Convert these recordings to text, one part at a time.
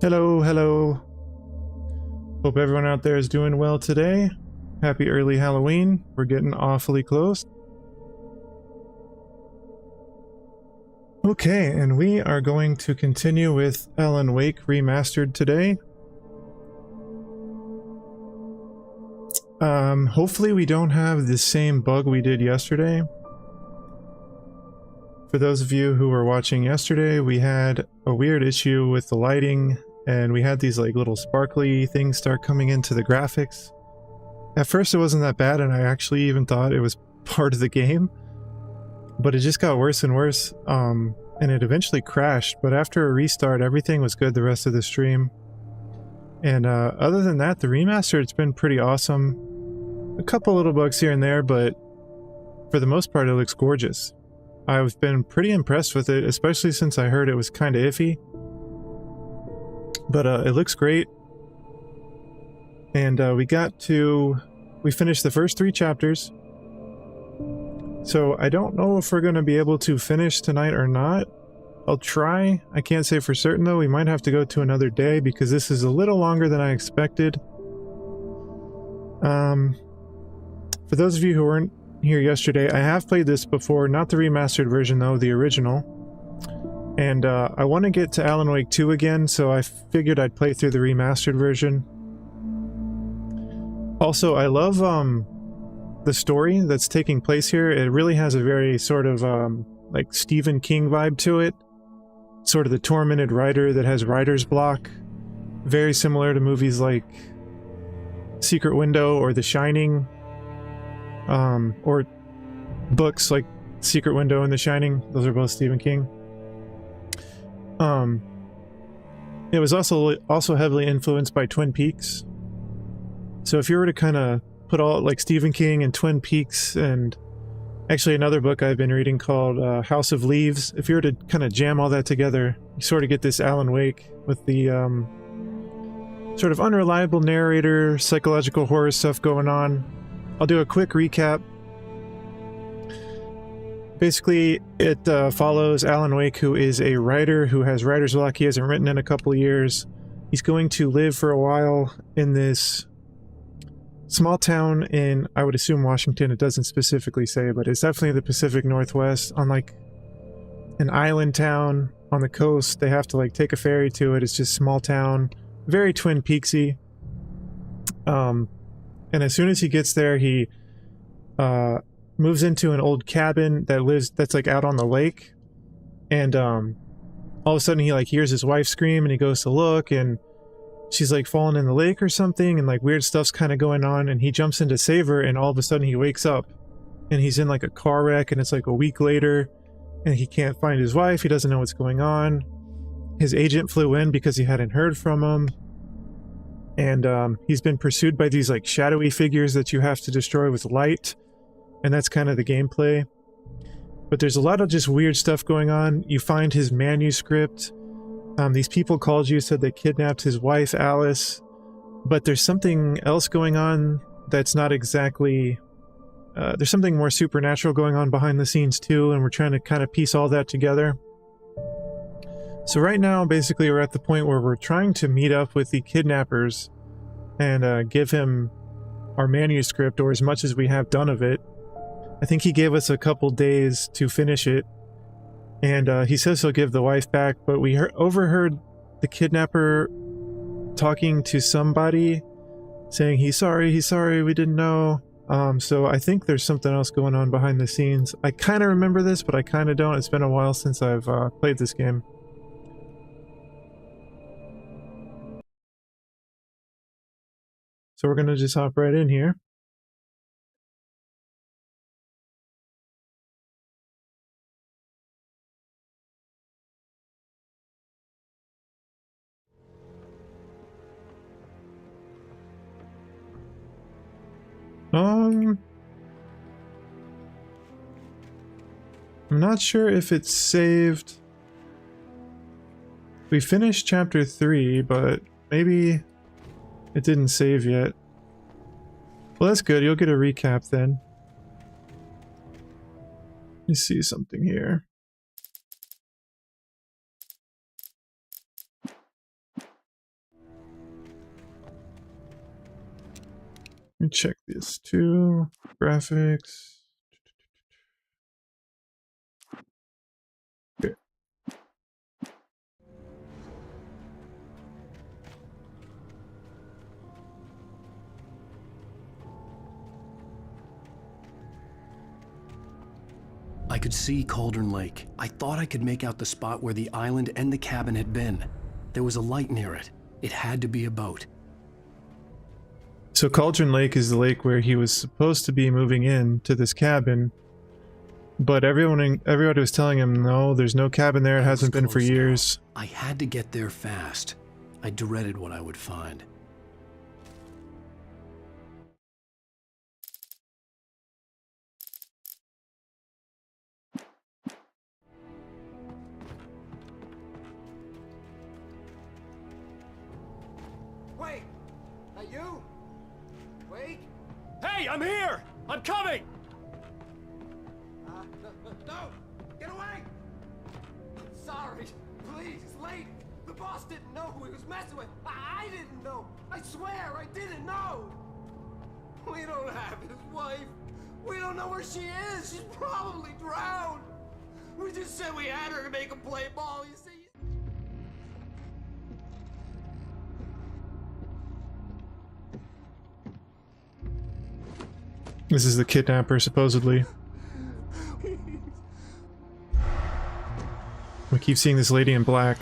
Hello, hello. Hope everyone out there is doing well today. Happy early Halloween. We're getting awfully close. Okay, and we are going to continue with Alan Wake Remastered today. Hopefully we don't have the same bug we did yesterday. For those of you who were watching yesterday, we had a weird issue with the lighting, and we had these like little sparkly things start coming into the graphics. At first it wasn't that bad, and I actually even thought it was part of the game, but it just got worse and worse, and it eventually crashed. But after a restart, everything was good the rest of the stream. And other than that, the remaster, it's been pretty awesome. A couple little bugs here and there, but for the most part it looks gorgeous. I've been pretty impressed with it, especially since I heard it was kind of iffy. But it looks great. And we finished the first 3 chapters. So I don't know if we're going to be able to finish tonight or not. I'll try. I can't say for certain though. We might have to go to another day because this is a little longer than I expected. For those of you who weren't here yesterday, I have played this before, not the remastered version though, the original. And I want to get to Alan Wake 2 again, so I figured I'd play through the remastered version. Also, I love the story that's taking place here. It really has a very sort of like Stephen King vibe to it. Sort of the tormented writer that has writer's block. Very similar to movies like Secret Window or The Shining. Or books like Secret Window and The Shining. Those are both Stephen King. It was also heavily influenced by Twin Peaks. So if you were to kind of put all like Stephen King and Twin Peaks, and actually another book I've been reading called House of Leaves, if you were to kind of jam all that together, you sort of get this Alan Wake with the sort of unreliable narrator, psychological horror stuff going on. I'll do a quick recap. Basically, it follows Alan Wake, who is a writer who has writer's block. He hasn't written in a couple of years. He's going to live for a while in this small town in, I would assume, Washington. It doesn't specifically say, but it's definitely the Pacific Northwest, on like an island town on the coast. They have to like take a ferry to it. It's just small town, very Twin Peaksy. And as soon as he gets there, he moves into an old cabin that's like out on the lake. And all of a sudden he like hears his wife scream, and he goes to look, and she's like falling in the lake or something, and like weird stuff's kind of going on, and he jumps in to save her, and all of a sudden he wakes up and he's in like a car wreck, and it's like a week later, and he can't find his wife. He doesn't know what's going on. His agent flew in because he hadn't heard from him. And he's been pursued by these like shadowy figures that you have to destroy with light. And that's kind of the gameplay. But there's a lot of just weird stuff going on. You find his manuscript. These people called you, said they kidnapped his wife, Alice. But there's something else going on that's not exactly... there's something more supernatural going on behind the scenes too, and we're trying to kind of piece all that together. So right now, basically, we're at the point where we're trying to meet up with the kidnappers and give him our manuscript, or as much as we have done of it. I think he gave us a couple days to finish it, and he says he'll give the wife back, but we overheard the kidnapper talking to somebody, saying he's sorry, we didn't know. So I think there's something else going on behind the scenes. I kind of remember this, but I kind of don't. It's been a while since I've played this game. So we're going to just hop right in here. I'm not sure if it's saved. We finished chapter 3, but maybe it didn't save yet. Well, that's good. You'll get a recap then. Let me see something here. me check this too. Graphics. Okay. I could see Cauldron Lake. I thought I could make out the spot where the island and the cabin had been. There was a light near it. It had to be a boat. So Cauldron Lake is the lake where he was supposed to be moving in to this cabin, but everybody was telling him, no, there's no cabin there, it hasn't been for years. I had to get there fast. I dreaded what I would find. Wait! Are you? Wake? Hey, I'm here! I'm coming! No! Get away! I'm sorry. Please, it's late. The boss didn't know who he was messing with. I didn't know. I swear, I didn't know. We don't have his wife. We don't know where she is. She's probably drowned. We just said we had her to make him play ball, you see? This is the kidnapper, supposedly. We keep seeing this lady in black.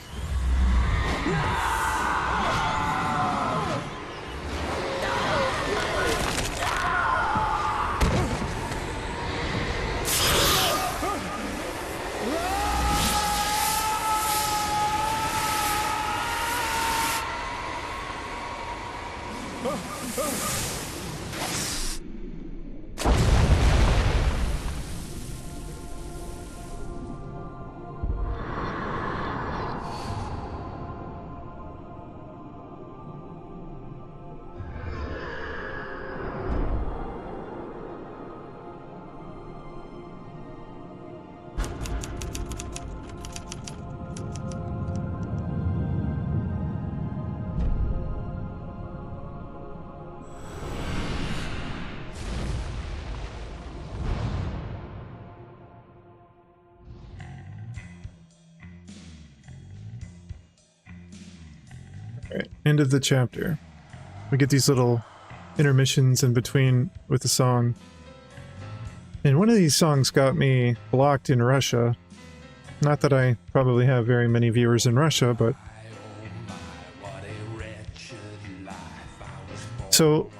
Alright, end of the chapter. We get these little intermissions in between with the song. And one of these songs got me blocked in Russia. Not that I probably have very many viewers in Russia, but... So,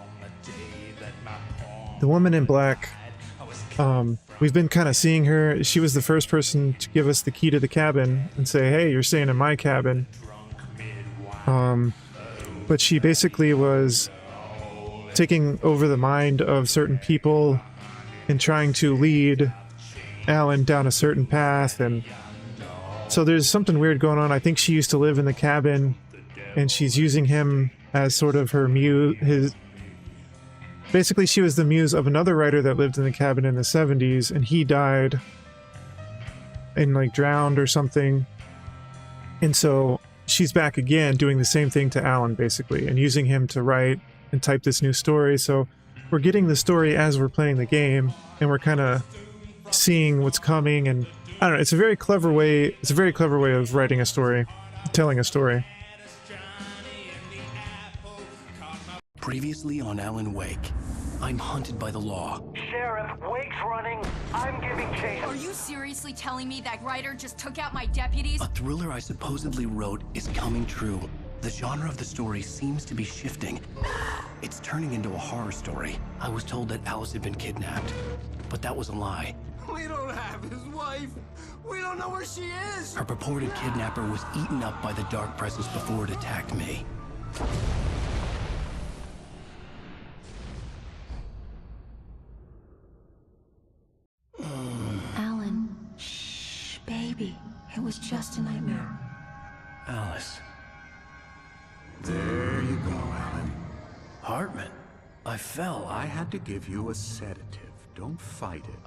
the woman in black, we've been kind of seeing her. She was the first person to give us the key to the cabin and say, hey, you're staying in my cabin. But she basically was taking over the mind of certain people and trying to lead Alan down a certain path, and so there's something weird going on. I think she used to live in the cabin, and she's using him as sort of her muse. Basically, she was the muse of another writer that lived in the cabin in the 70s, and he died and like drowned or something. And so she's back again doing the same thing to Alan, basically, and using him to write and type this new story. So we're getting the story as we're playing the game, and we're kind of seeing what's coming, and I don't know, it's a very clever way, of writing a story, telling a story. Previously on Alan Wake, I'm hunted by the law. Sheriff, Wake's running. I'm giving chase. Are you seriously telling me that writer just took out my deputies? A thriller I supposedly wrote is coming true. The genre of the story seems to be shifting. It's turning into a horror story. I was told that Alice had been kidnapped, but that was a lie. We don't have his wife. We don't know where she is. Her purported kidnapper was eaten up by the dark presence before it attacked me. Alan, shh, baby. It was just a nightmare. Alice. There you go, Alan. Hartman. I fell. I had to give you a sedative. Don't fight it.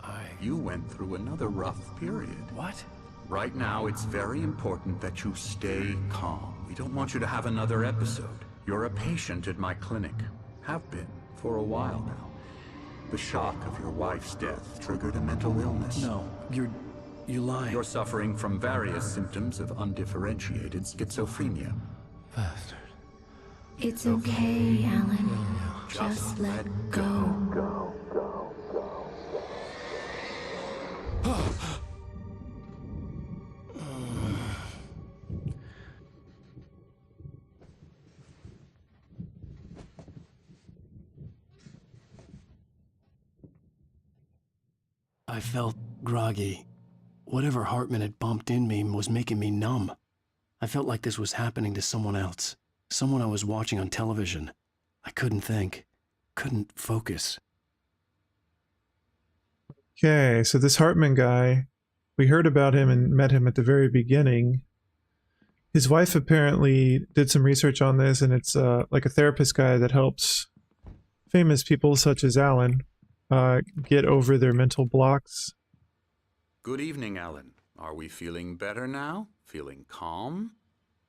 You went through another rough period. What? Right now, it's very important that you stay calm. We don't want you to have another episode. You're a patient at my clinic. Have been for a while now. The shock of your wife's death triggered a mental illness. No, you lie. You're suffering from various symptoms of undifferentiated schizophrenia. Bastard. It's okay, Alan. Just let go. I felt groggy. Whatever Hartman had bumped in me was making me numb. I felt like this was happening to someone else. Someone I was watching on television. I couldn't think. Couldn't focus. Okay, so this Hartman guy, we heard about him and met him at the very beginning. His wife apparently did some research on this, and it's like a therapist guy that helps famous people such as Alan get over their mental blocks. Good evening, Alan. Are we feeling better now? Feeling calm?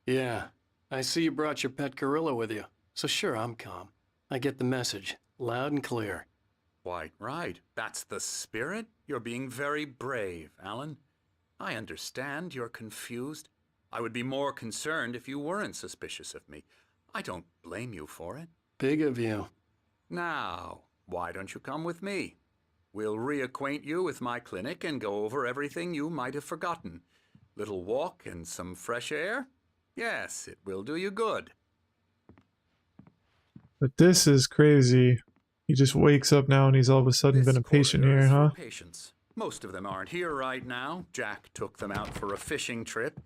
Yeah. I see you brought your pet gorilla with you. So sure, I'm calm. I get the message. Loud and clear. Quite right. That's the spirit. You're being very brave, Alan. I understand you're confused. I would be more concerned if you weren't suspicious of me. I don't blame you for it. Big of you. Now, why don't you come with me? We'll reacquaint you with my clinic and go over everything you might have forgotten. Little walk and some fresh air? Yes, it will do you good. But this is crazy. He just wakes up now and he's all of a sudden been a patient corridor here, is for huh? Patients. Most of them aren't here right now. Jack took them out for a fishing trip,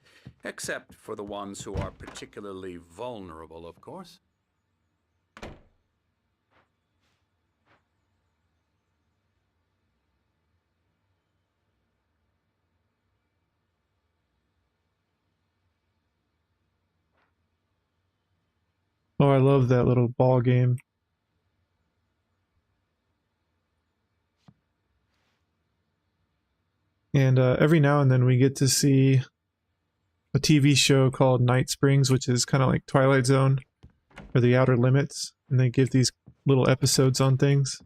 except for the ones who are particularly vulnerable, of course. Oh, I love that little ball game. And every now and then we get to see a TV show called Night Springs, which is kind of like Twilight Zone or The Outer Limits, and they give these little episodes on things.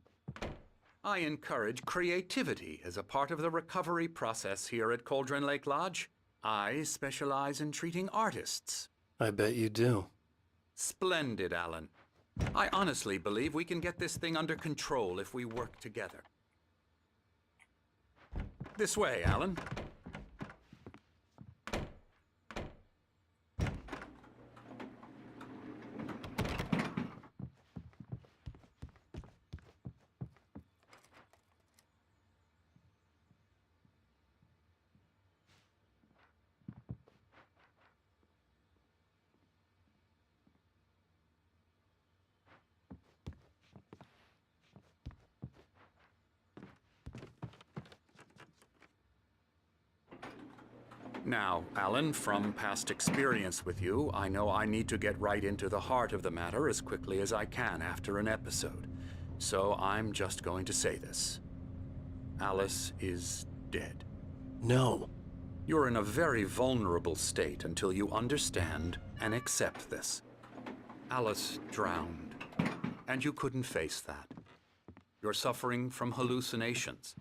I encourage creativity as a part of the recovery process here at Cauldron Lake Lodge. I specialize in treating artists. I bet you do. Splendid, Alan. I honestly believe we can get this thing under control if we work together. This way, Alan. Now, Alan, from past experience with you, I know I need to get right into the heart of the matter as quickly as I can after an episode. So I'm just going to say this. Alice is dead. No. You're in a very vulnerable state until you understand and accept this. Alice drowned, and you couldn't face that. You're suffering from hallucinations,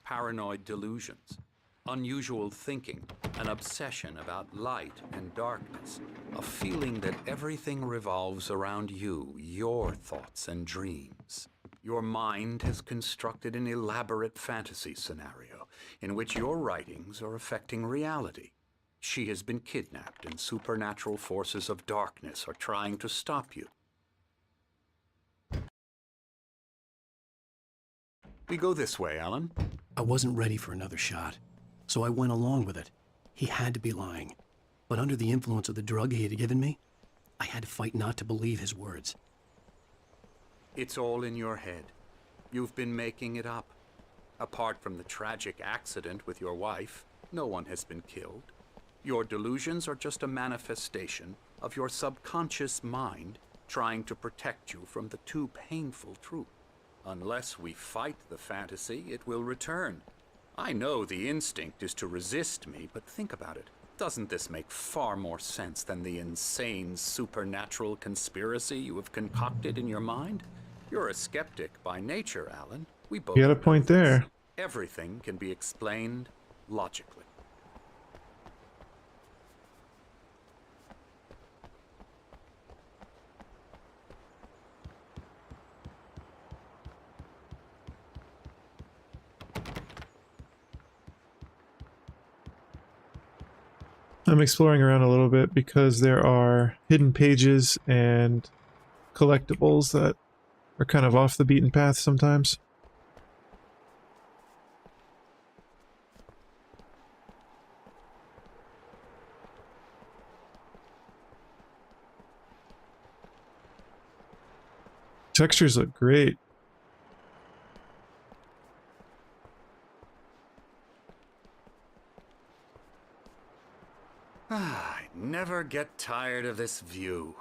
paranoid delusions, unusual thinking, an obsession about light and darkness, a feeling that everything revolves around you, your thoughts and dreams. Your mind has constructed an elaborate fantasy scenario in which your writings are affecting reality. She has been kidnapped and supernatural forces of darkness are trying to stop you. We go this way, Alan. I wasn't ready for another shot, so I went along with it. He had to be lying. But under the influence of the drug he had given me, I had to fight not to believe his words. It's all in your head. You've been making it up. Apart from the tragic accident with your wife, no one has been killed. Your delusions are just a manifestation of your subconscious mind trying to protect you from the too painful truth. Unless we fight the fantasy, it will return. I know the instinct is to resist me, but think about it. Doesn't this make far more sense than the insane supernatural conspiracy you have concocted in your mind? You're a skeptic by nature, Alan. We both You got a know point this. there. Everything can be explained logically. I'm exploring around a little bit because there are hidden pages and collectibles that are kind of off the beaten path sometimes. Textures look great. I never get tired of this view.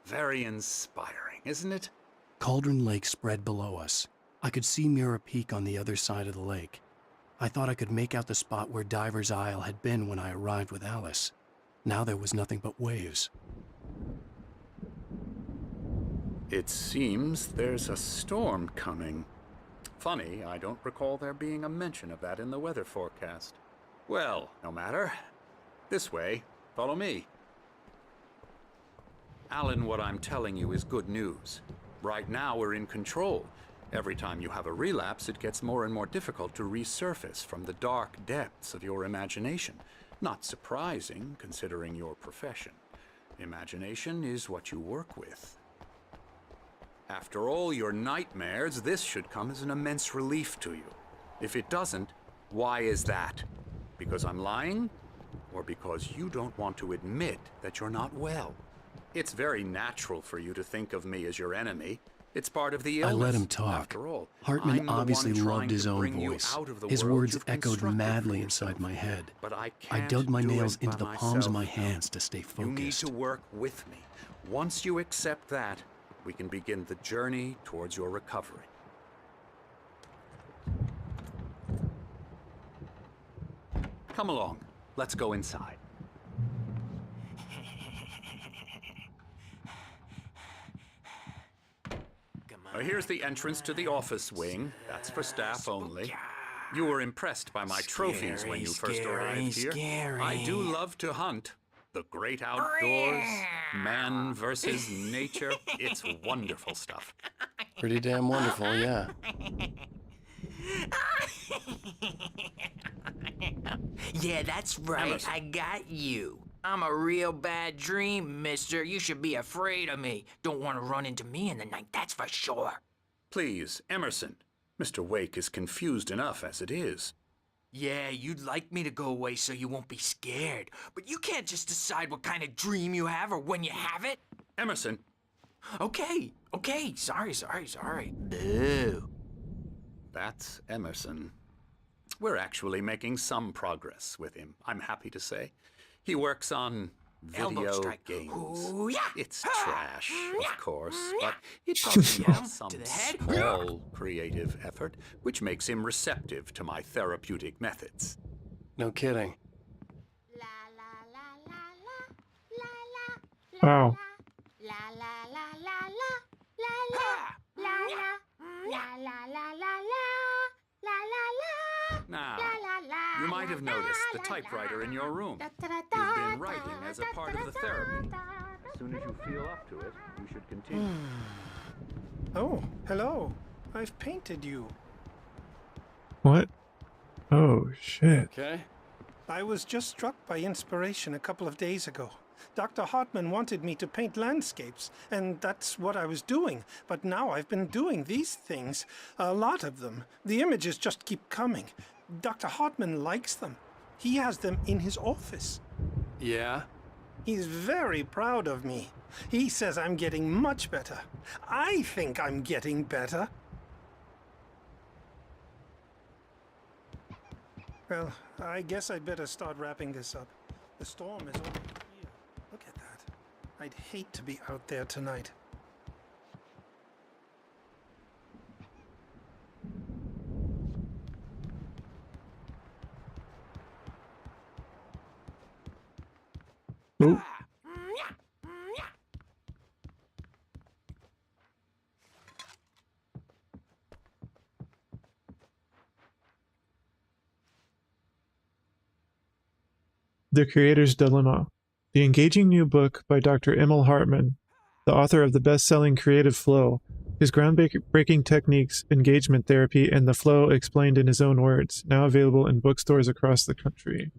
Very inspiring, isn't it? Cauldron Lake spread below us. I could see Mirror Peak on the other side of the lake. I thought I could make out the spot where Diver's Isle had been when I arrived with Alice. Now there was nothing but waves. It seems there's a storm coming. Funny, I don't recall there being a mention of that in the weather forecast. Well, no matter. This way. Follow me. Alan, what I'm telling you is good news. Right now we're in control. Every time you have a relapse, it gets more and more difficult to resurface from the dark depths of your imagination. Not surprising, considering your profession. Imagination is what you work with. After all your nightmares, this should come as an immense relief to you. If it doesn't, why is that? Because I'm lying? Or because you don't want to admit that you're not well? It's very natural for you to think of me as your enemy. It's part of the illness. I let him talk. After all, Hartman I'm the obviously one trying loved his to own bring you voice. out of the His world words you've echoed constructed madly for inside yourself. my head. But I I can't dug my do nails it into by the palms of my myself. hands to stay You need focused. to work with me. Once you accept that, we can begin the journey towards your recovery. Come along. Let's go inside. Here's the entrance to the office wing. That's for staff only. You were impressed by my trophies when you first arrived here. I do love to hunt. The great outdoors, man versus nature. It's wonderful stuff. Pretty damn wonderful, yeah. Yeah, that's right. Emerson. I got you. I'm a real bad dream, mister. You should be afraid of me. Don't want to run into me in the night, that's for sure. Please, Emerson. Mr. Wake is confused enough as it is. Yeah, you'd like me to go away so you won't be scared. But you can't just decide what kind of dream you have or when you have it. Emerson. Okay. Sorry. Boo. That's Emerson. We're actually making some progress with him, I'm happy to say. He works on Elbow video strike. games. Ooh, yeah. It's trash, of course, but it does have some To the head. small creative effort, which makes him receptive to my therapeutic methods. No kidding. Wow. Now, you might have noticed the typewriter in your room. You've been writing as a part of the therapy. As soon as you feel up to it, you should continue. Oh, hello. I've painted you. What? Oh, shit. Okay. I was just struck by inspiration a couple of days ago. Dr. Hartman wanted me to paint landscapes, and that's what I was doing. But now I've been doing these things, a lot of them. The images just keep coming. Dr. Hartman likes them. He has them in his office. Yeah? He's very proud of me. He says I'm getting much better. I think I'm getting better. Well, I guess I'd better start wrapping this up. The storm is over here. Look at that. I'd hate to be out there tonight. Oh. The Creator's Dilemma. The engaging new book by Dr. Emil Hartman, the author of the best-selling Creative Flow, his groundbreaking techniques, engagement therapy, and the flow explained in his own words, now available in bookstores across the country.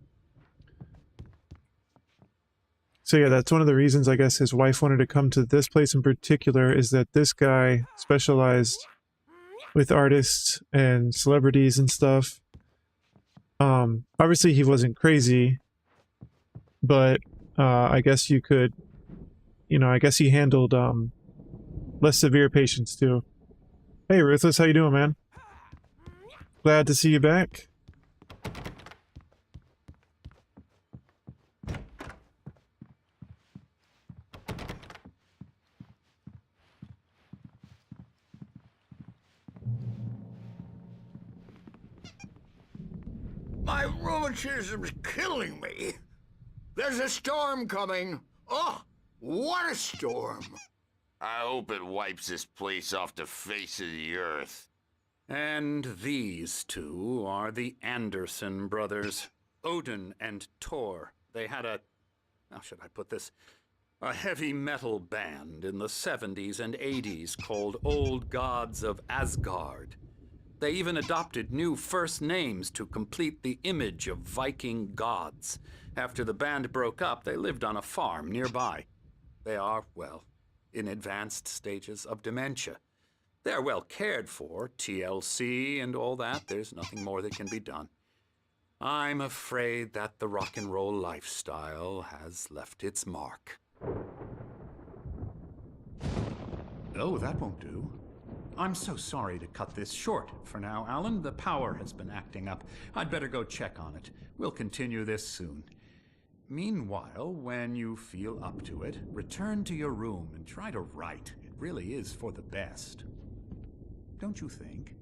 So yeah, that's one of the reasons I guess his wife wanted to come to this place in particular, is that this guy specialized with artists and celebrities and stuff. Obviously he wasn't crazy, but I guess you could, I guess he handled less severe patients too. Hey Ruthless, how you doing, man? Glad to see you back. My rheumatism's killing me. There's a storm coming. Oh, what a storm. I hope it wipes this place off the face of the earth. And these two are the Anderson brothers, Odin and Tor. They had how should I put this? A heavy metal band in the 70s and 80s called Old Gods of Asgard. They even adopted new first names to complete the image of Viking gods. After the band broke up, they lived on a farm nearby. They are, well, in advanced stages of dementia. They're well cared for, TLC and all that. There's nothing more that can be done. I'm afraid that the rock and roll lifestyle has left its mark. Oh, that won't do. I'm so sorry to cut this short for now, Alan. The power has been acting up. I'd better go check on it. We'll continue this soon. Meanwhile, when you feel up to it, return to your room and try to write. It really is for the best. Don't you think?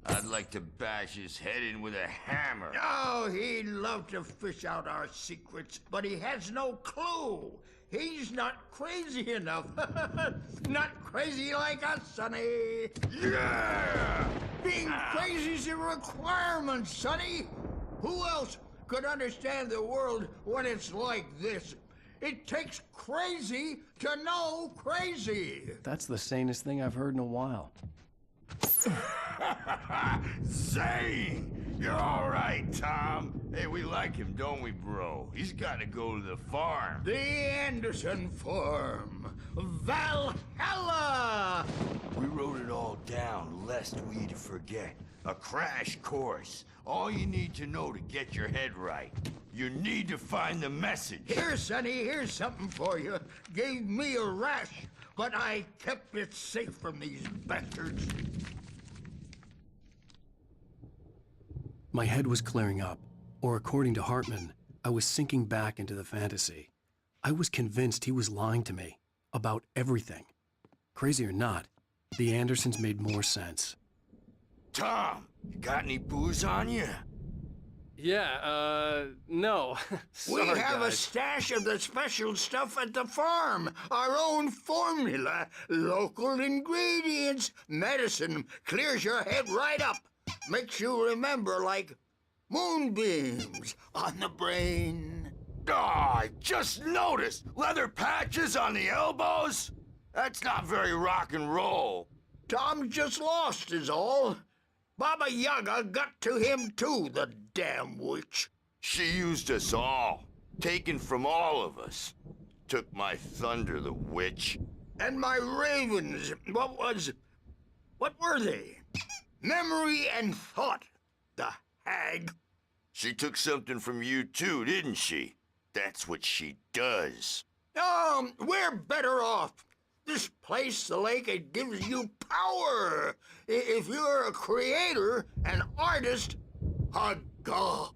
I'd like to bash his head in with a hammer. Oh, he'd love to fish out our secrets, but he has no clue. He's not crazy enough. Not crazy like us, Sonny. Yeah! Being crazy's a requirement, Sonny. Who else could understand the world when it's like this? It takes crazy to know crazy. That's the sanest thing I've heard in a while. Zane! You're all right, Tom. Hey, we like him, don't we, bro? He's got to go to the farm. The Anderson farm. Valhalla! We wrote it all down, lest we forget. A crash course. All you need to know to get your head right. You need to find the message. Here, Sonny, here's something for you. Gave me a rash, but I kept it safe from these bastards. My head was clearing up, or according to Hartman, I was sinking back into the fantasy. I was convinced he was lying to me about everything. Crazy or not, the Andersons made more sense. Tom, you got any booze on you? Yeah, no. Sorry, We have guys. a stash of the special stuff at the farm. Our own formula, local ingredients, medicine, clears your head right up. Makes you remember like moonbeams on the brain. Oh, I just noticed! Leather patches on the elbows? That's not very rock and roll. Tom just lost is all. Baba Yaga got to him too, the damn witch. She used us all. Taken from all of us. Took my thunder, the witch. And my ravens, what were they? Memory and thought, the hag. She took something from you too, didn't she? That's what she does. We're better off. This place, the lake, it gives you power. If you're a creator, an artist, a god.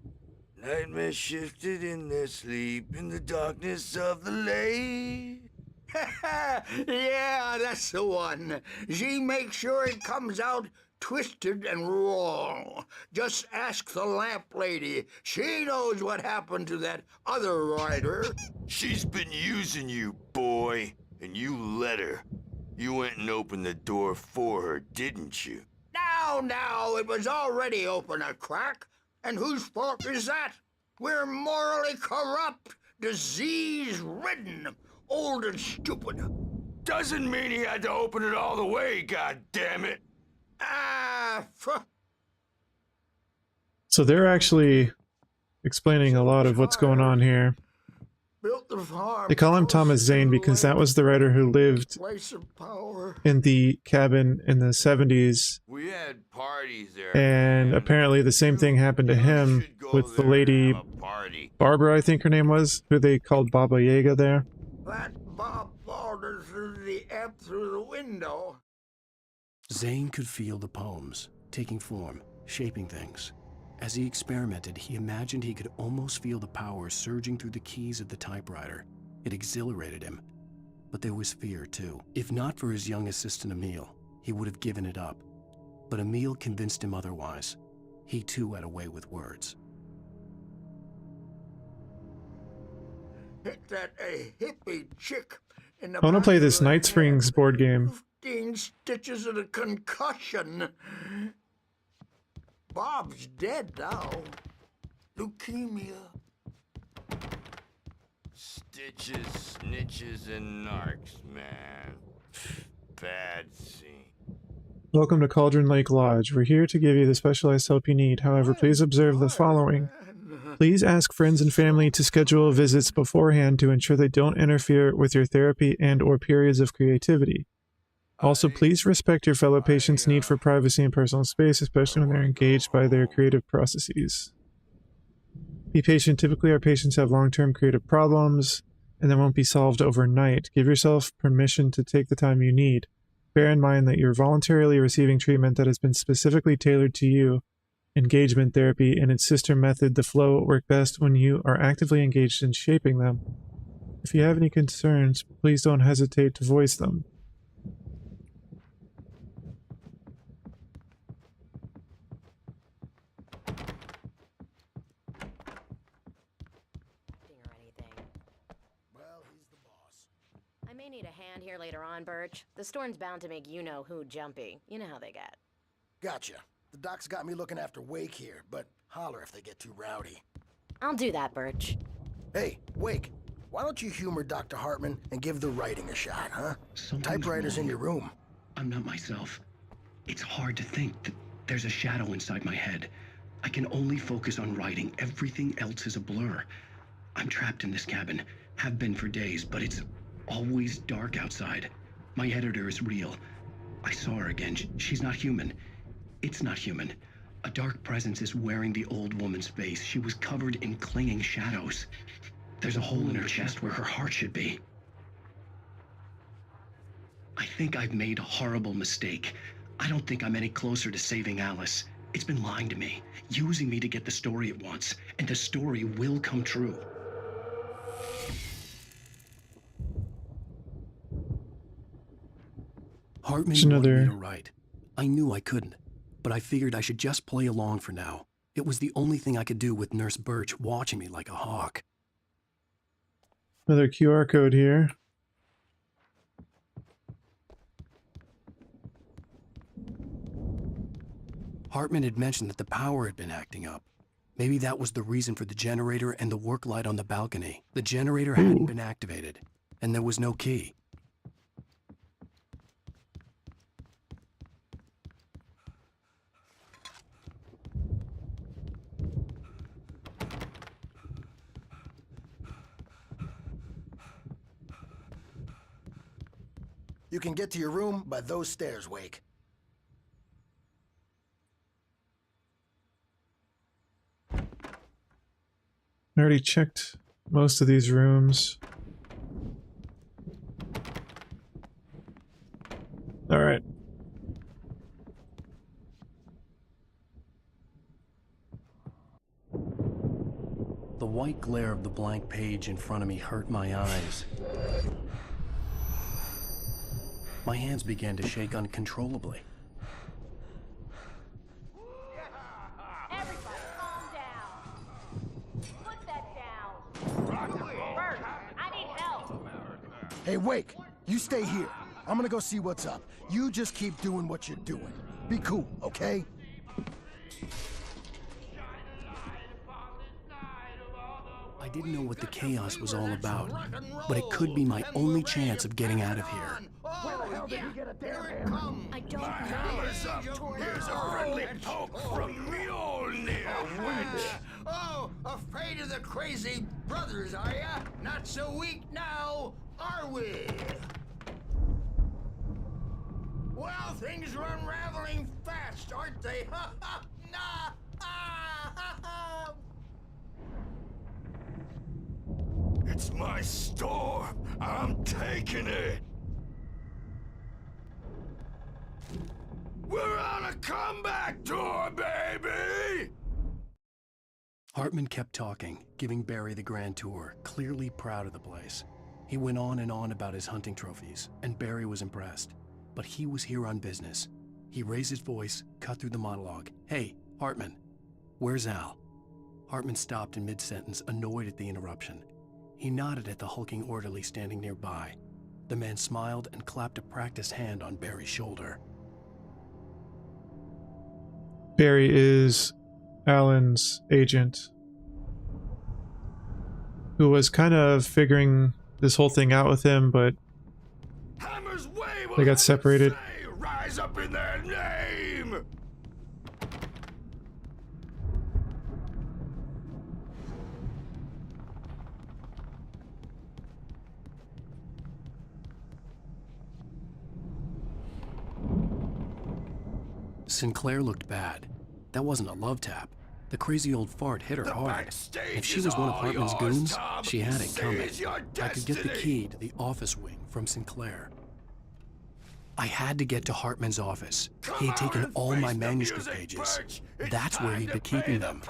Nightmare shifted in their sleep in the darkness of the lake. Yeah, that's the one. She makes sure it comes out twisted and wrong. Just ask the lamp lady. She knows what happened to that other writer. She's been using you, boy, and you let her. You went and opened the door for her, didn't you? Now, Now, it was already open a crack. And whose fault is that? We're morally corrupt, disease-ridden, old and stupid. Doesn't mean he had to open it all the way, goddammit. So they're actually explaining a lot of what's going on here. Built the farm. They call him Thomas Zane because that was the writer who lived Place of power. in the cabin in the 70s. We had parties there. And apparently the same thing happened to him with the lady Barbara, I think her name was, who they called Baba Yaga there. That Bob faltered through the ebb through the window. Zane could feel the poems, taking form, shaping things. As he experimented, he imagined he could almost feel the power surging through the keys of the typewriter. It exhilarated him. But there was fear, too. If not for his young assistant Emil, he would have given it up. But Emil convinced him otherwise. He, too, had a way with words. Hit that a hippie chick in the I want to play this back of the Night Springs head. board game. 15 stitches and a concussion. Bob's dead now. Leukemia. Stitches, snitches, and narcs, man. Bad scene. Welcome to Cauldron Lake Lodge. We're here to give you the specialized help you need. However, please observe the following. Please ask friends and family to schedule visits beforehand to ensure they don't interfere with your therapy and/or periods of creativity. Also, please respect your fellow patients' need for privacy and personal space, especially when they're engaged by their creative processes. Be patient. Typically, our patients have long-term creative problems, and they won't be solved overnight. Give yourself permission to take the time you need. Bear in mind that you're voluntarily receiving treatment that has been specifically tailored to you. Engagement therapy and its sister method, the flow, work best when you are actively engaged in shaping them. If you have any concerns, please don't hesitate to voice them. I may need a hand here later on, Birch. The storm's bound to make you-know-who jumpy. You know how they get. Gotcha. The doc's got me looking after Wake here, but holler if they get too rowdy. I'll do that, Birch. Hey, Wake, why don't you humor Dr. Hartman and give the writing a shot, huh? Typewriter's in your room. I'm not myself. It's hard to think that there's a shadow inside my head. I can only focus on writing. Everything else is a blur. I'm trapped in this cabin. Have been for days, but it's always dark outside. My editor is real. I saw her again. She's not human. It's not human. A dark presence is wearing the old woman's face. She was covered in clinging shadows. There's a hole in her chest where her heart should be. I think I've made a horrible mistake. I don't think I'm any closer to saving Alice. It's been lying to me, using me to get the story it wants, and the story will come true. Hartman wanted me to write. I knew I couldn't, but I figured I should just play along for now. It was the only thing I could do with Nurse Birch watching me like a hawk. Another QR code here. Hartman had mentioned that the power had been acting up. Maybe that was the reason for the generator and the work light on the balcony. The generator hadn't been activated, and there was no key. You can get to your room by those stairs, Wake. I already checked most of these rooms. All right. The white glare of the blank page in front of me hurt my eyes. My hands began to shake uncontrollably. Everybody calm down. Put that down. Bert, I need help. Hey, Wake, you stay here. I'm gonna go see what's up. You just keep doing what you're doing. Be cool, okay? I didn't know what the chaos was all about, but it could be my only chance of getting out of here. Where the hell did you get a damn hammer? I don't know. Hammer's up. Here's a friendly poke from Mjolnir, wench. Oh, afraid of the crazy brothers, are ya? Not so weak now, are we? Well, things are unraveling fast, aren't they? Ha ha! Nah! Ah, ha, ha. It's my store. I'm taking it. We're on a comeback tour, baby! Hartman kept talking, giving Barry the grand tour, clearly proud of the place. He went on and on about his hunting trophies, and Barry was impressed. But he was here on business. He raised his voice, cut through the monologue. Hey, Hartman, where's Al? Hartman stopped in mid-sentence, annoyed at the interruption. He nodded at the hulking orderly standing nearby. The man smiled and clapped a practiced hand on Barry's shoulder. Barry is Alan's agent, who was kind of figuring this whole thing out with him, but they got separated. Rise up in their name! Sinclair looked bad. That wasn't a love tap. The crazy old fart hit her hard. If she was one of Hartman's goons, she had it coming. I could get the key to the office wing from Sinclair. I had to get to Hartman's office. He had taken all my manuscript pages. That's where he'd been keeping them.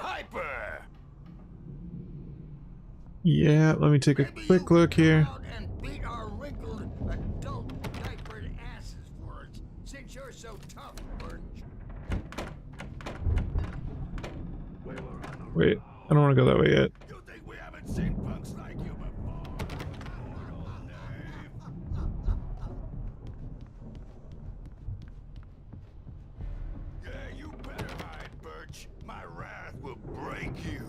Yeah, let me take a quick look here. And beat our wrinkled adult diapered asses for us, since you're so tough, Birch. Wait, I don't want to go that way yet. You think we haven't seen punks like you before? Yeah, you better hide, Birch. My wrath will break you.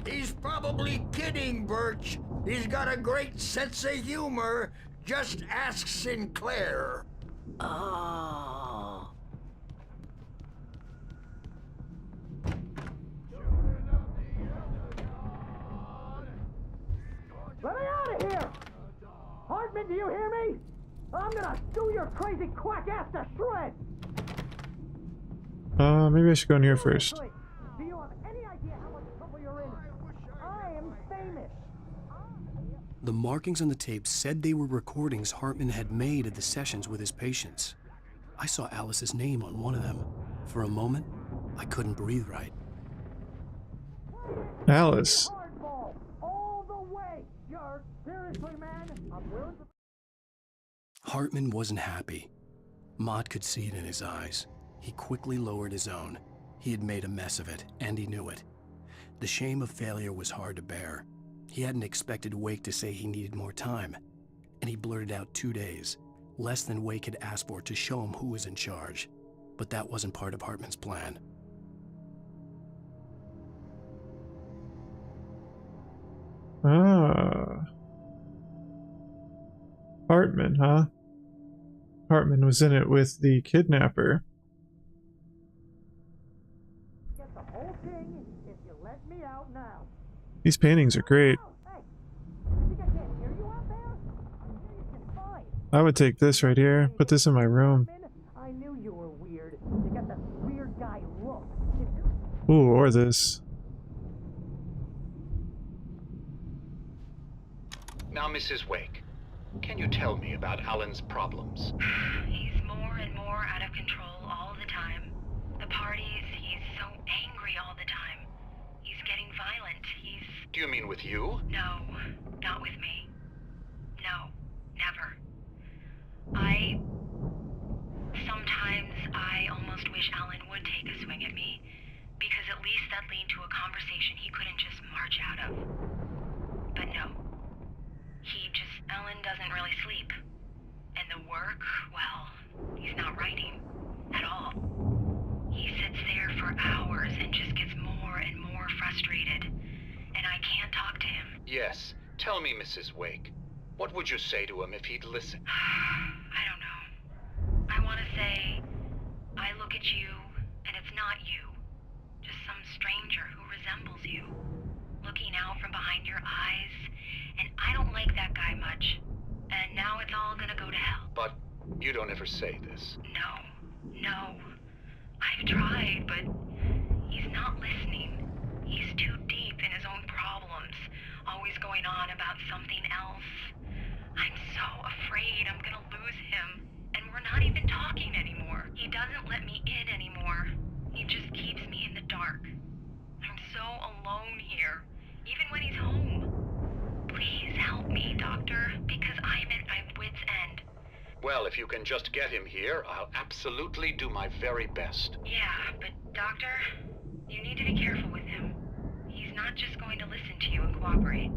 He's probably kidding, Birch. He's got a great sense of humor. Just ask Sinclair. Oh. Let me out of here! Hartman, do you hear me? I'm gonna chew your crazy quack ass to shreds! Maybe I should go in here first. Do you have any idea how much trouble you're in? I am famous! The markings on the tape said they were recordings Hartman had made of the sessions with his patients. I saw Alice's name on one of them. For a moment, I couldn't breathe right. Alice. Hardball! All the way, jerk! Seriously, man, I'm willing to... Hartman wasn't happy. Mott could see it in his eyes. He quickly lowered his own. He had made a mess of it, and he knew it. The shame of failure was hard to bear. He hadn't expected Wake to say he needed more time, and he blurted out 2 days, less than Wake had asked for to show him who was in charge. But that wasn't part of Hartman's plan. Ah. Hartman, huh? Hartman was in it with the kidnapper. Get the whole thing if you let me out now. These paintings are great. Hey, think I can't hear you out there? I'm here you can find. I would take this right here, put this in my room. I knew you were weird. You got that weird guy look. Ooh, or this. Now, Mrs. Wake, can you tell me about Alan's problems? He's more and more out of control all the time. The parties, he's so angry all the time. He's getting violent. Do you mean with you? No, not with me. No, never. Sometimes I almost wish Alan would take a swing at me, because at least that'd lead to a conversation he couldn't just march out of. But no. Alan doesn't really sleep. And the work, well, he's not writing. At Yes. Tell me, Mrs. Wake. What would you say to him if he'd listen? I don't know. I want to say, I look at you, and it's not you. Just some stranger who resembles you. Looking out from behind your eyes, and I don't like that guy much. And now it's all gonna go to hell. But you don't ever say this. No. I've tried, but he's not listening. He's too deep in his own problems, always going on about something else. I'm so afraid I'm gonna lose him, and we're not even talking anymore. He doesn't let me in anymore. He just keeps me in the dark. I'm so alone here, even when he's home. Please help me, Doctor, because I'm at my wit's end. Well, if you can just get him here, I'll absolutely do my very best. Yeah, but Doctor, you need to be careful with him. He's not just going to listen to you and cooperate.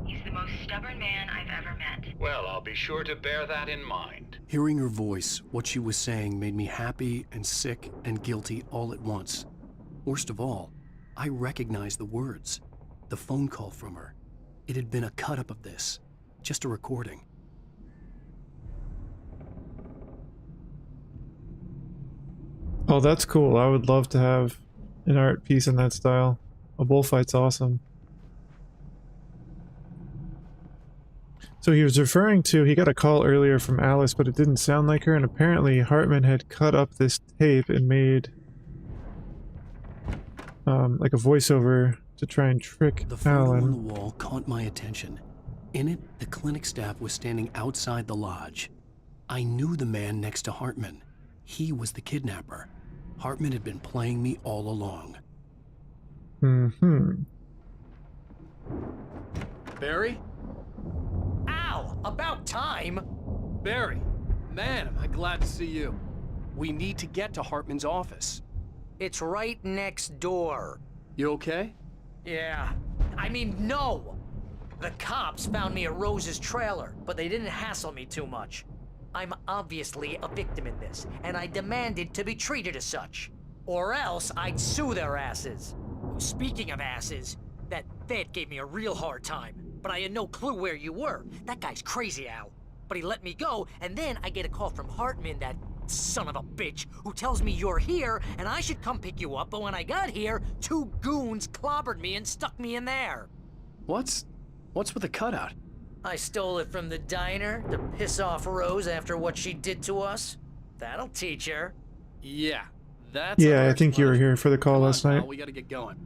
He's the most stubborn man I've ever met. Well, I'll be sure to bear that in mind. Hearing her voice, what she was saying made me happy and sick and guilty all at once. Worst of all, I recognized the words. The phone call from her. It had been a cut-up of this. Just a recording. Oh, that's cool. I would love to have an art piece in that style. A bullfight's awesome. So he was referring to, he got a call earlier from Alice, but it didn't sound like her, and apparently Hartman had cut up this tape and made like a voiceover to try and trick The photo Alan. on the wall caught my attention. In it, the clinic staff was standing outside the lodge. I knew the man next to Hartman. He was the kidnapper. Hartman had been playing me all along. Barry? Ow! About time! Barry, man, am I glad to see you. We need to get to Hartman's office. It's right next door. You okay? Yeah. I mean, no! The cops found me at Rose's trailer, but they didn't hassle me too much. I'm obviously a victim in this, and I demanded to be treated as such. Or else I'd sue their asses. Speaking of asses, that vet gave me a real hard time, but I had no clue where you were. That guy's crazy, Al. But he let me go, and then I get a call from Hartman, that son of a bitch, who tells me you're here, and I should come pick you up, but when I got here, 2 goons clobbered me and stuck me in there. What's with the cutout? I stole it from the diner to piss off Rose after what she did to us. That'll teach her. Yeah, that's Yeah, I think you were here for the call last night. Now we gotta get going.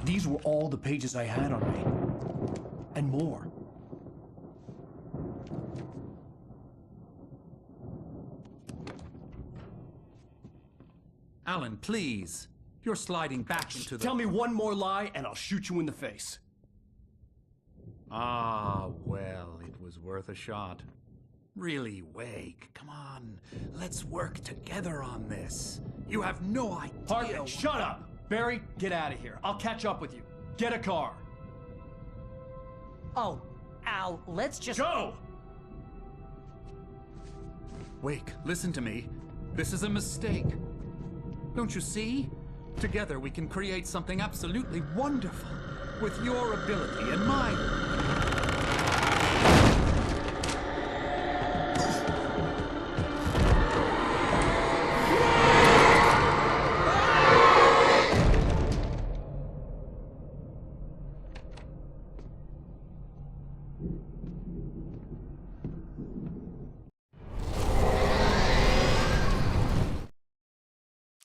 These were all the pages I had on me. And more. Alan, please. You're sliding back into the... Tell me one more lie and I'll shoot you in the face. Ah, well, it was worth a shot. Really, Wake, come on. Let's work together on this. You have no idea... Hartman, shut up! Barry, get out of here. I'll catch up with you. Get a car. Oh, Al, let's just... Go! Wake, listen to me. This is a mistake. Don't you see? Together we can create something absolutely wonderful. With your ability and mine.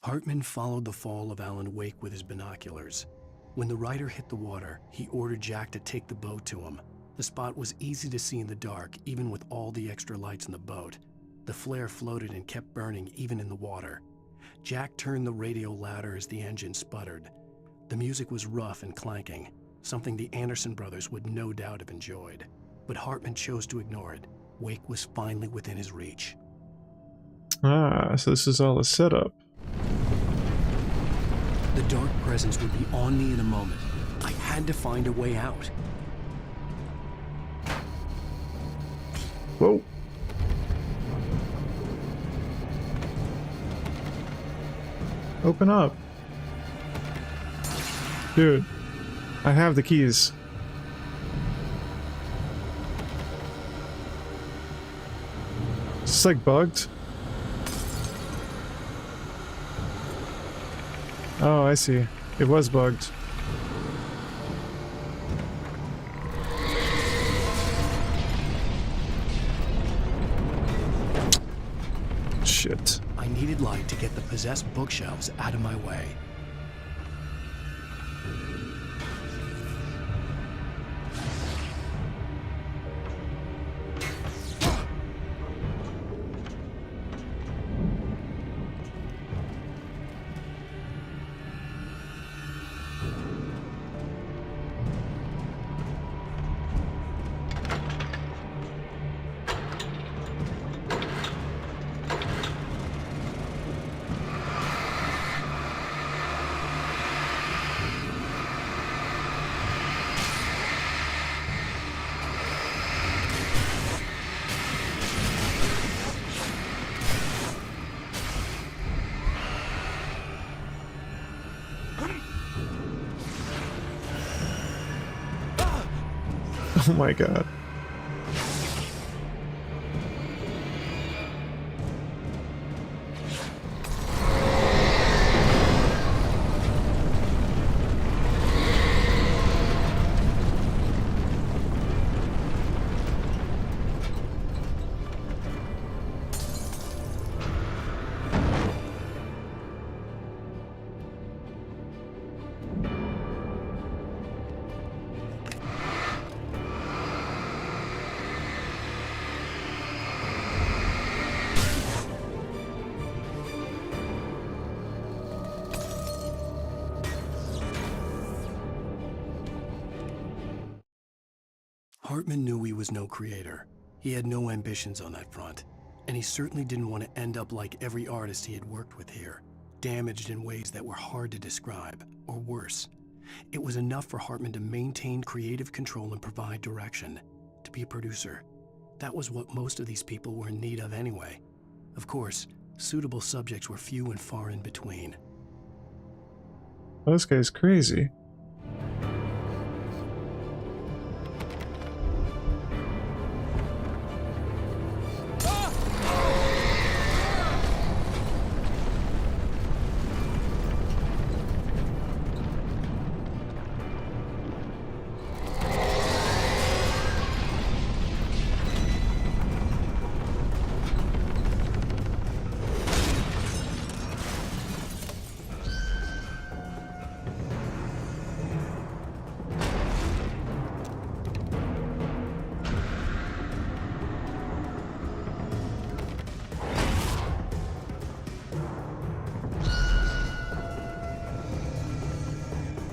Hartman followed the fall of Alan Wake with his binoculars. When the rider hit the water, he ordered Jack to take the boat to him. The spot was easy to see in the dark, even with all the extra lights in the boat. The flare floated and kept burning even in the water. Jack turned the radio louder as the engine sputtered. The music was rough and clanking, something the Anderson brothers would no doubt have enjoyed. But Hartman chose to ignore it. Wake was finally within his reach. Ah, so this is all a setup. The dark presence would be on me in a moment. I had to find a way out. Whoa. Open up. Dude, I have the keys. Is this like bugged? Oh, I see. It was bugged. Shit. I needed light to get the possessed bookshelves out of my way. Oh my god. Hartman knew he was no creator. He had no ambitions on that front. And he certainly didn't want to end up like every artist he had worked with here, damaged in ways that were hard to describe, or worse. It was enough for Hartman to maintain creative control and provide direction, to be a producer. That was what most of these people were in need of anyway. Of course, suitable subjects were few and far in between. Well, this guy's crazy.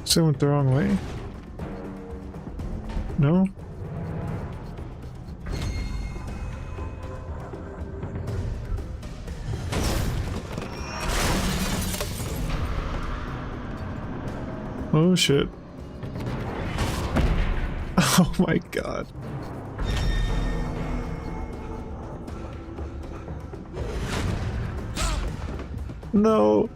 So I went the wrong way? No? Oh shit. Oh my god. No.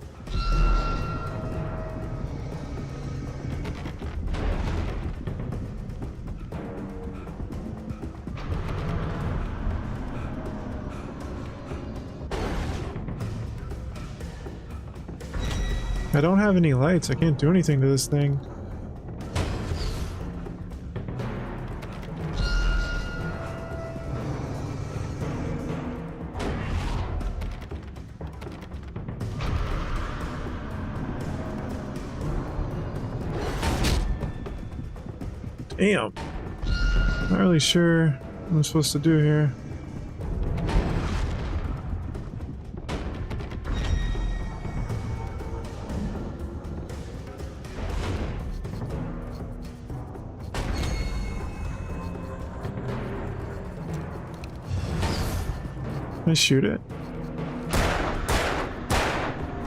I don't have any lights. I can't do anything to this thing. Damn. Not really sure what I'm supposed to do here. Can I shoot it?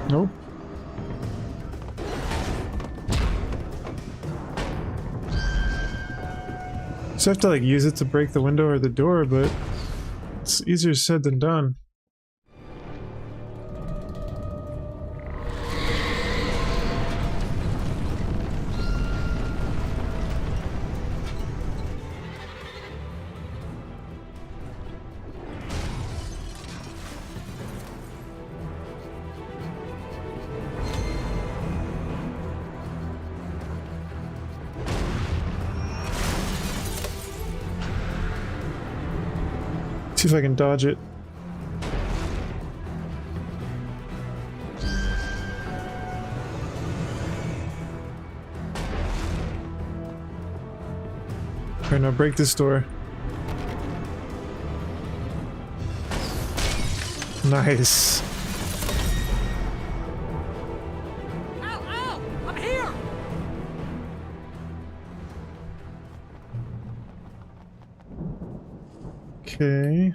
Nope. So I have to like use it to break the window or the door, but it's easier said than done. See if I can dodge it. Alright, now break this door. Nice. Ow, ow! I'm here! Okay.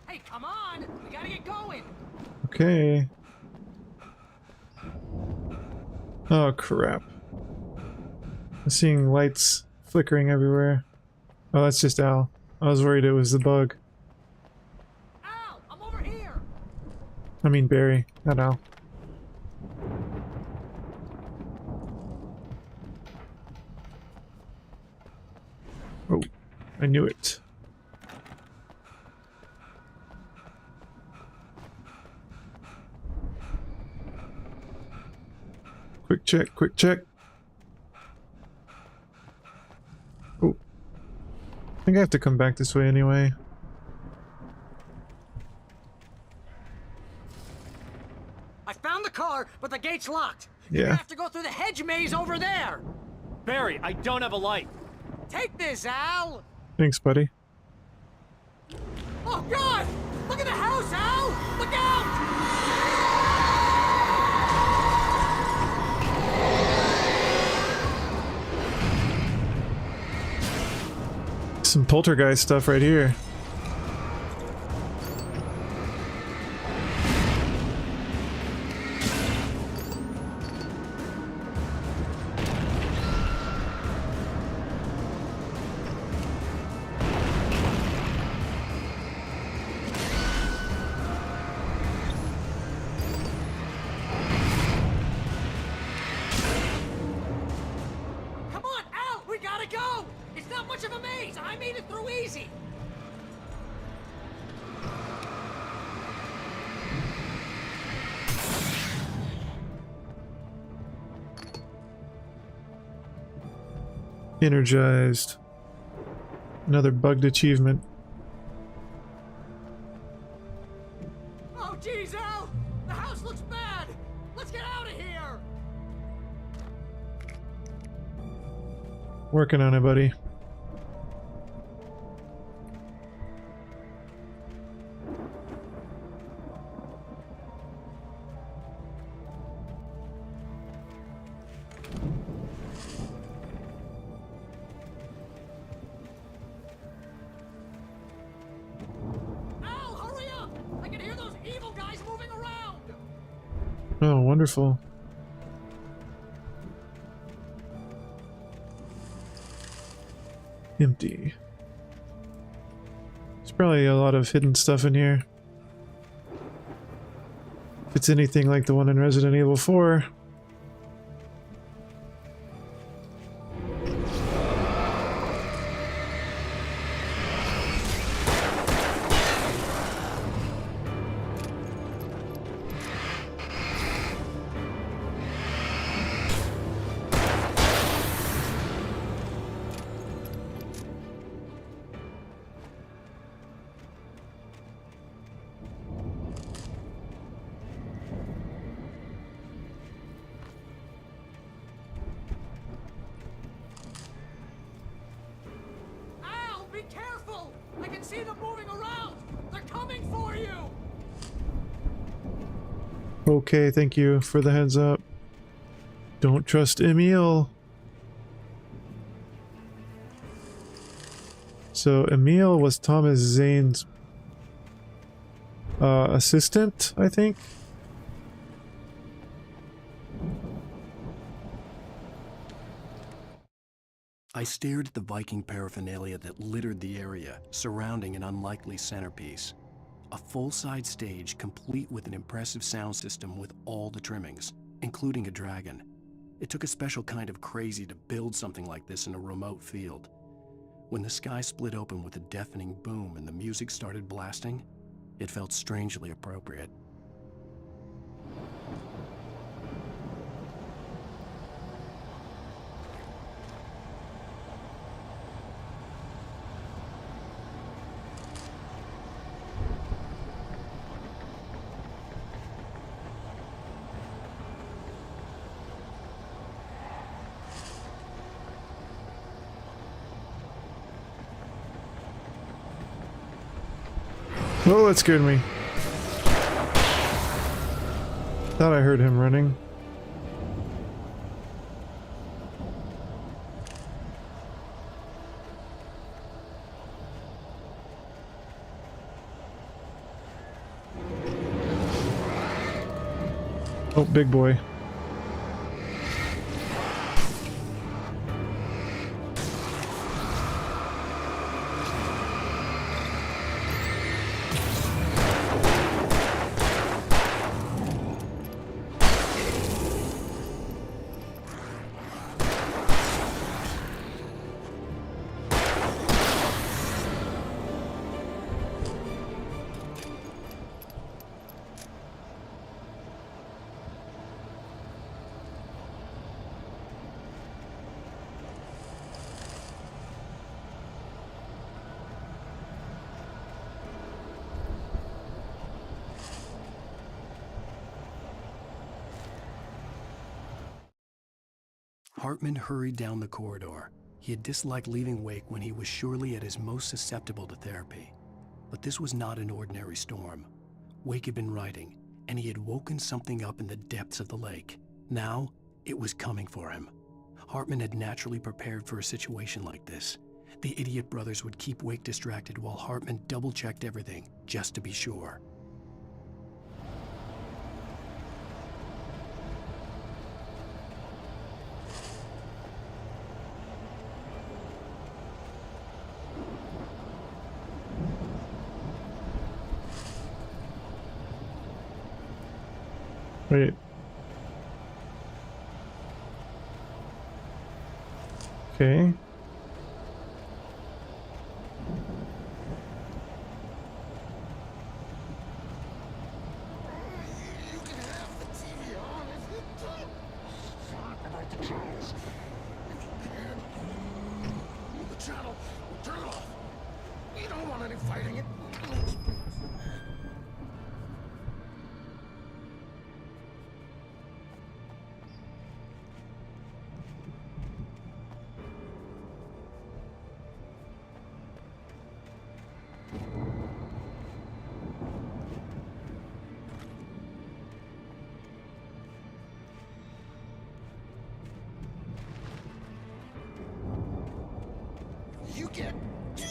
Hey, come on! We gotta get going! Okay. Oh crap. I'm seeing lights flickering everywhere. Oh, that's just Al. I was worried it was the bug. Al! I'm over here! I mean Barry, not Al. Oh, I knew it. Quick check, quick check. Oh. I think I have to come back this way anyway. I found the car, but the gate's locked. Yeah. You have to go through the hedge maze over there. Barry, I don't have a light. Take this, Al! Thanks, buddy. Oh, God! Look at the house, Al! Look out! Some poltergeist stuff right here. Come on, Al! We gotta go! It's not much of a maze! I made it through easy! Energized. Another bugged achievement. Oh, geez, Al! The house looks bad! Let's get out of here! Working on it, buddy. Al, hurry up! I can hear those evil guys moving around! Oh, wonderful. Empty. There's probably a lot of hidden stuff in here. If it's anything like the one in Resident Evil 4. Al, be careful! I can see them moving around! They're coming for you! Okay, thank you for the heads up. Don't trust Emil. So Emil was Thomas Zane's assistant, I think. I stared at the Viking paraphernalia that littered the area, surrounding an unlikely centerpiece. A full-size stage complete with an impressive sound system with all the trimmings, including a dragon. It took a special kind of crazy to build something like this in a remote field. When the sky split open with a deafening boom and the music started blasting, it felt strangely appropriate. Oh, that scared me. Thought I heard him running. Oh, big boy. Hartman hurried down the corridor. He had disliked leaving Wake when he was surely at his most susceptible to therapy. But this was not an ordinary storm. Wake had been writing, and he had woken something up in the depths of the lake. Now, it was coming for him. Hartman had naturally prepared for a situation like this. The idiot brothers would keep Wake distracted while Hartman double-checked everything, just to be sure. Wait. Okay. The channel. Turn it off. We don't want any fighting it. You get 2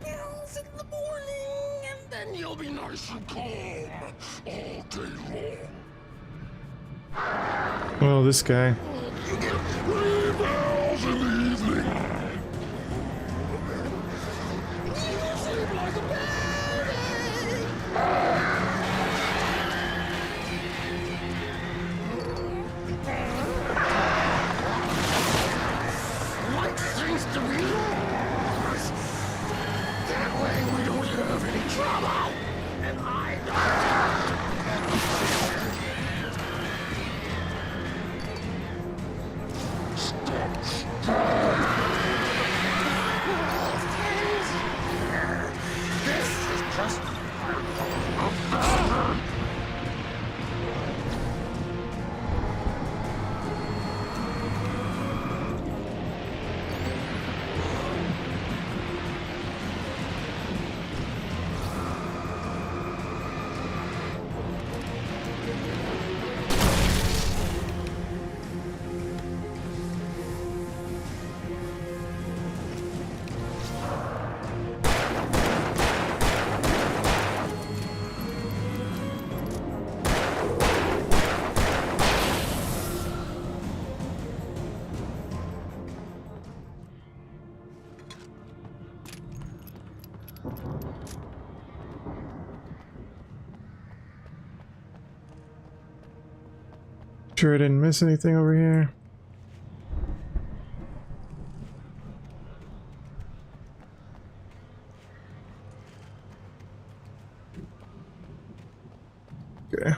pills in the morning, and then you'll be nice and calm all day long. Oh, this guy. You get 3 pills in the evening. You sleep like a baby. Light seems to be yours. That way we don't have any trouble. And I This is just Sure I didn't miss anything over here. Okay.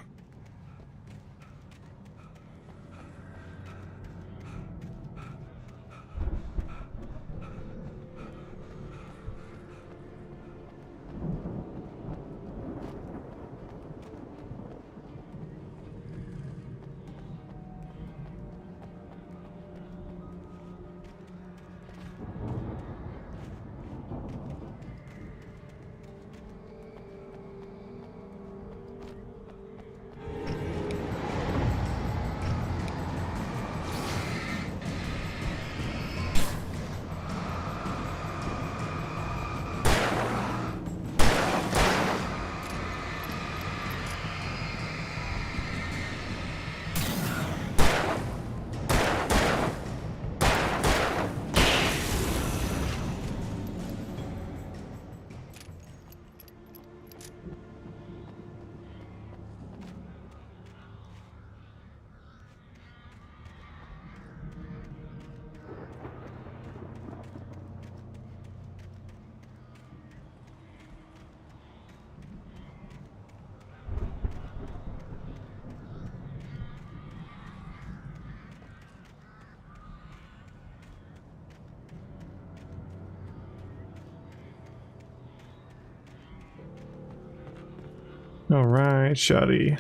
Alright, shoddy.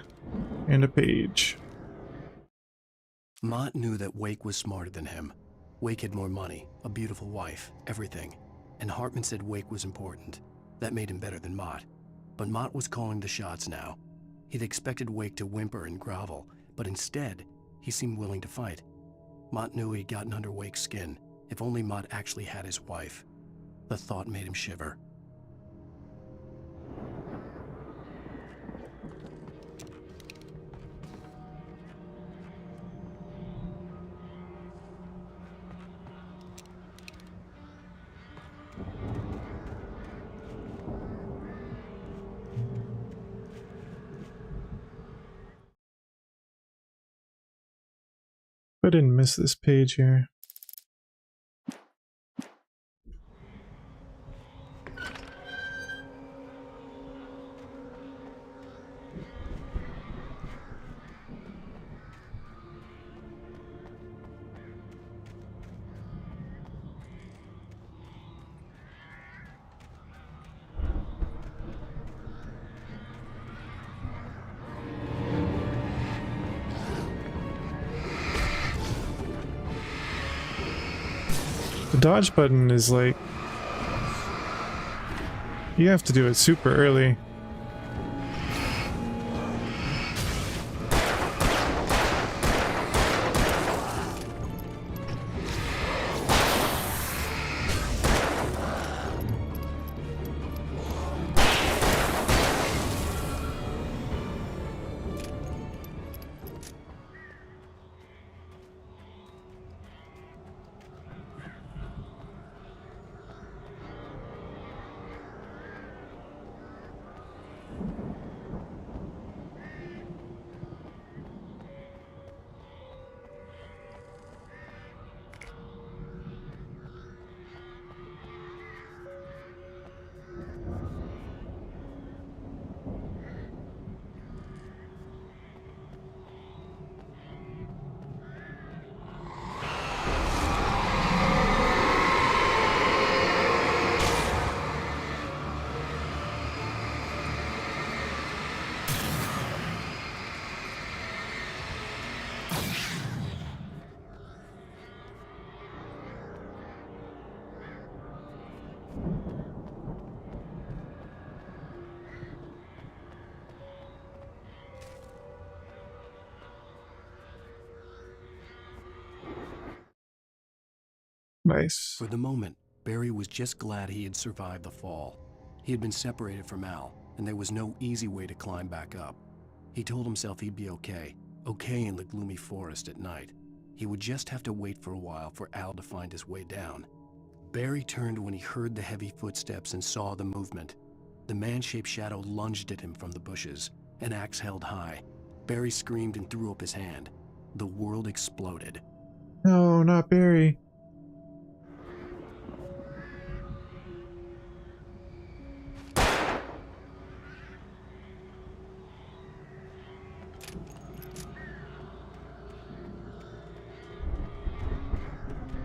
And a page. Mott knew that Wake was smarter than him. Wake had more money, a beautiful wife, everything. And Hartman said Wake was important. That made him better than Mott. But Mott was calling the shots now. He'd expected Wake to whimper and grovel, but instead, he seemed willing to fight. Mott knew he'd gotten under Wake's skin. If only Mott actually had his wife. The thought made him shiver. I didn't miss this page here. The dodge button is like, you have to do it super early. Nice. For the moment, Barry was just glad he had survived the fall. He had been separated from Al, and there was no easy way to climb back up. He told himself he'd be okay in the gloomy forest at night. He would just have to wait for a while for Al to find his way down. Barry turned when he heard the heavy footsteps and saw the movement. The man-shaped shadow lunged at him from the bushes, an axe held high. Barry screamed and threw up his hand. The world exploded. No, not Barry.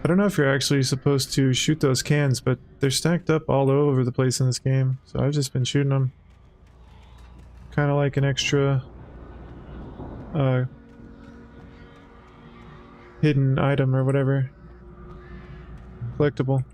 I don't know if you're actually supposed to shoot those cans, but they're stacked up all over the place in this game, so I've just been shooting them. Kind of like an extra hidden item or whatever. Collectible.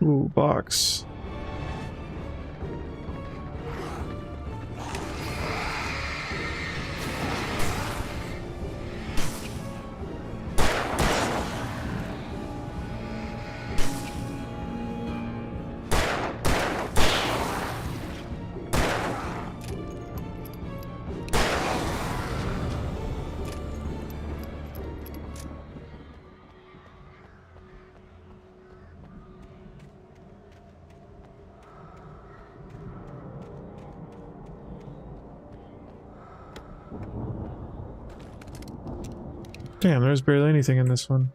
Ooh, box. Damn, there's barely anything in this one.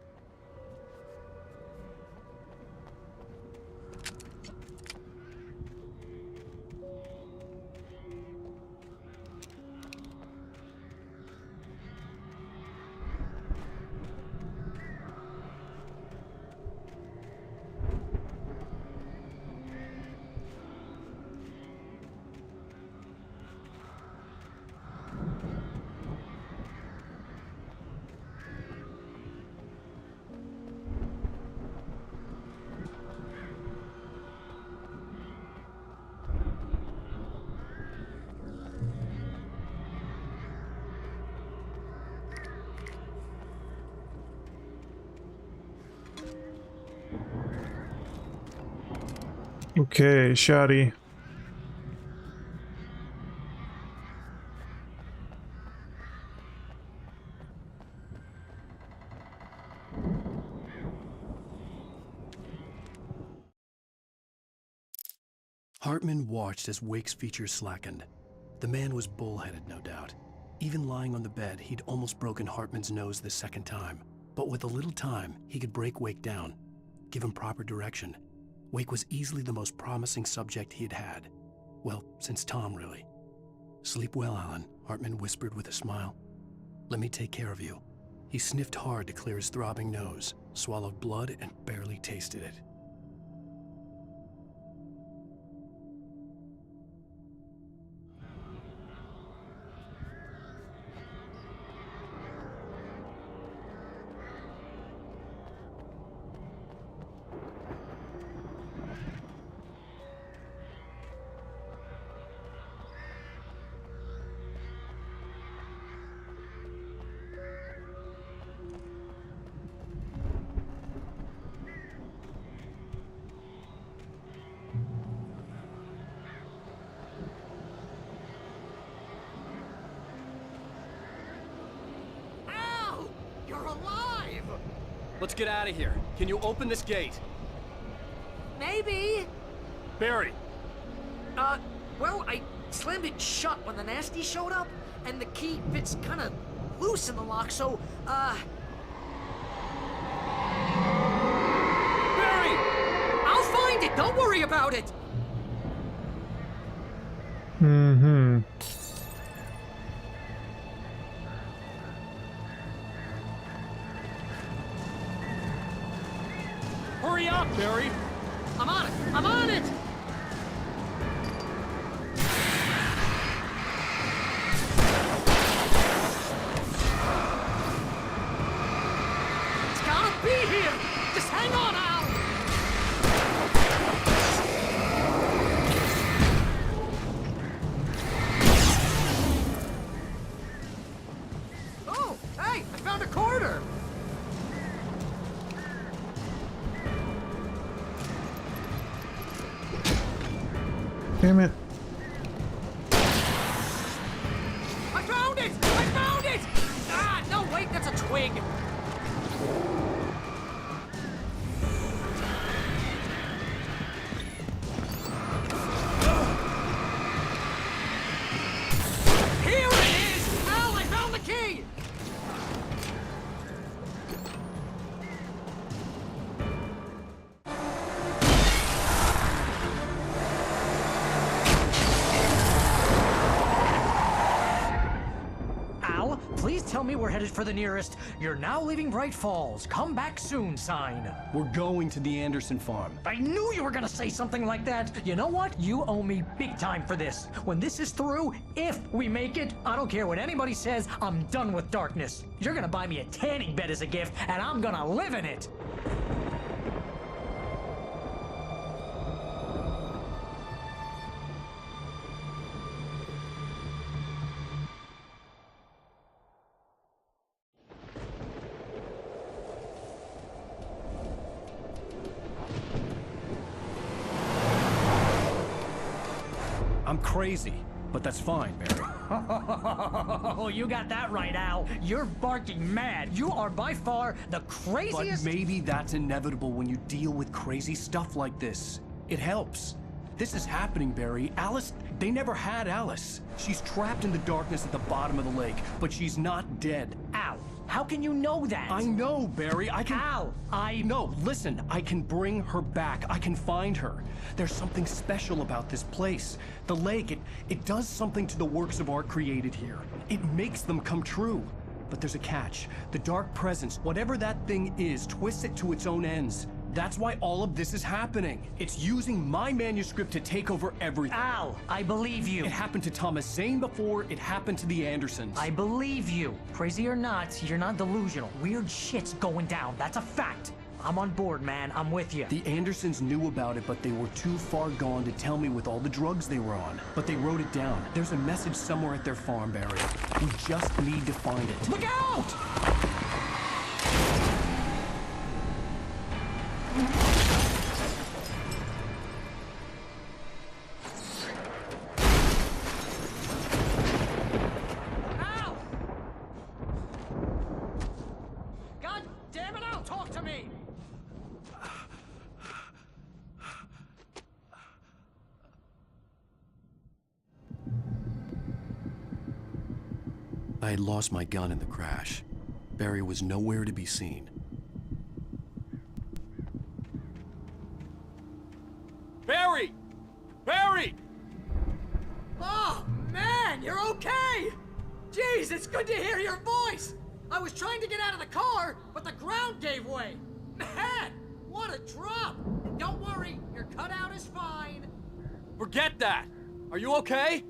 Okay, shoddy. Hartman watched as Wake's features slackened. The man was bullheaded, no doubt. Even lying on the bed, he'd almost broken Hartman's nose the second time. But with a little time, he could break Wake down, give him proper direction. Wake was easily the most promising subject he had had. Well, since Tom, really. "Sleep well, Alan," Hartman whispered with a smile. "Let me take care of you." He sniffed hard to clear his throbbing nose, swallowed blood, and barely tasted it. Let's get out of here. Can you open this gate? Maybe. Barry. Well, I slammed it shut when the nasty showed up, and the key fits kind of loose in the lock, so, Barry! I'll find it! Don't worry about it! Mm-hmm. Hurry up, Barry! I'm on it! I'm on it! It's gotta be here! Just hang on, Al! Oh, hey! I found a quarter! Damn it. I found it! I found it! Ah, no, wait, that's a twig. Here it is! Al, I found the key! Please tell me we're headed for the nearest "You're now leaving Bright Falls. Come back soon" sign. We're going to the Anderson farm. I knew you were gonna say something like that. You know what? You owe me big time for this. When this is through, if we make it, I don't care what anybody says, I'm done with darkness. You're gonna buy me a tanning bed as a gift, and I'm gonna live in it. I'm crazy, but that's fine, Barry. Oh, you got that right, Al. You're barking mad. You are by far the craziest... But maybe that's inevitable when you deal with crazy stuff like this. It helps. This is happening, Barry. Alice, they never had Alice. She's trapped in the darkness at the bottom of the lake, but she's not dead. Al, how can you know that? I know, Barry. I can... Al, No, listen. I can bring her back. I can find her. There's something special about this place. The lake, it does something to the works of art created here. It makes them come true. But there's a catch. The dark presence, whatever that thing is, twists it to its own ends. That's why all of this is happening. It's using my manuscript to take over everything. Al, I believe you. It happened to Thomas Zane before, it happened to the Andersons. I believe you. Crazy or not, you're not delusional. Weird shit's going down. That's a fact. I'm on board, man. I'm with you. The Andersons knew about it, but they were too far gone to tell me with all the drugs they were on. But they wrote it down. There's a message somewhere at their farm, Barry. We just need to find it. Look out! Al! God damn it, Al, talk to me! I had lost my gun in the crash. Barry was nowhere to be seen. Barry! Barry! Oh, man, you're okay! Jeez, it's good to hear your voice! I was trying to get out of the car, but the ground gave way! Man, what a drop! Don't worry, your cutout is fine. Forget that! Are you okay?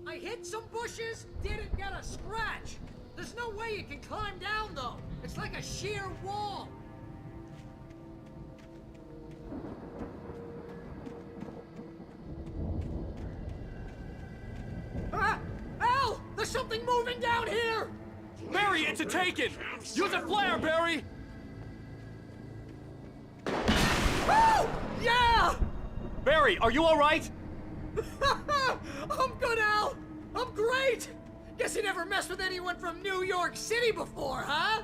I hit some bushes, didn't get a scratch. There's no way you can climb down, though. It's like a sheer wall. Ah! Al! There's something moving down here! Barry, it's a taken! Use a flare, Barry! Woo! Yeah! Barry, are you alright? I'm good, Al! I'm great! Guess you never messed with anyone from New York City before, huh?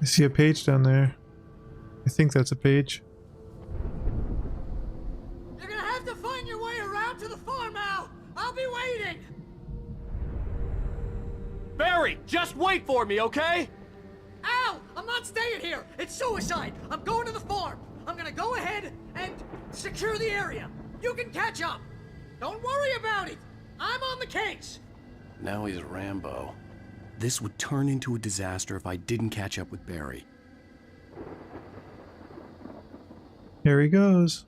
I see a page down there. I think that's a page. You're gonna have to find your way around to the farm, Al! I'll be waiting! Barry, just wait for me, okay? Al! I'm not staying here! It's suicide! I'm going to the farm! I'm gonna go ahead and secure the area! You can catch up! Don't worry about it! I'm on the case! Now he's Rambo. This would turn into a disaster if I didn't catch up with Barry. Here he goes.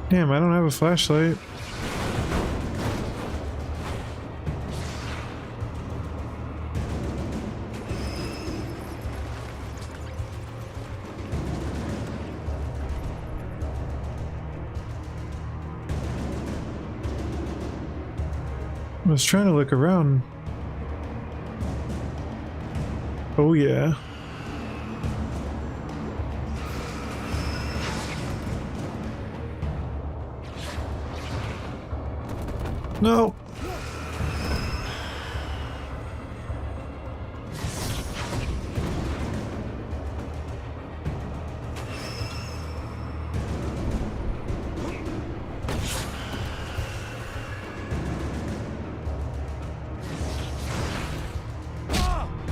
Damn, I don't have a flashlight. I was trying to look around. Oh yeah. No.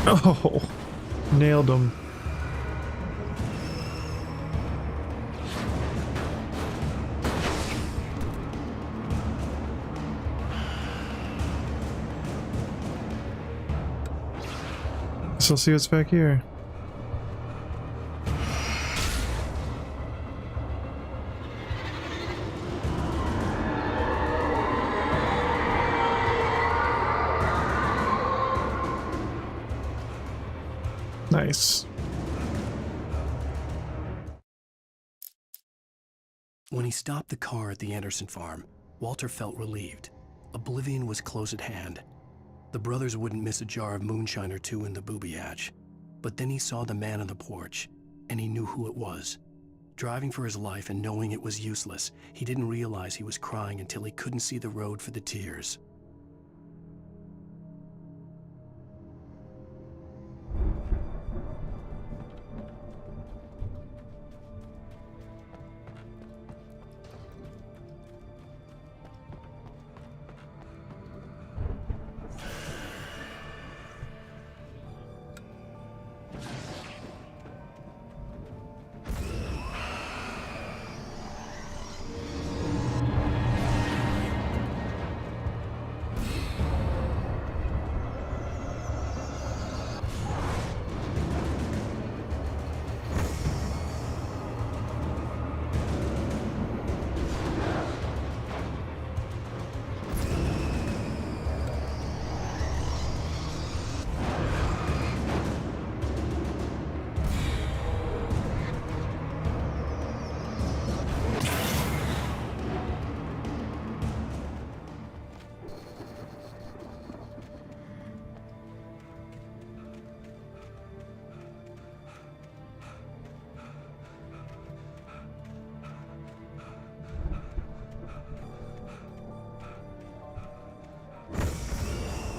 Oh, nailed him. So see what's back here. Nice. When he stopped the car at the Anderson farm, Walter felt relieved. Oblivion was close at hand. The brothers wouldn't miss a jar of moonshine or two in the booby hatch. But then he saw the man on the porch, and he knew who it was. Driving for his life and knowing it was useless, he didn't realize he was crying until he couldn't see the road for the tears.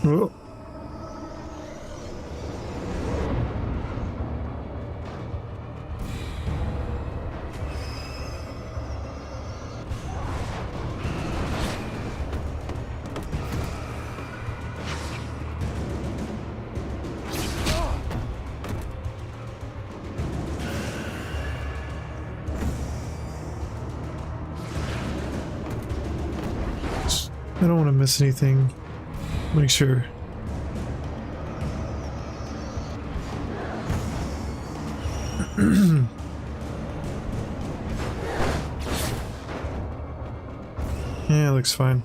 Whoa. I don't want to miss anything. Make sure. Yeah, it looks fine.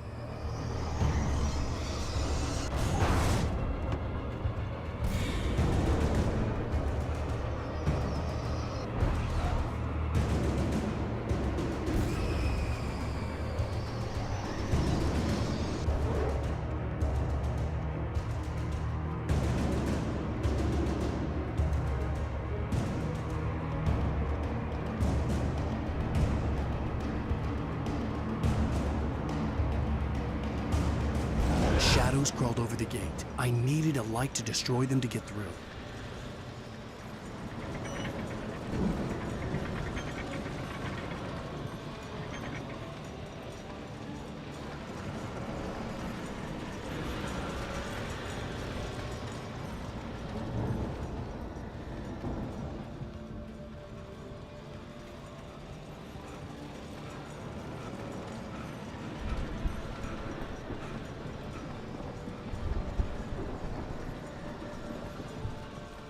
Shadows crawled over the gate. I needed a light to destroy them to get through.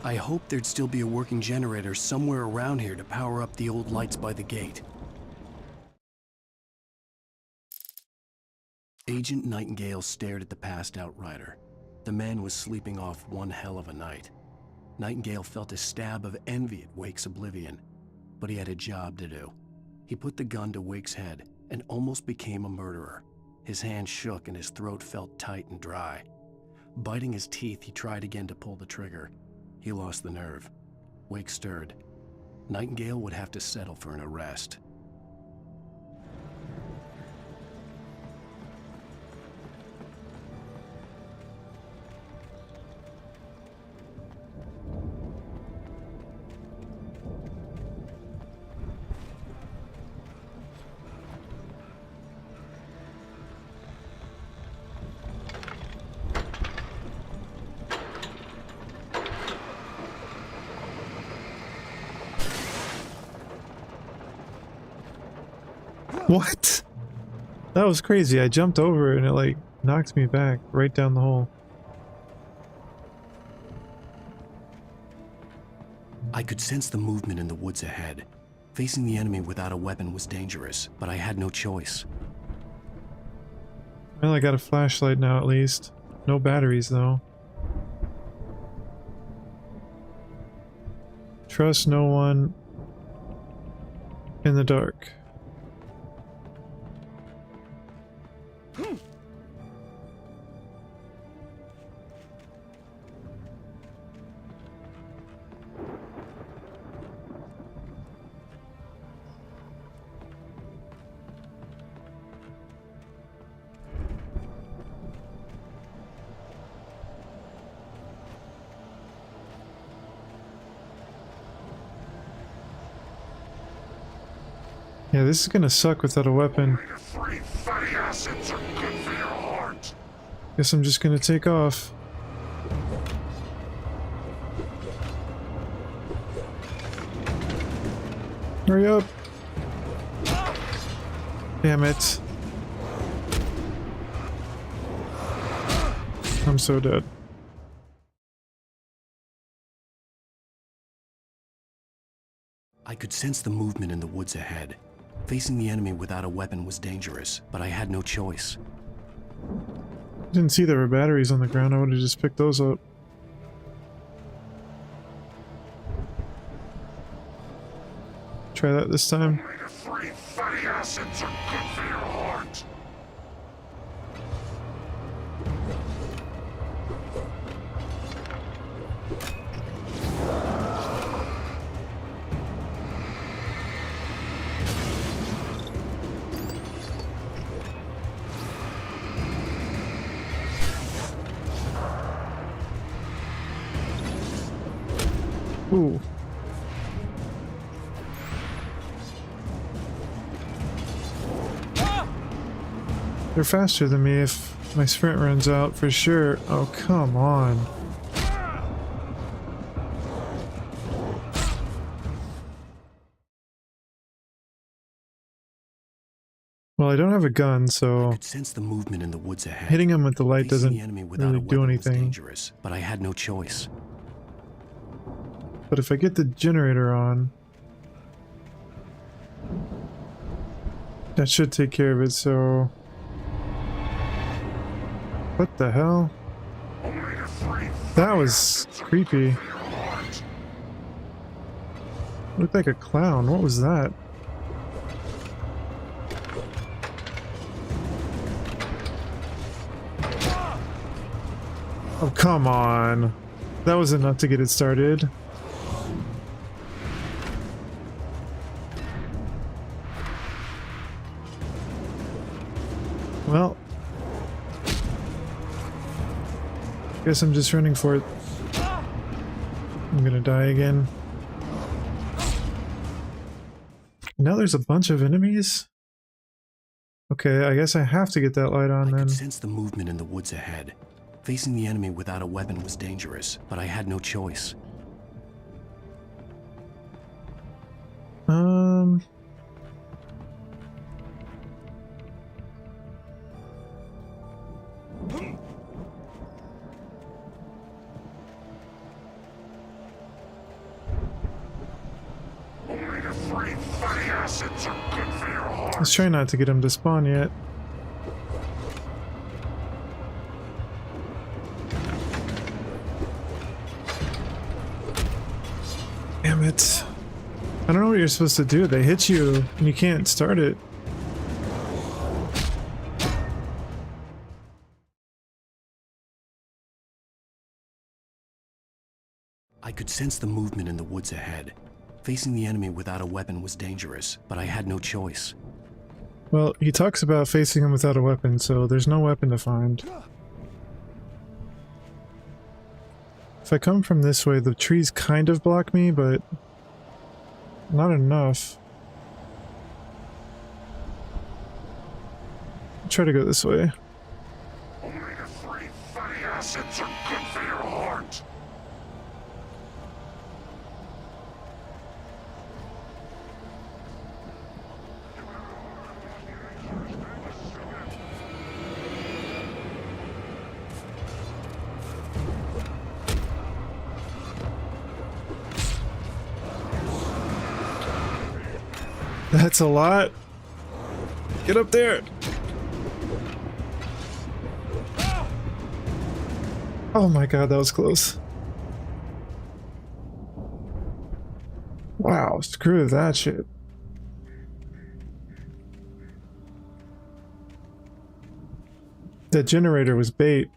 I hoped there'd still be a working generator somewhere around here to power up the old lights by the gate. Agent Nightingale stared at the passed out rider. The man was sleeping off one hell of a night. Nightingale felt a stab of envy at Wake's oblivion, but he had a job to do. He put the gun to Wake's head and almost became a murderer. His hand shook and his throat felt tight and dry. Biting his teeth, he tried again to pull the trigger. He lost the nerve. Wake stirred. Nightingale would have to settle for an arrest. What? That was crazy. I jumped over and it like knocked me back right down the hole. I could sense the movement in the woods ahead. Facing the enemy without a weapon was dangerous, but I had no choice. Well, I got a flashlight now at least. No batteries though. Trust no one in the dark. Yeah, this is gonna suck without a weapon. Guess I'm just gonna take off. Hurry up! Damn it. I'm so dead. I could sense the movement in the woods ahead. Facing the enemy without a weapon was dangerous, but I had no choice. Didn't see there were batteries on the ground. I would have just picked those up. Try that this time. Ooh. They're faster than me if my sprint runs out for sure. Oh, come on. Well, I don't have a gun, so I could sense the movement in the woods ahead. hitting him with the light Facing doesn't the enemy without really a do weapon was anything. dangerous, but I had no choice. But if I get the generator on, that should take care of it, so... What the hell? That was creepy. Looked like a clown. What was that? Oh, come on. That was enough to get it started. Well, guess I'm just running for it. I'm gonna die again. Now there's a bunch of enemies? Okay, I guess I have to get that light on I then. could sense the movement in the woods ahead. Facing the enemy without a weapon was dangerous, but I had no choice. Let's try not to get him to spawn yet. Damn it. I don't know what you're supposed to do. They hit you and you can't start it. I could sense the movement in the woods ahead. Facing the enemy without a weapon was dangerous, but I had no choice. Well, he talks about facing him without a weapon, so there's no weapon to find. If I come from this way, the trees kind of block me, but not enough. I'll try to go this way. Omega-3 fatty acids are good for your heart. That's a lot. Get up there. Oh my god, that was close. Wow, screw that shit. That generator was bait.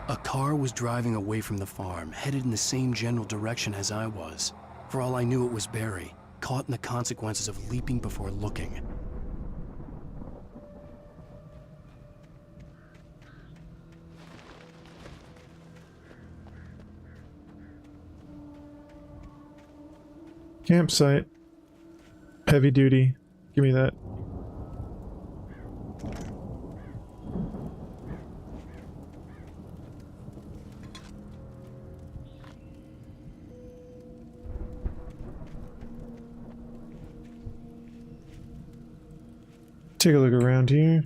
A car was driving away from the farm, headed in the same general direction as I was. For all I knew, it was Barry, caught in the consequences of leaping before looking. Campsite. Heavy duty. Give me that. Take a look around here.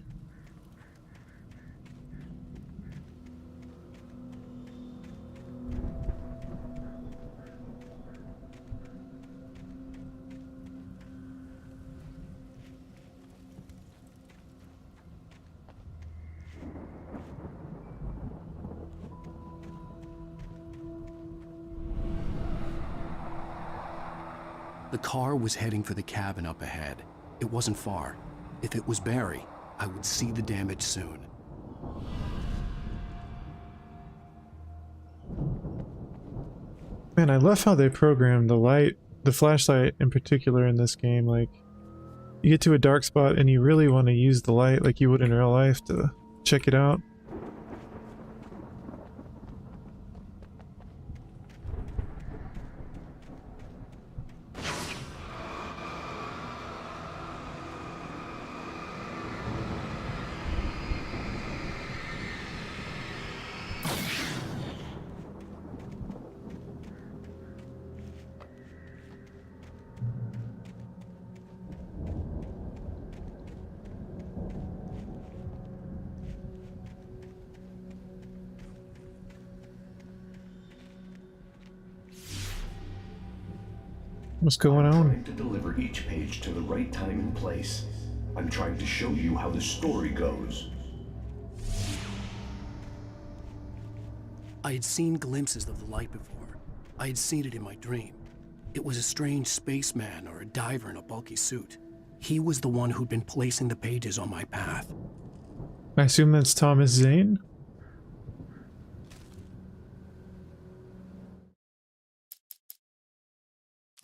The car was heading for the cabin up ahead. It wasn't far. If it was Barry, I would see the damage soon. Man, I love how they programmed the light, the flashlight in particular in this game. Like, You get to a dark spot and you really want to use the light like you would in real life to check it out. What's going on? I'm trying to deliver each page to the right time and place. I'm trying to show you how the story goes. I had seen glimpses of the light before. I had seen it in my dream. It was a strange spaceman or a diver in a bulky suit. He was the one who'd been placing the pages on my path. I assume that's Thomas Zane?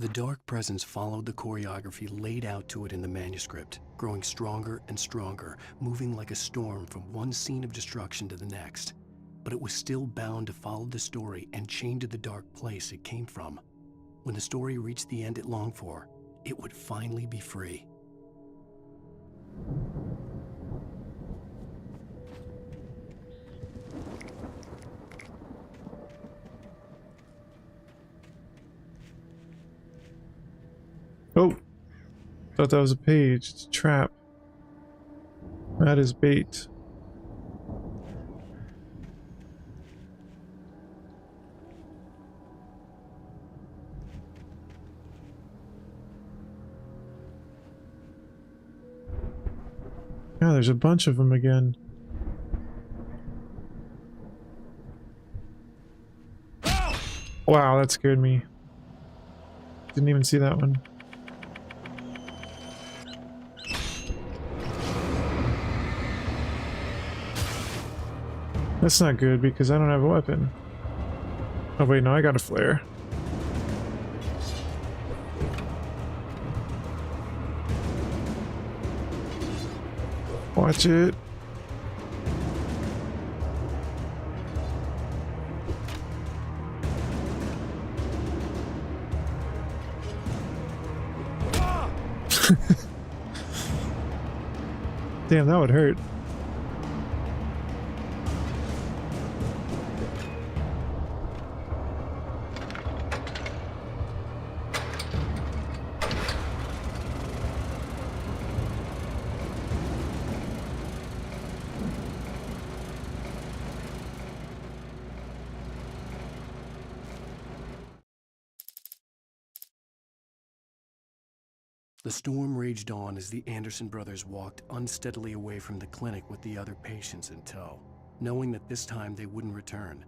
The dark presence followed the choreography laid out to it in the manuscript, growing stronger and stronger, moving like a storm from one scene of destruction to the next. But it was still bound to follow the story and chained to the dark place it came from. When the story reached the end it longed for, it would finally be free. Oh, thought that was a page. It's a trap. That is bait. Yeah, there's a bunch of them again. Wow, that scared me. Didn't even see that one. That's not good because I don't have a weapon. Oh wait, no, I got a flare. Watch it. Damn, that would hurt. The storm raged on as the Anderson brothers walked unsteadily away from the clinic with the other patients in tow, knowing that this time they wouldn't return.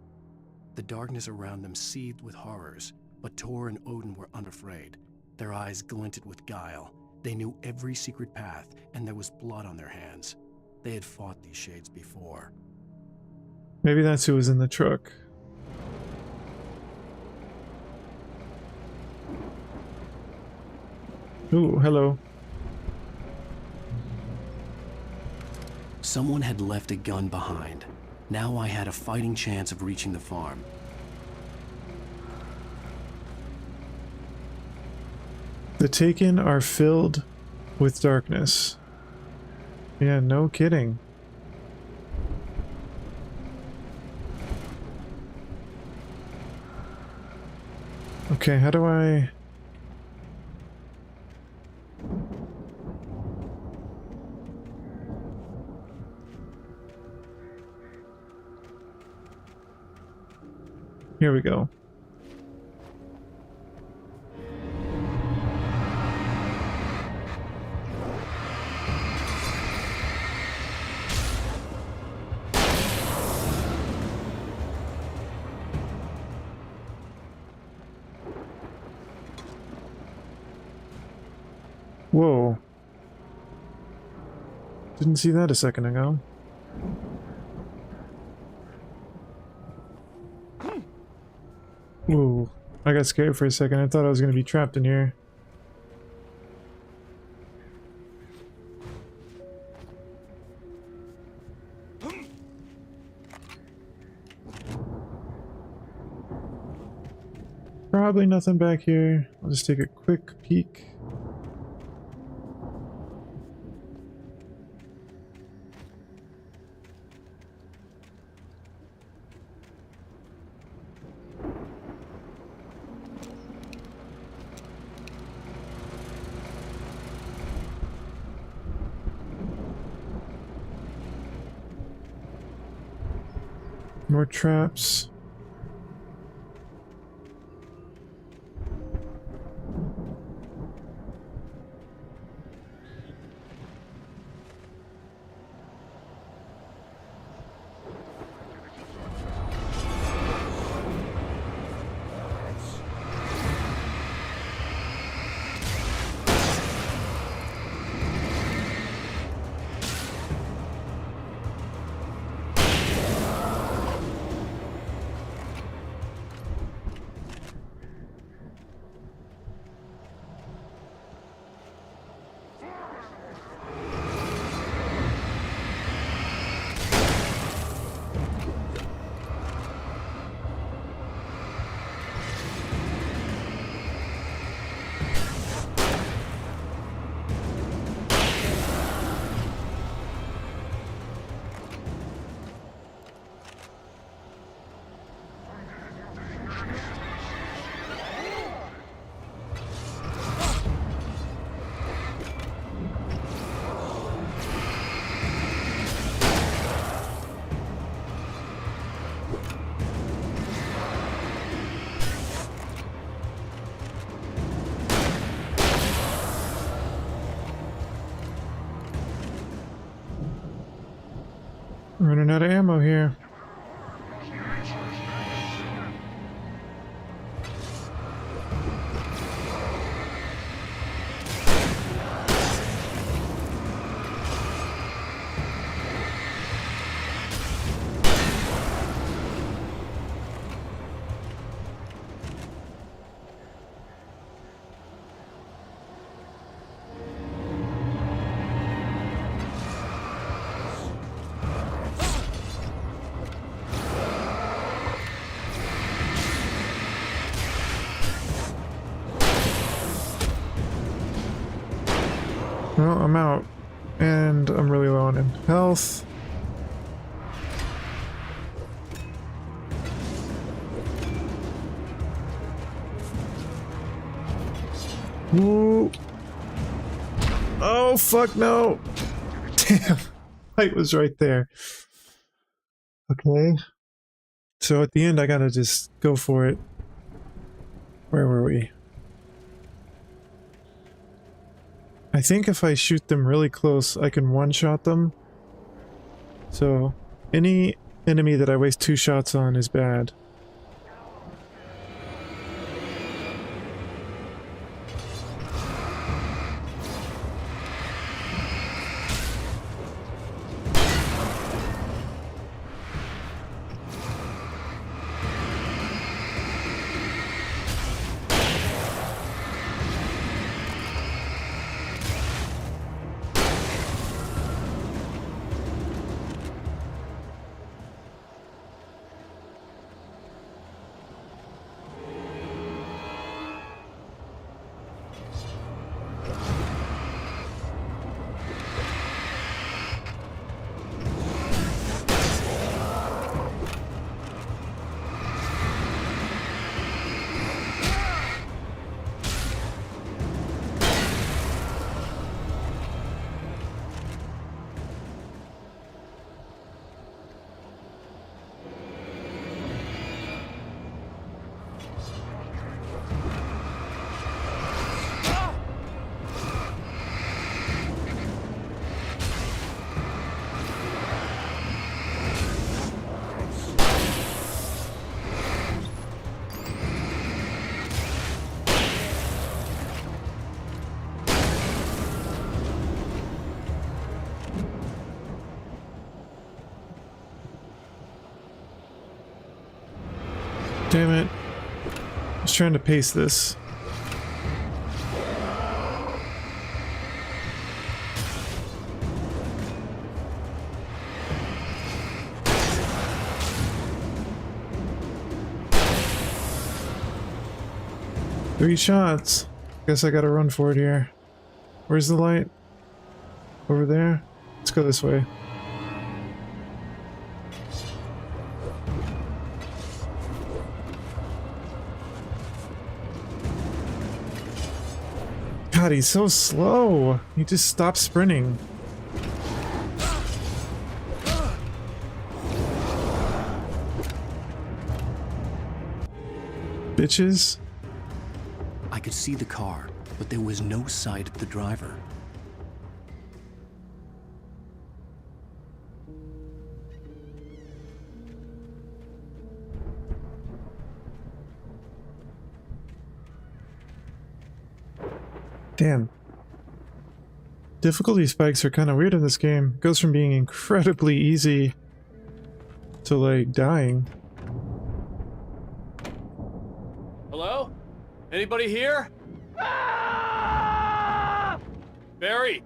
The darkness around them seethed with horrors, but Tor and Odin were unafraid. Their eyes glinted with guile. They knew every secret path, and there was blood on their hands. They had fought these shades before. Maybe that's who was in the truck. Ooh, hello. Someone had left a gun behind. Now I had a fighting chance of reaching the farm. The Taken are filled with darkness. Yeah, no kidding. Okay, how do I... Here we go. Whoa. Didn't see that a second ago. Ooh, I got scared for a second. I thought I was going to be trapped in here. probably nothing back here. I'll just take a quick peek. More traps. Running out of ammo here. Well, I'm out, and I'm really low on health. Ooh. Oh, fuck no! Damn, light was right there. Okay. So at the end, I gotta just go for it. Where were we? I think if I shoot them really close, I can one-shot them. So, any enemy that I waste 2 shots on is bad. Damn it. I was trying to pace this. 3 shots. Guess I gotta run for it here. Where's the light? Over there? Let's go this way. God, he's so slow. He just stopped sprinting. Bitches. I could see the car, but there was no sight of the driver. Damn. Difficulty spikes are kind of weird in this game. It goes from being incredibly easy to like dying. Hello? Anybody here? Barry!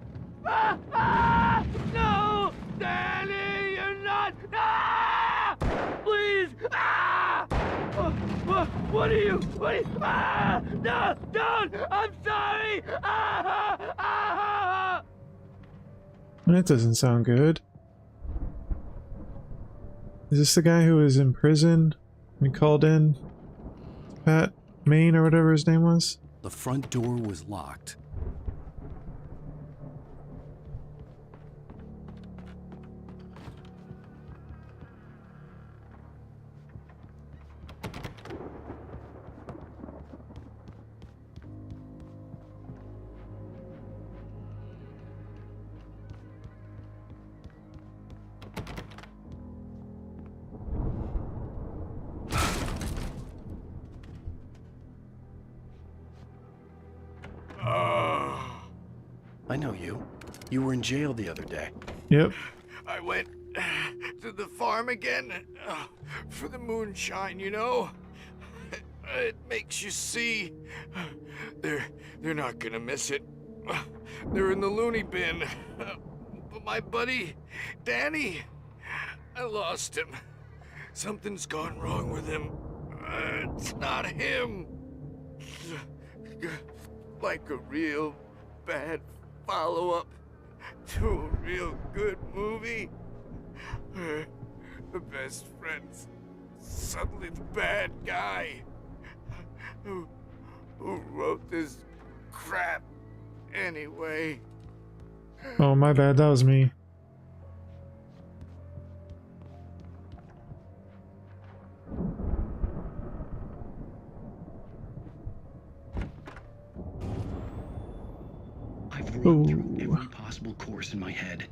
No! Danny, you're not! Please! What are you? No! Don't! I'm sorry! That doesn't sound good. Is this the guy who was in prison and called in? Pat Maine or whatever his name was? The front door was locked. I know you. You were in jail the other day. Yep. I went to the farm again for the moonshine, you know? It makes you see. They're not gonna miss it. They're in the loony bin. But my buddy, Danny, I lost him. Something's gone wrong with him. It's not him. Like a real bad follow-up to a real good movie. The best friend's suddenly the bad guy. Who wrote this crap anyway? Oh, my bad. That was me. I've run through every possible course in my head.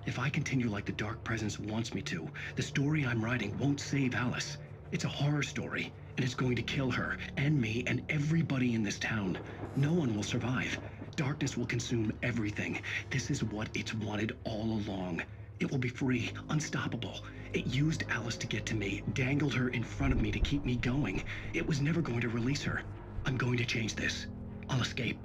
If I continue like the Dark Presence wants me to, the story I'm writing won't save Alice. It's a horror story, and it's going to kill her, and me, and everybody in this town. No one will survive. Darkness will consume everything. This is what it's wanted all along. It will be free, unstoppable. It used Alice to get to me, dangled her in front of me to keep me going. It was never going to release her. I'm going to change this. I'll escape.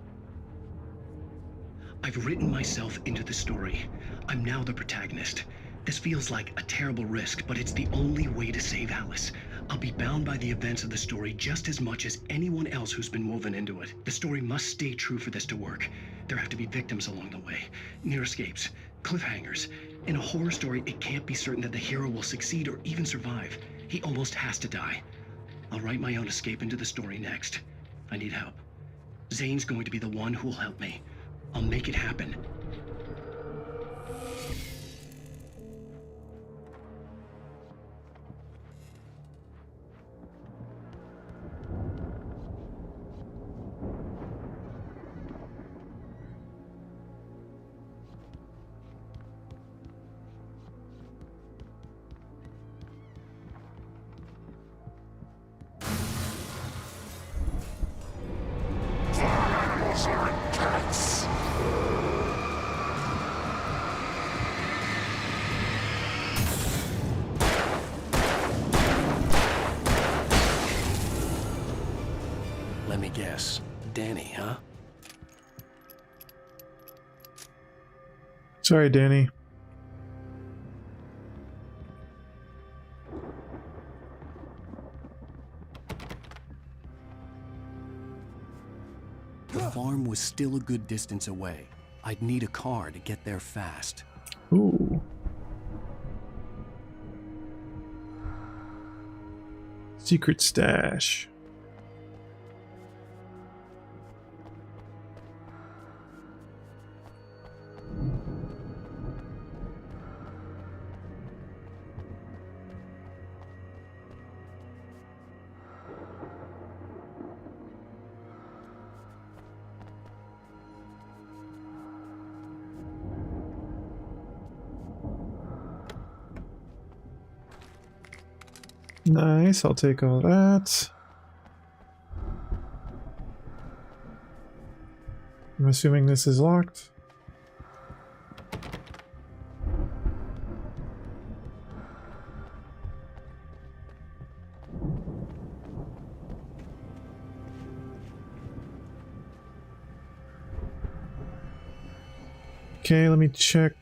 I've written myself into the story. I'm now the protagonist. This feels like a terrible risk, but it's the only way to save Alice. I'll be bound by the events of the story just as much as anyone else who's been woven into it. The story must stay true for this to work. There have to be victims along the way, near escapes, cliffhangers. In a horror story, it can't be certain that the hero will succeed or even survive. He almost has to die. I'll write my own escape into the story next. I need help. Zane's going to be the one who will help me. I'll make it happen. Animals aren't pets. Let me guess. Danny, huh? Sorry, Danny. farm was still a good distance away. I'd need a car to get there fast. Ooh. Secret stash. Nice, I'll take all that. I'm assuming this is locked. Okay, let me check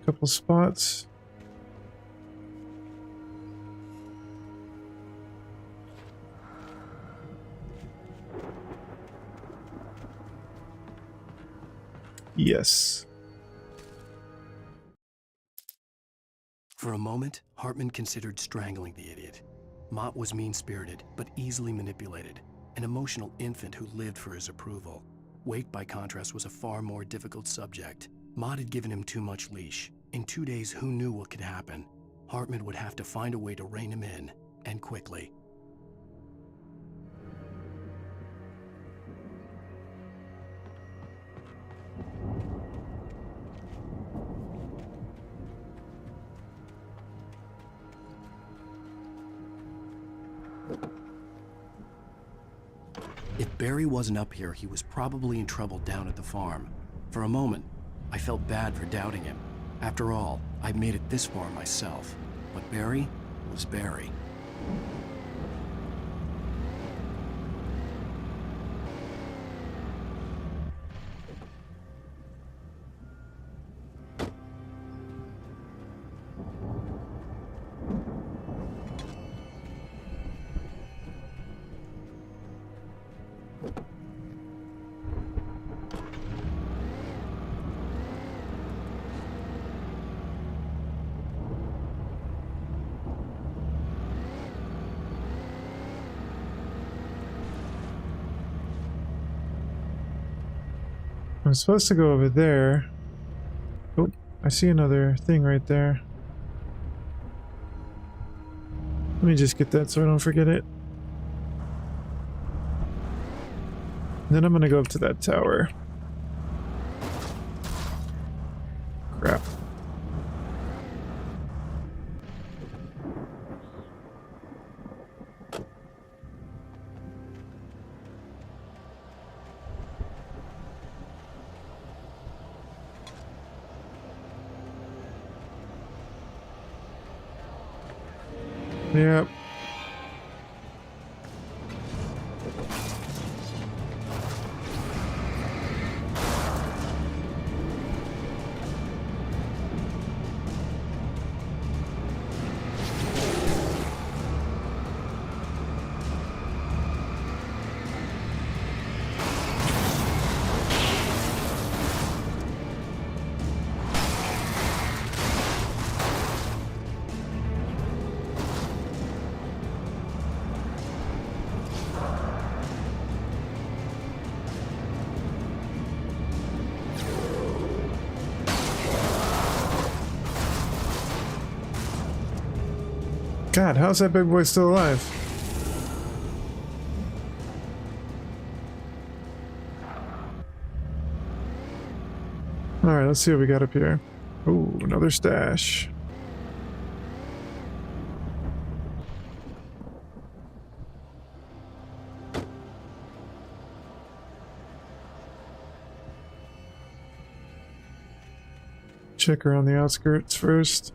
a couple spots. Yes. For a moment, Hartman considered strangling the idiot. Mott was mean-spirited, but easily manipulated, an emotional infant who lived for his approval. Wake, by contrast, was a far more difficult subject. Mott had given him too much leash. In 2 days, who knew what could happen? Hartman would have to find a way to rein him in, and quickly. If Barry wasn't up here, he was probably in trouble down at the farm. For a moment, I felt bad for doubting him. After all, I'd made it this far myself. But Barry was Barry. I'm supposed to go over there. Oh, I see another thing right there. Let me just get that so I don't forget it. And then I'm gonna go up to that tower. Crap. Yep. God, how's that big boy still alive? Alright, let's see what we got up here. Ooh, another stash. Check around the outskirts first.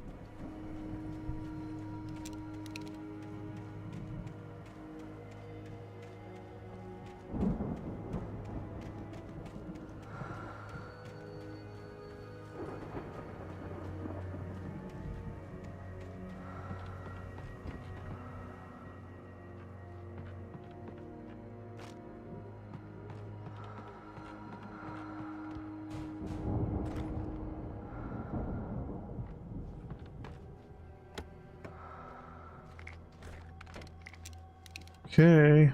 Okay.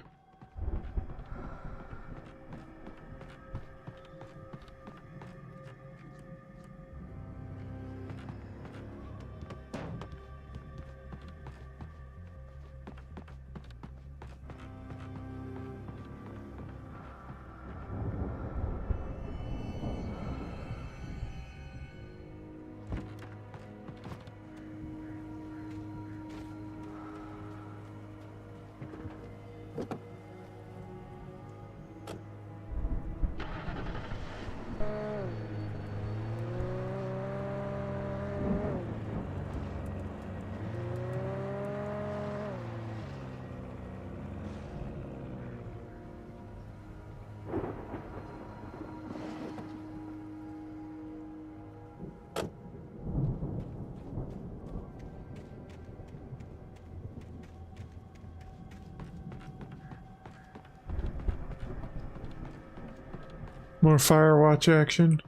More Firewatch action.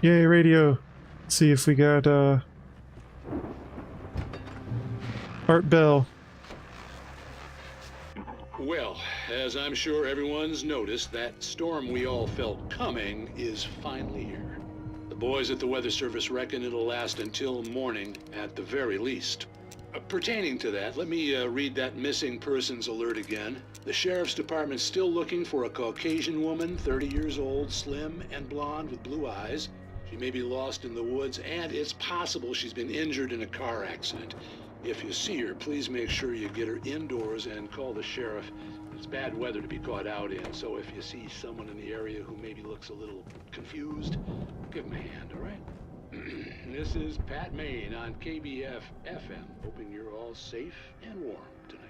Yay, radio. Let's see if we got Art Bell. Well, as I'm sure everyone's noticed, that storm we all felt coming is finally here. The boys at the Weather Service reckon it'll last until morning at the very least. Pertaining to that, let me read that missing persons alert again. The Sheriff's Department's still looking for a Caucasian woman, 30 years old, slim and blonde with blue eyes. She may be lost in the woods, and it's possible she's been injured in a car accident. If you see her, please make sure you get her indoors and call the sheriff. It's bad weather to be caught out in, so if you see someone in the area who maybe looks a little confused, give them a hand, all right? This is Pat Maine on KBF FM, hoping you're all safe and warm tonight.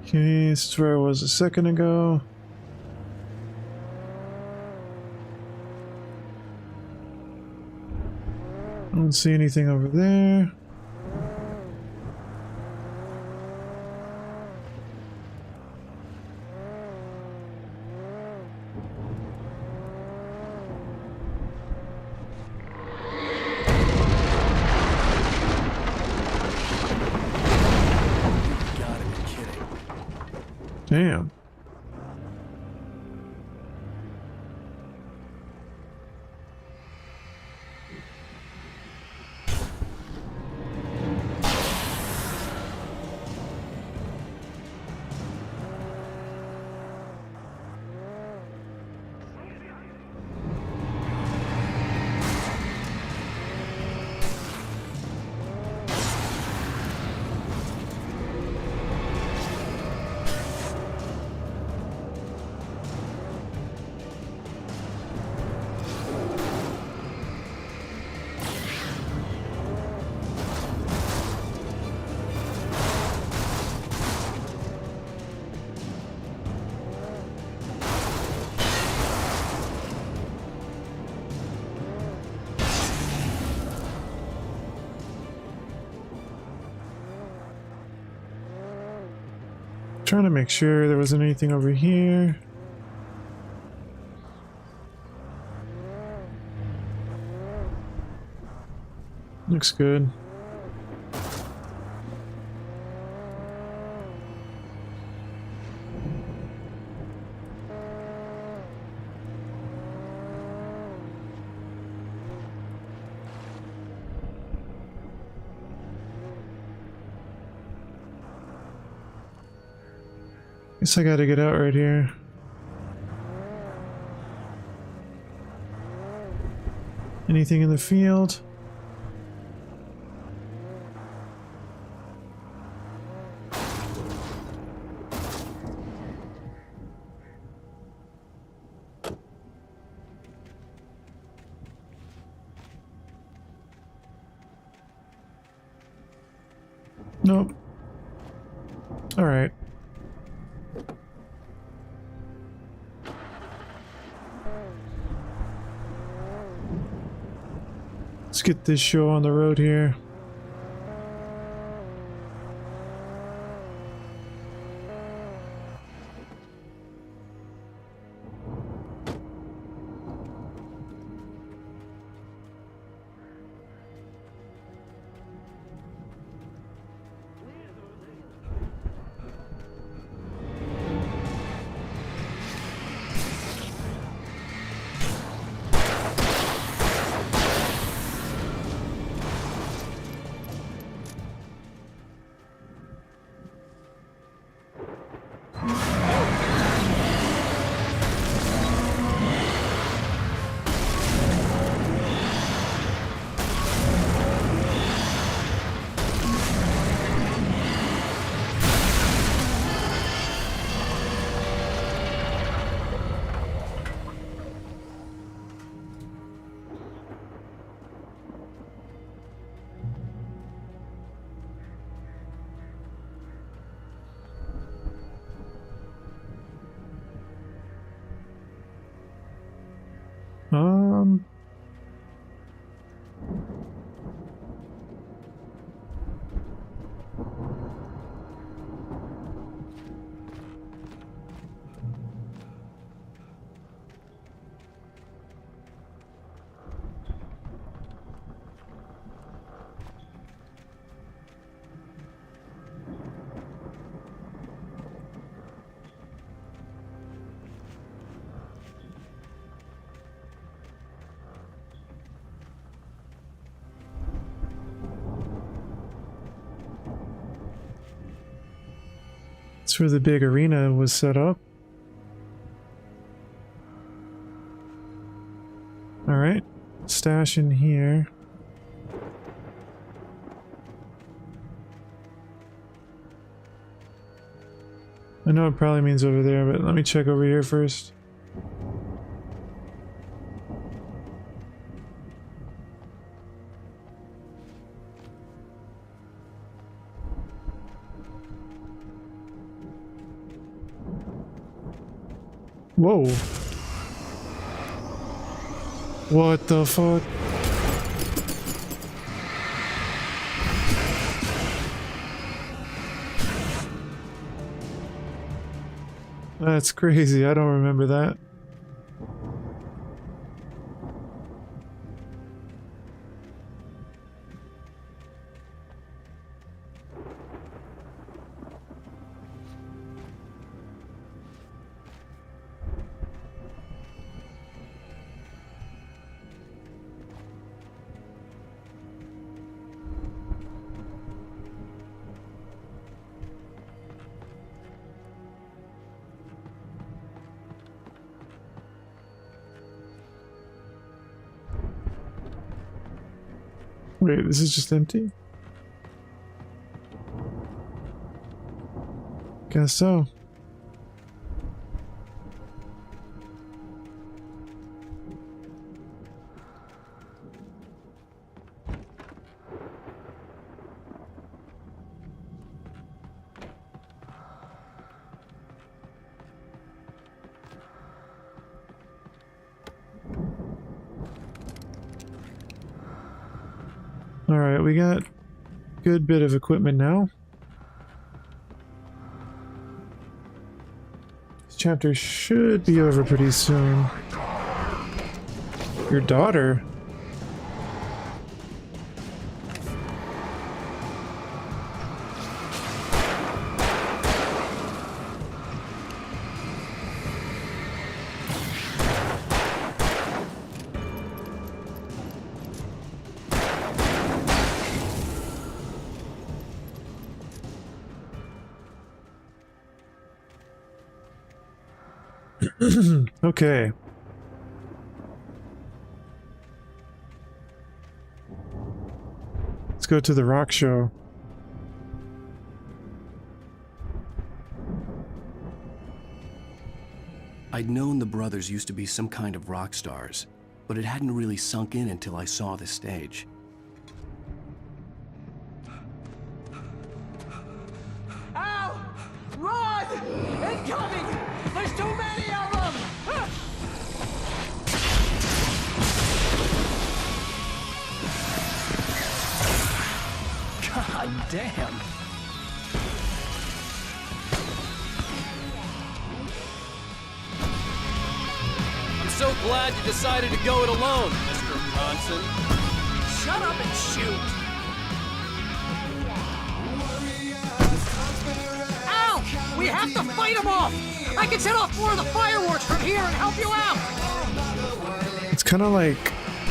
Okay, this is where I was a second ago. I don't see anything over there. Damn. Trying to make sure there wasn't anything over here. Looks good. Guess I gotta get out right here. Anything in the field? Nope. All right. Let's get this show on the road here. That's where the big arena was set up. All right, stash in here. I know it probably means over there, but let me check over here first. Whoa. What the fuck? That's crazy. I don't remember that. Wait, this is just empty? Guess so. Alright, we got a good bit of equipment now. chapter should be over pretty soon. Your daughter? Okay. Let's go to the rock show. I'd known the brothers used to be some kind of rock stars, but it hadn't really sunk in until I saw the stage. Al! Run! Incoming! There's too many of them! God damn. I'm so glad you decided to go it alone, Mr. Bronson. Shut up and shoot! Ow! We have to fight them off! I can set off more of the fireworks from here and help you out! It's kind of like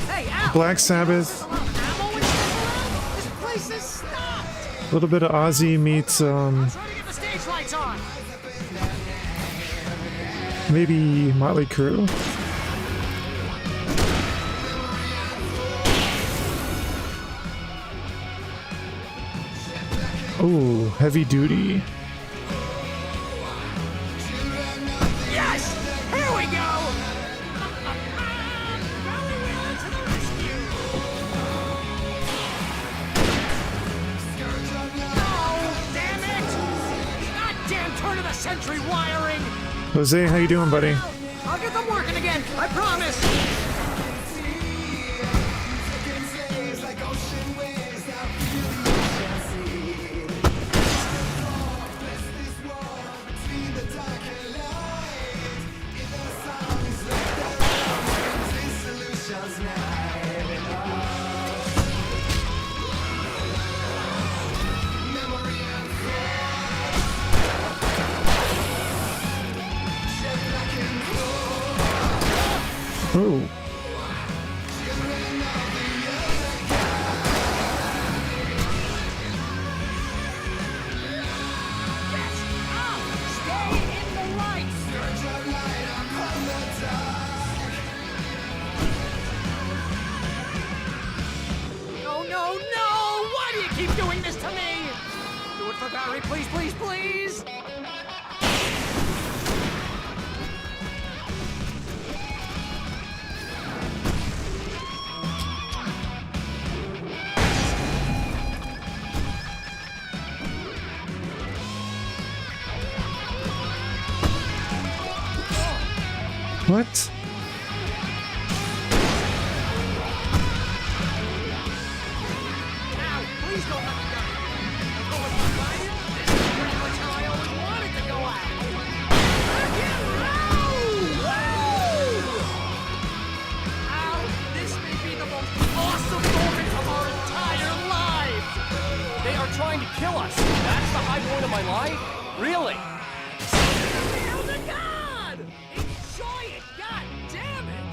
Hey, Al! Black Sabbath. Ammo and stuff around? This place is stopped! A little bit of Ozzy meets Try to get the stage lights on! maybe Motley Crue. Oh, heavy duty. Yes! Here we go! No! Damn it! Goddamn turn of the century wiring! Jose, how you doing, buddy? I'll get them working again, I promise! Oh. No, no, no! Why do you keep doing this to me? Do it for Barry, please, please, please! What? Now, please don't let me down. I'm going to find it. This is pretty much how I always wanted to go out. Ow, this may be the most awesome moment of our entire lives. They are trying to kill us. That's the high point of my life? Really? Hail to God! Enjoy it, God damn it!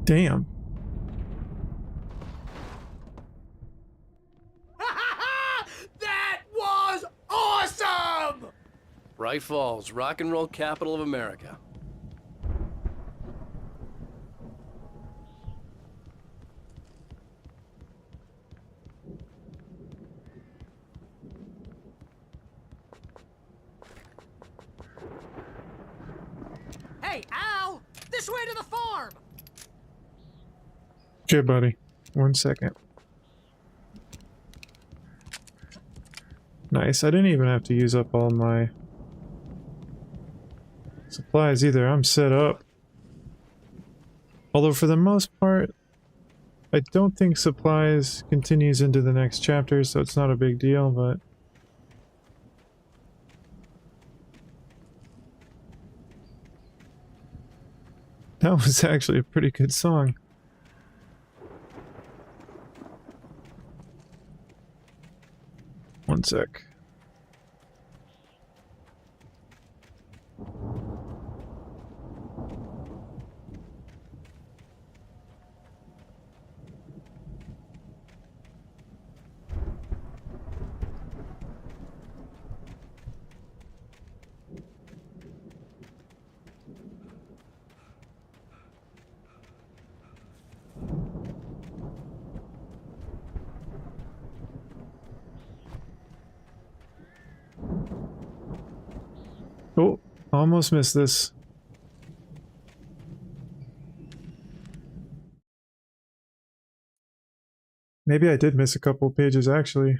Damn. Bright Falls, rock and roll capital of America. Hey, Al! This way to the farm! Okay, buddy. 1 second. Nice. I didn't even have to use up all my supplies either. I'm set up. Although for the most part, I don't think supplies continues into the next chapter, so it's not a big deal, but... That was actually a pretty good song. One sec. Oh, almost missed this. Maybe I did miss a couple pages, actually.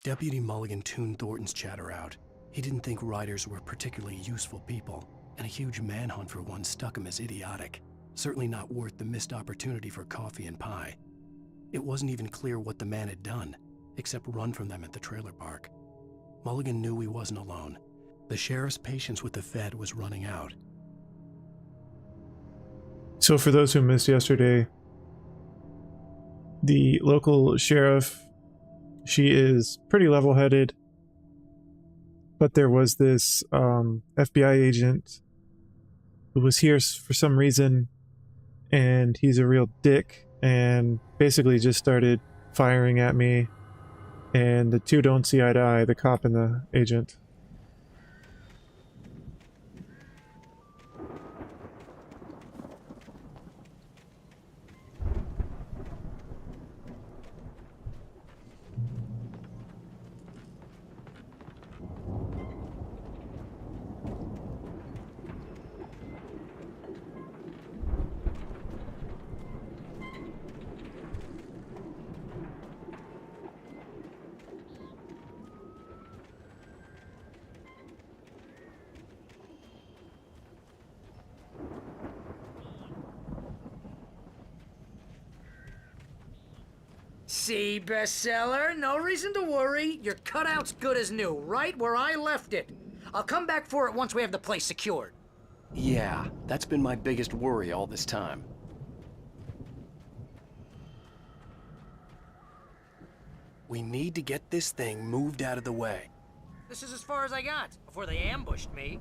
Deputy Mulligan tuned Thornton's chatter out. He didn't think riders were particularly useful people, and a huge manhunt for one struck him as idiotic. Certainly not worth the missed opportunity for coffee and pie. It wasn't even clear what the man had done, except run from them at the trailer park. Mulligan knew he wasn't alone. The sheriff's patience with the Fed was running out. So for those who missed yesterday, the local sheriff, she is pretty level-headed, but there was this FBI agent who was here for some reason, and he's a real dick, and basically just started firing at me, and the two don't see eye to eye, the cop and the agent. See, bestseller? No reason to worry. Your cutout's good as new, right where I left it. I'll come back for it once we have the place secured. Yeah, that's been my biggest worry all this time. We need to get this thing moved out of the way. This is as far as I got, before they ambushed me.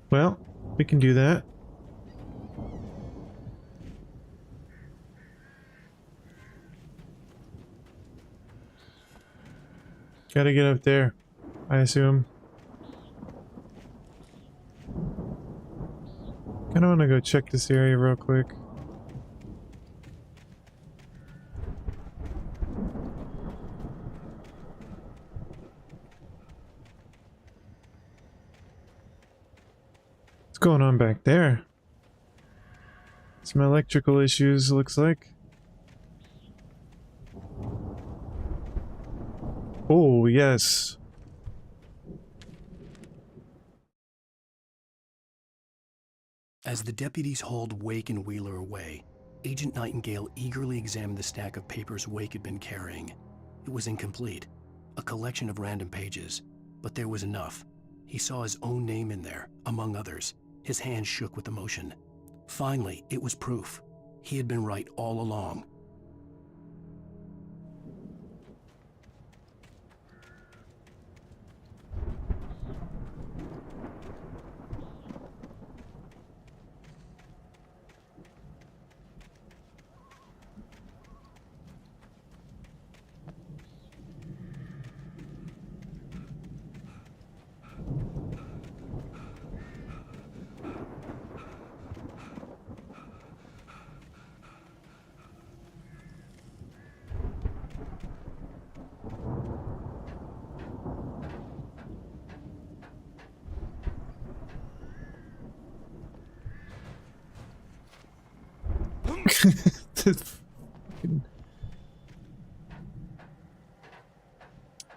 Well, we can do that. Gotta get up there, I assume. Kinda wanna go check this area real quick. What's going on back there? Some electrical issues, looks like. Oh, yes. As the deputies hauled Wake and Wheeler away, Agent Nightingale eagerly examined the stack of papers Wake had been carrying. It was incomplete, a collection of random pages, but there was enough. He saw his own name in there, among others. His hand shook with emotion. Finally, it was proof. He had been right all along.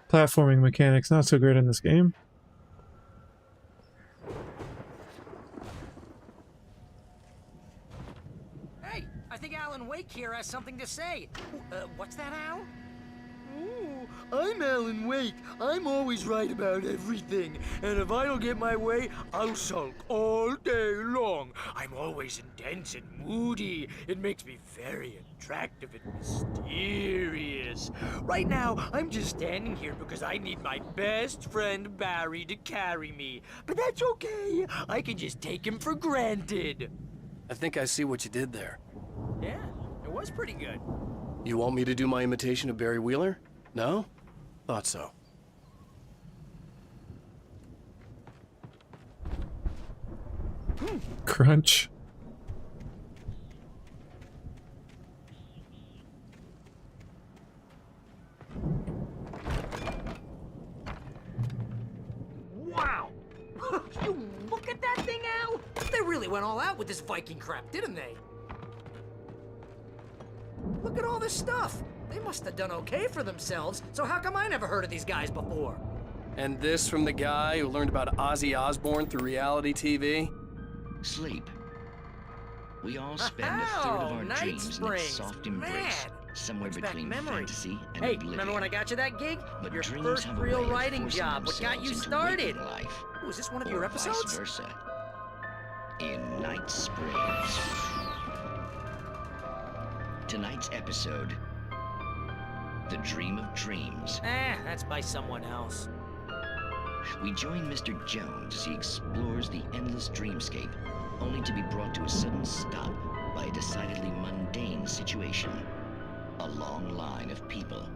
Platforming mechanics not so great in this game. Hey, I think Alan Wake here has something to say. What's that, Al? Ooh, I'm Alan Wake. I'm always right about everything. And if I don't get my way, I'll sulk all day long. I'm always intense and moody. It makes me very attractive and mysterious. Right now, I'm just standing here because I need my best friend Barry to carry me. But that's okay. I can just take him for granted. I think I see what you did there. Yeah, it was pretty good. You want me to do my imitation of Barry Wheeler? No? Thought so. Crunch. Wow! You look at that thing, Al! They really went all out with this Viking crap, didn't they? Look at all this stuff. They must have done okay for themselves, so how come I never heard of these guys before? And this from the guy who learned about Ozzy Osbourne through reality TV? Sleep. We all spend a third of our Night dreams in its Springs. soft embrace, Man. somewhere Brings back between memories. fantasy and Hey, oblivion. remember when I got you that gig? But Your dreams first have a real way of writing forcing job. What got you themselves into started? waking life, Ooh, is this one of your or episodes? Vice versa. In Night Springs. Tonight's episode, The Dream of Dreams. That's by someone else. We join Mr. Jones as he explores the endless dreamscape, only to be brought to a sudden stop by a decidedly mundane situation. A long line of people.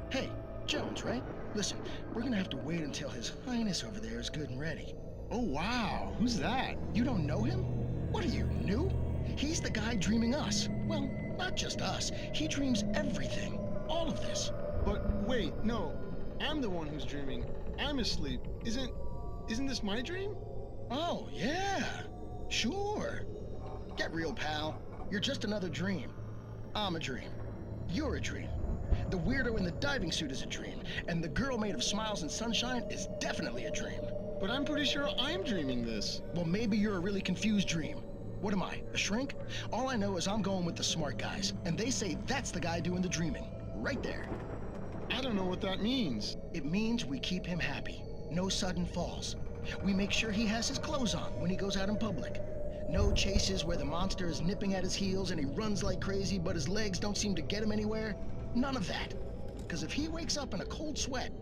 Hey, Jones, right? Listen, we're gonna have to wait until His Highness over there is good and ready. Oh, wow. Who's that? You don't know him? What are you, new? He's the guy dreaming us. Well, not just us. He dreams everything. All of this. But wait, no. I'm the one who's dreaming. I'm asleep. Isn't this my dream? Oh, yeah. Sure. Get real, pal. You're just another dream. I'm a dream. You're a dream. The weirdo in the diving suit is a dream. And the girl made of smiles and sunshine is definitely a dream. But I'm pretty sure I'm dreaming this. Well, maybe you're a really confused dream. What am I, a shrink? All I know is I'm going with the smart guys. And they say that's the guy doing the dreaming. Right there. I don't know what that means. It means we keep him happy. No sudden falls. We make sure he has his clothes on when he goes out in public. No chases where the monster is nipping at his heels and he runs like crazy but his legs don't seem to get him anywhere. None of that. Because if he wakes up in a cold sweat...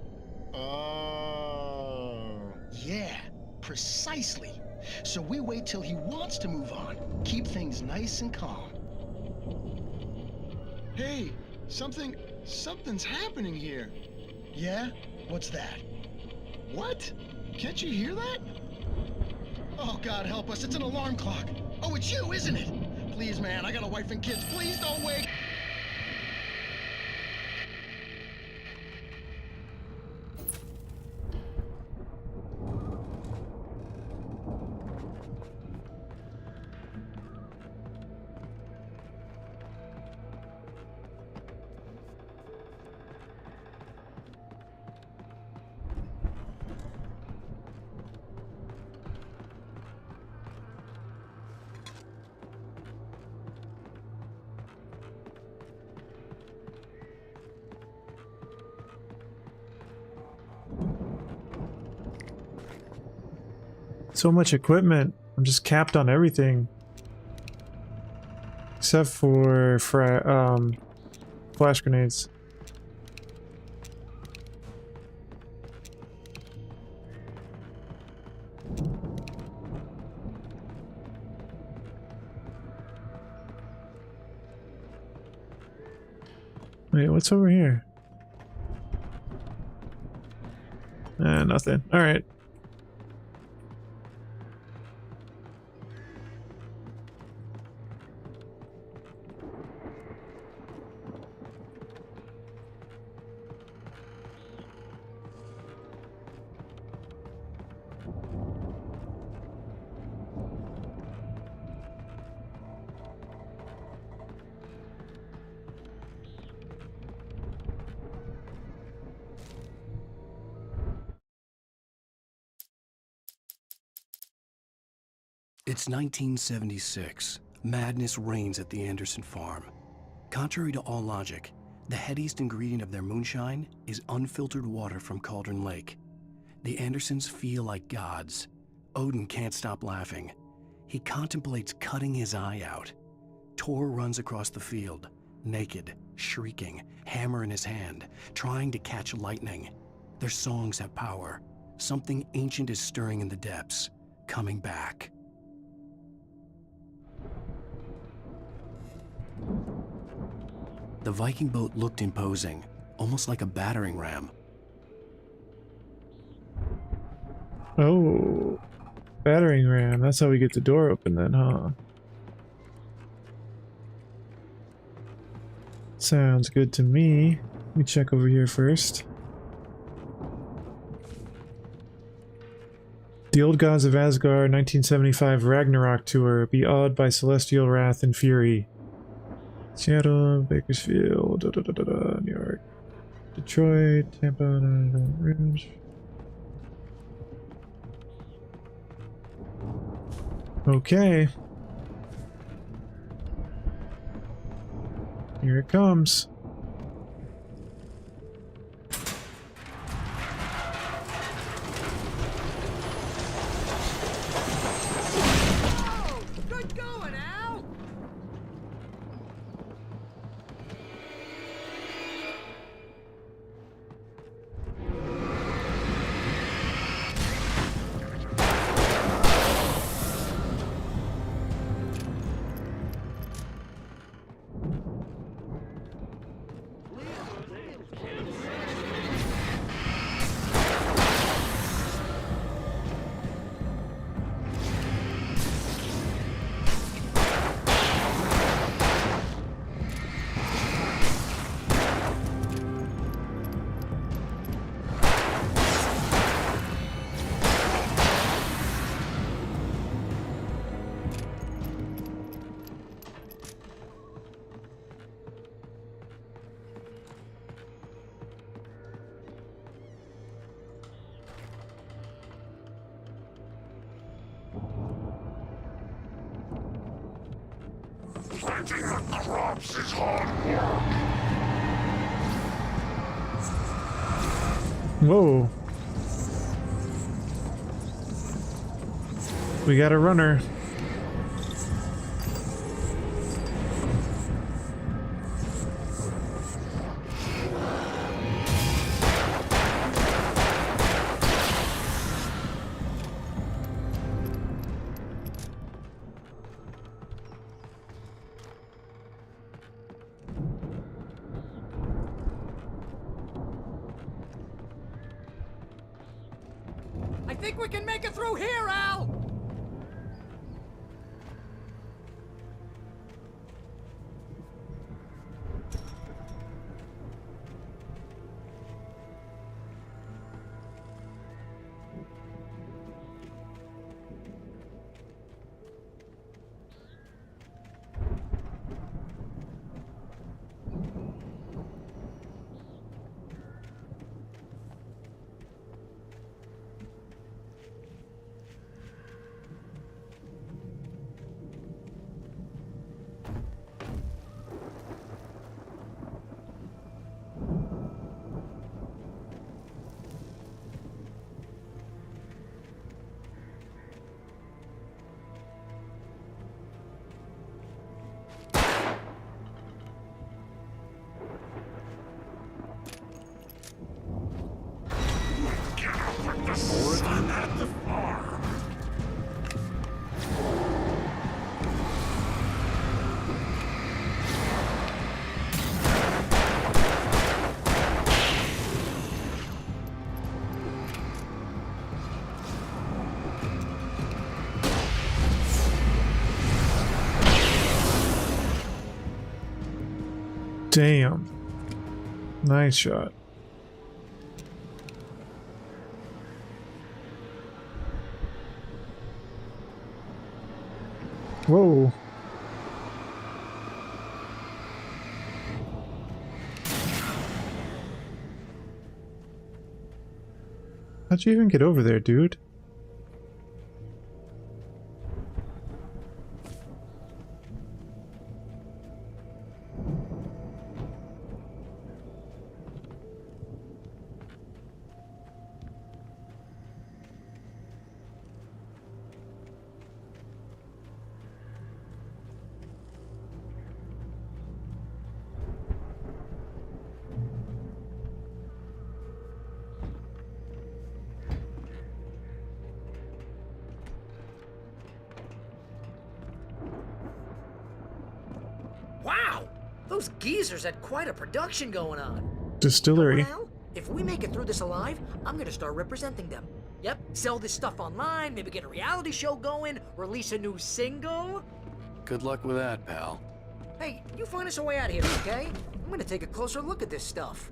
Oh... Yeah, precisely. So we wait till he wants to move on. Keep things nice and calm. Hey, something's happening here. Yeah? What's that? What? Can't you hear that? Oh, God help us, it's an alarm clock. Oh, it's you, isn't it? Please, man, I got a wife and kids. Please don't wake. So much equipment. I'm just capped on everything. Except for flash grenades. Wait, what's over here? Nothing. Alright. It's 1976. Madness reigns at the Anderson farm. Contrary to all logic, the headiest ingredient of their moonshine is unfiltered water from Cauldron Lake. The Andersons feel like gods. Odin can't stop laughing. He contemplates cutting his eye out. Tor runs across the field, naked, shrieking, hammer in his hand, trying to catch lightning. Their songs have power. Something ancient is stirring in the depths, coming back. The Viking boat looked imposing, almost like a battering ram. Oh, battering ram. That's how we get the door open then, huh? Sounds good to me. Let me check over here first. The Old Gods of Asgard 1975 Ragnarok Tour. Be awed by celestial wrath and fury. Seattle, Bakersfield, New York, Detroit, Tampa, Ridge. Okay. Here it comes. Good going, Al! Planting the crops is hard work. Whoa. We got a runner. I think we can make it through here, Al! More of you at the farm. Damn. Nice shot. Whoa. How'd you even get over there, dude? Wow! Those geezers had quite a production going on. Distillery. Well, if we make it through this alive, I'm gonna start representing them. Yep, sell this stuff online, maybe get a reality show going, release a new single. Good luck with that, pal. Hey, you find us a way out of here, okay? I'm gonna take a closer look at this stuff.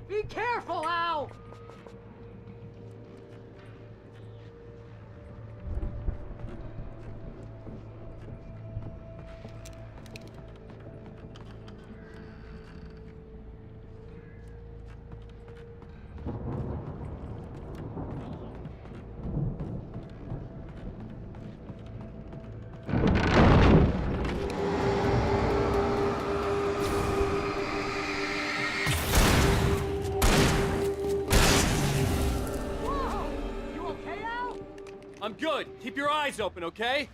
Be careful, Al! I'm good. Keep your eyes open, okay?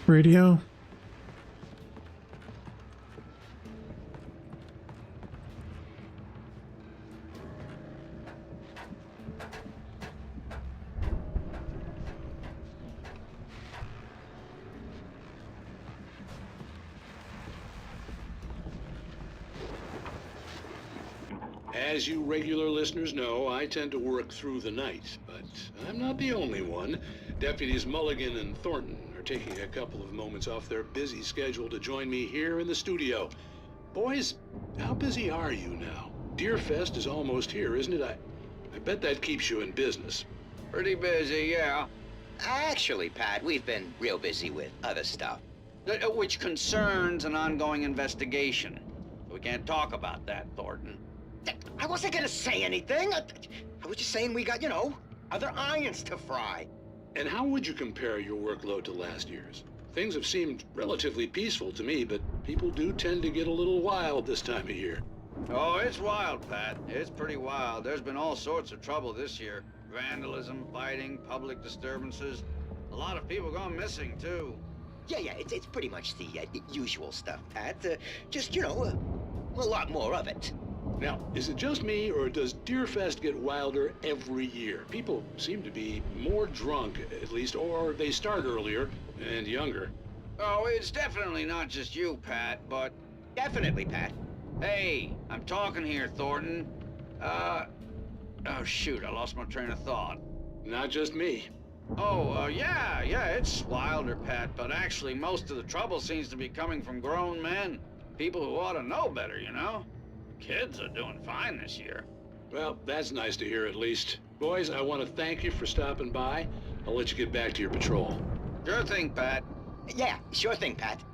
Radio. As you regular listeners know, I tend to work through the night, but I'm not the only one. Deputies Mulligan and Thornton are taking a couple of moments off their busy schedule to join me here in the studio. Boys, how busy are you now? Deerfest is almost here, isn't it? I bet that keeps you in business. Pretty busy, yeah. Actually, Pat, we've been real busy with other stuff, which concerns an ongoing investigation. We can't talk about that, Thornton. I wasn't gonna say anything. I was just saying we got, other irons to fry. And how would you compare your workload to last year's? Things have seemed relatively peaceful to me, but people do tend to get a little wild this time of year. Oh, it's wild, Pat. It's pretty wild. There's been all sorts of trouble this year. Vandalism, fighting, public disturbances. A lot of people gone missing, too. Yeah, it's pretty much the usual stuff, Pat. Just, a lot more of it. Now, is it just me, or does Deerfest get wilder every year? People seem to be more drunk, at least, or they start earlier and younger. Oh, it's definitely not just you, Pat, but... Definitely, Pat. Hey, I'm talking here, Thornton. Oh, shoot, I lost my train of thought. Not just me. Oh, yeah, it's wilder, Pat, but actually most of the trouble seems to be coming from grown men. People who ought to know better, Kids are doing fine this year. Well, that's nice to hear at least. Boys, I want to thank you for stopping by. I'll let you get back to your patrol. Sure thing, Pat. Yeah, sure thing, Pat.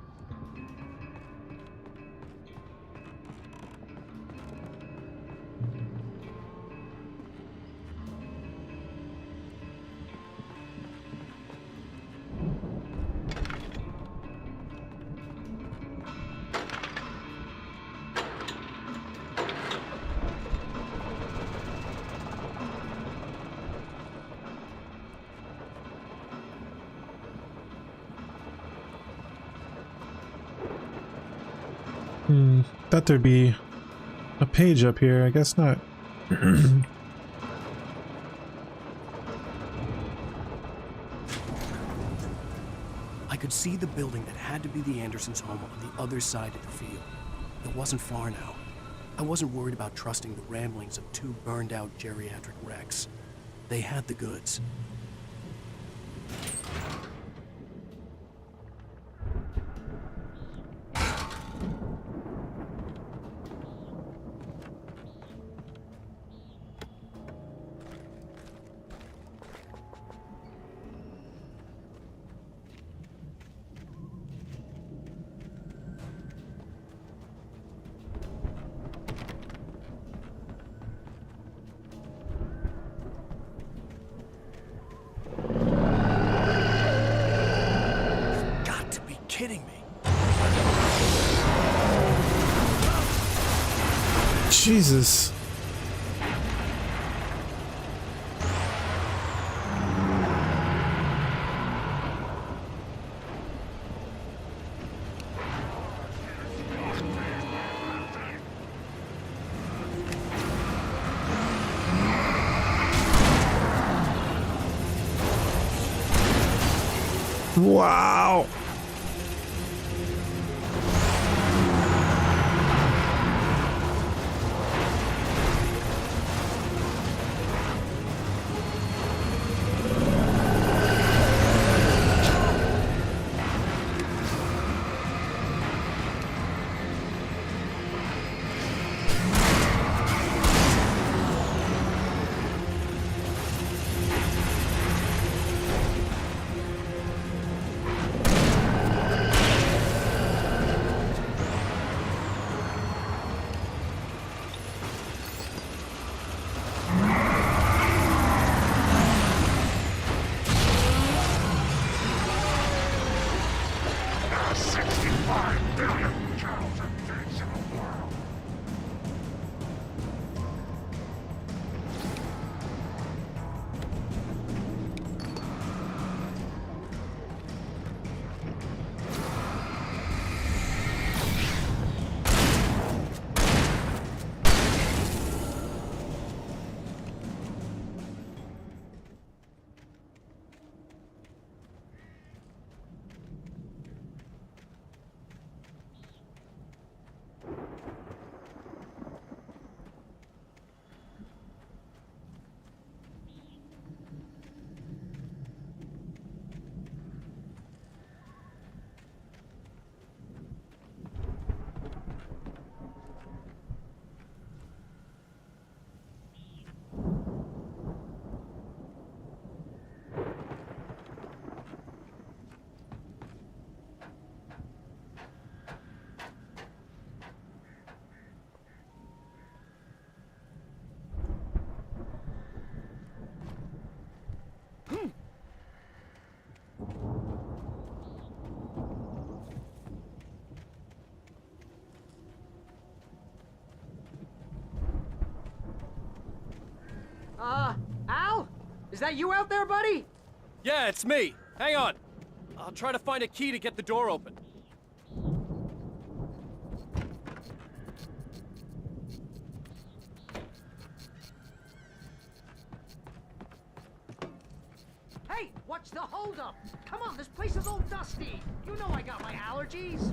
Thought there'd be a page up here. I guess not. I could see the building that had to be the Andersons' home on the other side of the field. It wasn't far now. I wasn't worried about trusting the ramblings of two burned-out geriatric wrecks. They had the goods. Jesus. Wow. There are 65 billion channels and things in the world. Al? Is that you out there, buddy? Yeah, it's me. Hang on. I'll try to find a key to get the door open. Hey, what's the holdup? Come on, this place is all dusty. You know I got my allergies.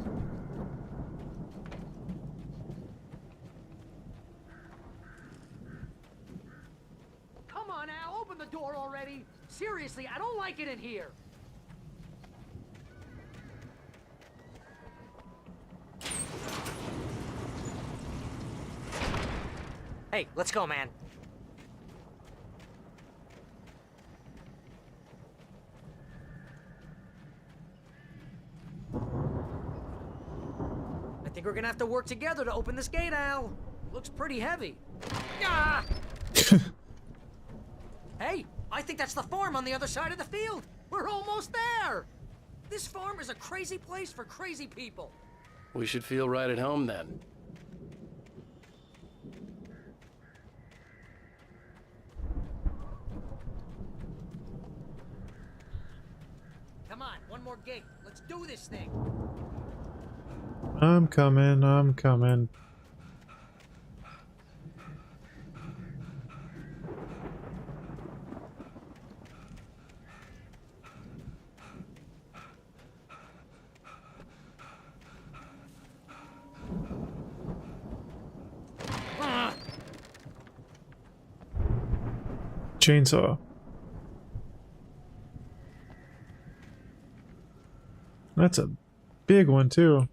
Come on, Al, open the door already. Seriously, I don't like it in here. Hey, let's go, man. I think we're gonna have to work together to open this gate, Al. Looks pretty heavy. Ah! Hey, I think that's the farm on the other side of the field. We're almost there. This farm is a crazy place for crazy people. We should feel right at home then. Come on, one more gate. Let's do this thing. I'm coming, I'm coming. Chainsaw. That's a big one too.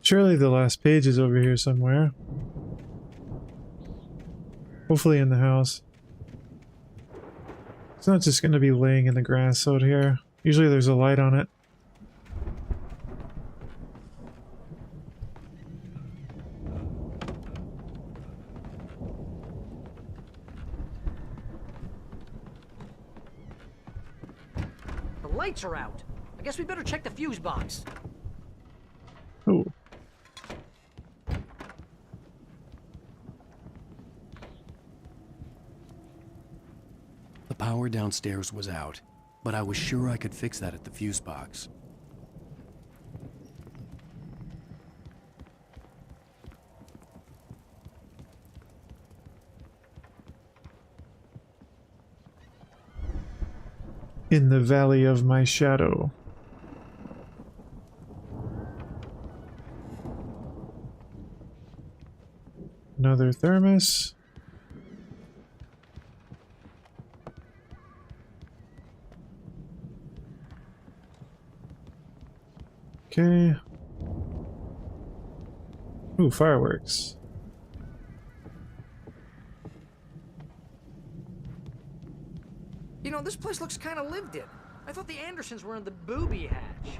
Surely the last page is over here somewhere. Hopefully in the house. It's not just going to be laying in the grass out here. Usually there's a light on it. The lights are out. I guess we better check the fuse box. Oh. The power downstairs was out, but I was sure I could fix that at the fuse box. In the valley of my shadow. Another thermos. Okay. Ooh, fireworks. You know, this place looks kind of lived in. I thought the Andersons were in the booby hatch.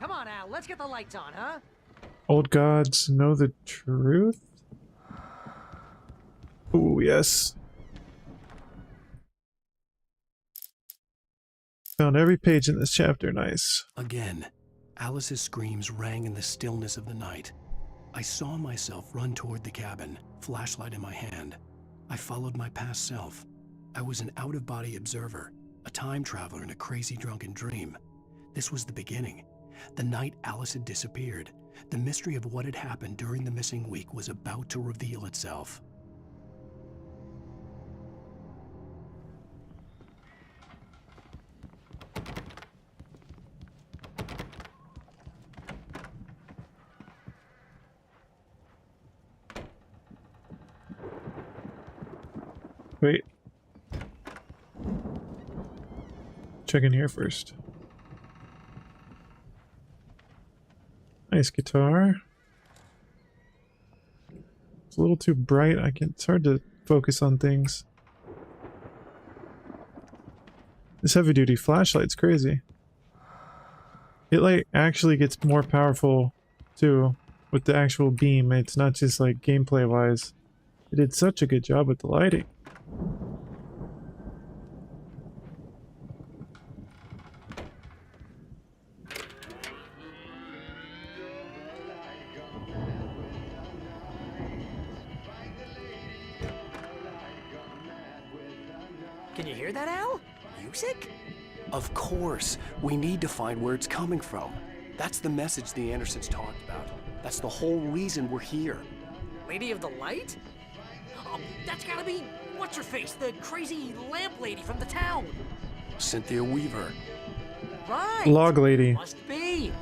Come on, Al, let's get the lights on, huh? Old gods know the truth? Ooh, yes. Found every page in this chapter, nice. Again, Alice's screams rang in the stillness of the night. I saw myself run toward the cabin, flashlight in my hand. I followed my past self. I was an out-of-body observer, a time traveler in a crazy drunken dream. This was the beginning. The night Alice had disappeared. The mystery of what had happened during the missing week was about to reveal itself. Wait. Check in here first. Nice guitar. It's a little too bright. It's hard to focus on things. This heavy duty flashlight's crazy. It like actually gets more powerful too with the actual beam. It's not just like gameplay wise. It did such a good job with the lighting. Can you hear that, Al? Music? Of course. We need to find where it's coming from. That's the message the Andersons talked about. That's the whole reason we're here. Lady of the Light? Oh, that's gotta be what's-her-face, the crazy lamp lady from the town. Cynthia Weaver. Right. Log lady. Must be.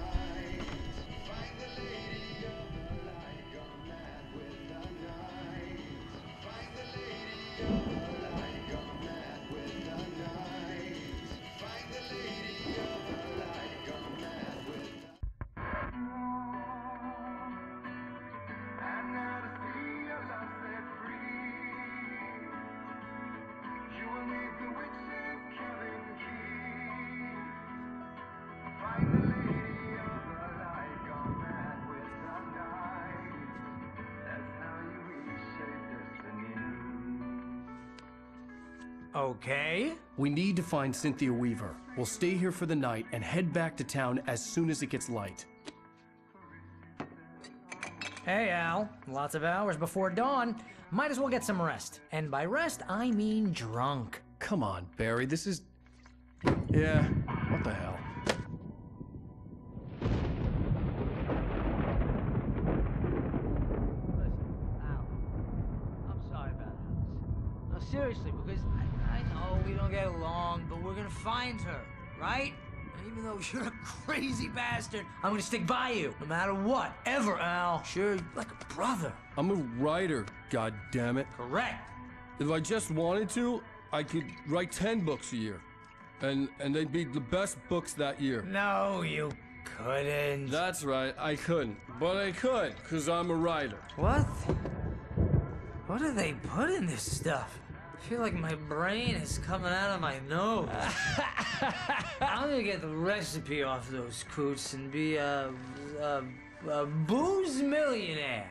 Okay. We need to find Cynthia Weaver. We'll stay here for the night and head back to town as soon as it gets light. Hey, Al. Lots of hours before dawn. Might as well get some rest. And by rest, I mean drunk. Come on, Barry, this is... Yeah, what the hell? Seriously, because I know we don't get along, but we're gonna find her, right? And even though you're a crazy bastard, I'm gonna stick by you, no matter what, ever, Al. Sure, like a brother. I'm a writer, goddammit. Correct. If I just wanted to, I could write 10 books a year. And they'd be the best books that year. No, you couldn't. That's right, I couldn't. But I could, because I'm a writer. What? What do they put in this stuff? I feel like my brain is coming out of my nose. I'm gonna get the recipe off those coots and be a booze millionaire.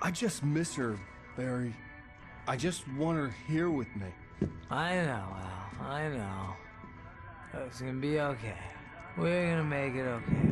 I just miss her, Barry. I just want her here with me. I know, Al. I know. It's gonna be okay. We're gonna make it okay.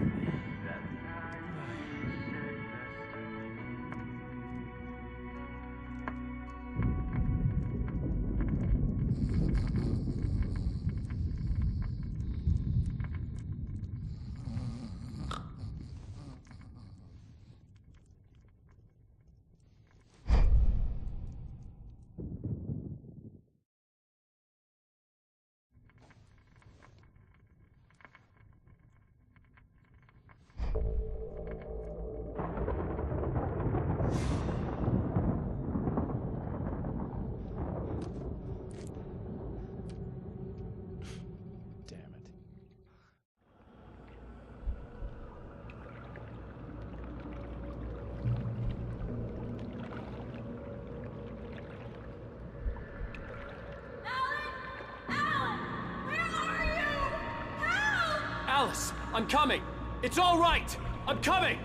Alice, I'm coming! It's all right! I'm coming!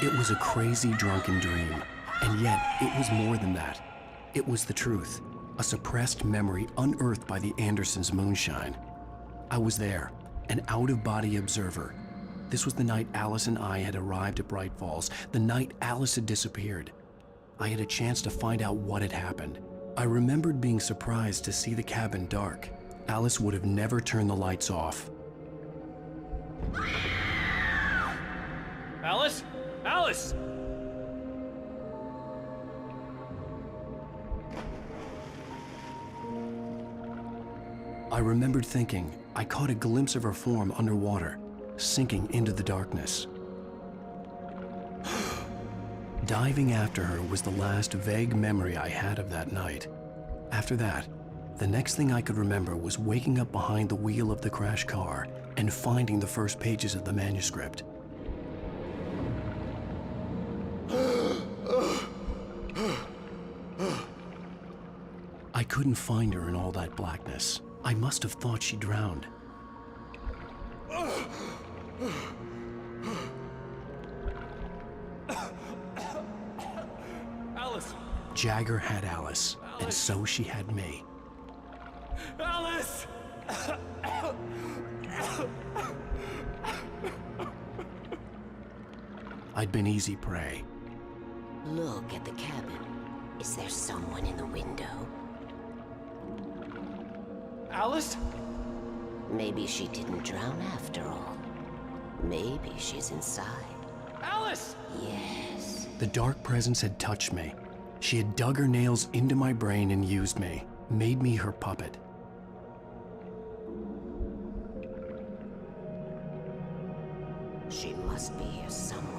It was a crazy, drunken dream, and yet it was more than that. It was the truth, a suppressed memory unearthed by the Andersons' moonshine. I was there, an out-of-body observer. This was the night Alice and I had arrived at Bright Falls, the night Alice had disappeared. I had a chance to find out what had happened. I remembered being surprised to see the cabin dark. Alice would have never turned the lights off. Alice? Alice! I remembered thinking I caught a glimpse of her form underwater, sinking into the darkness. Diving after her was the last vague memory I had of that night. After that, the next thing I could remember was waking up behind the wheel of the crash car and finding the first pages of the manuscript. I couldn't find her in all that blackness. I must have thought she drowned. Alice! Jagger had Alice, and so she had me. Alice! I'd been easy prey. Look at the cabin. Is there someone in the window? Alice? Maybe she didn't drown after all. Maybe she's inside. Alice! Yes. The dark presence had touched me. She had dug her nails into my brain and used me, made me her puppet. She must be here somewhere.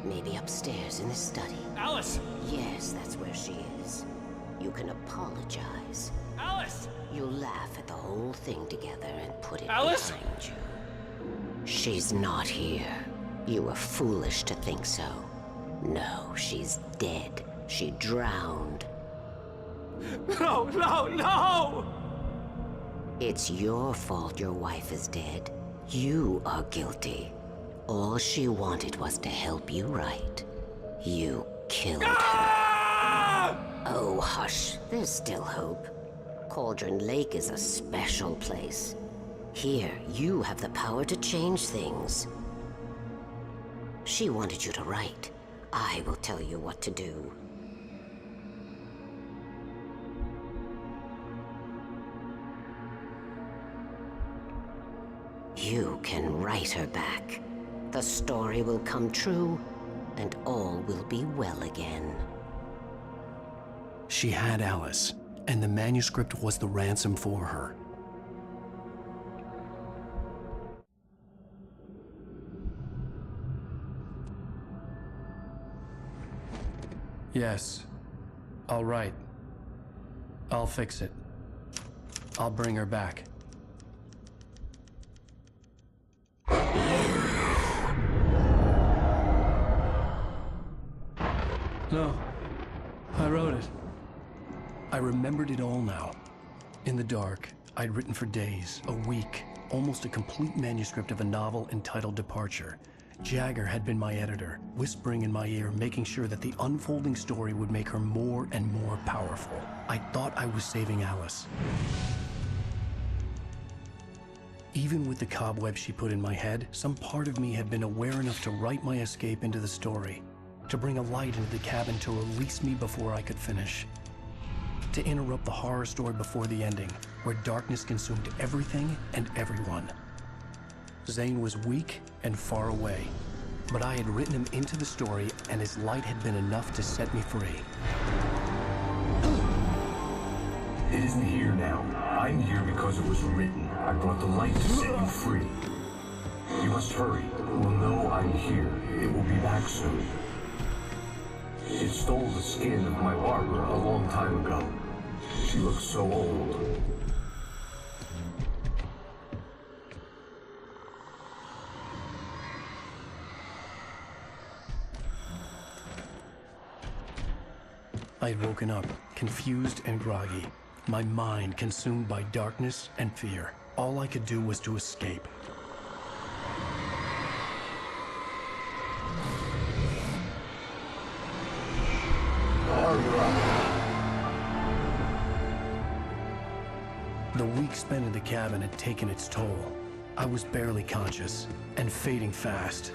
Maybe upstairs in the study. Alice! Yes, that's where she is. You can apologize. Alice! You'll laugh at the whole thing together and put it Alice? behind you. She's not here. You were foolish to think so. No, she's dead. She drowned. No, no, no! It's your fault your wife is dead. You are guilty. All she wanted was to help you right. You killed her. Oh, hush. There's still hope. Cauldron Lake is a special place. Here, you have the power to change things. She wanted you to write. I will tell you what to do. You can write her back. The story will come true, and all will be well again. She had Alice, and the manuscript was the ransom for her. Yes. All right. I'll fix it. I'll bring her back. No. I wrote it. I remembered it all now. In the dark, I'd written for days, a week, almost a complete manuscript of a novel entitled Departure. Jagger had been my editor, whispering in my ear, making sure that the unfolding story would make her more and more powerful. I thought I was saving Alice. Even with the cobweb she put in my head, some part of me had been aware enough to write my escape into the story, to bring a light into the cabin to release me before I could finish, to interrupt the horror story before the ending, where darkness consumed everything and everyone. Zane was weak and far away, but I had written him into the story, and his light had been enough to set me free. It isn't here now. I'm here because it was written. I brought the light to set you free. You must hurry. We'll know I'm here. It will be back soon. It stole the skin of my Barbara a long time ago. She looks so old. I had woken up, confused and groggy, my mind consumed by darkness and fear. All I could do was to escape. The week spent in the cabin had taken its toll. I was barely conscious, and fading fast.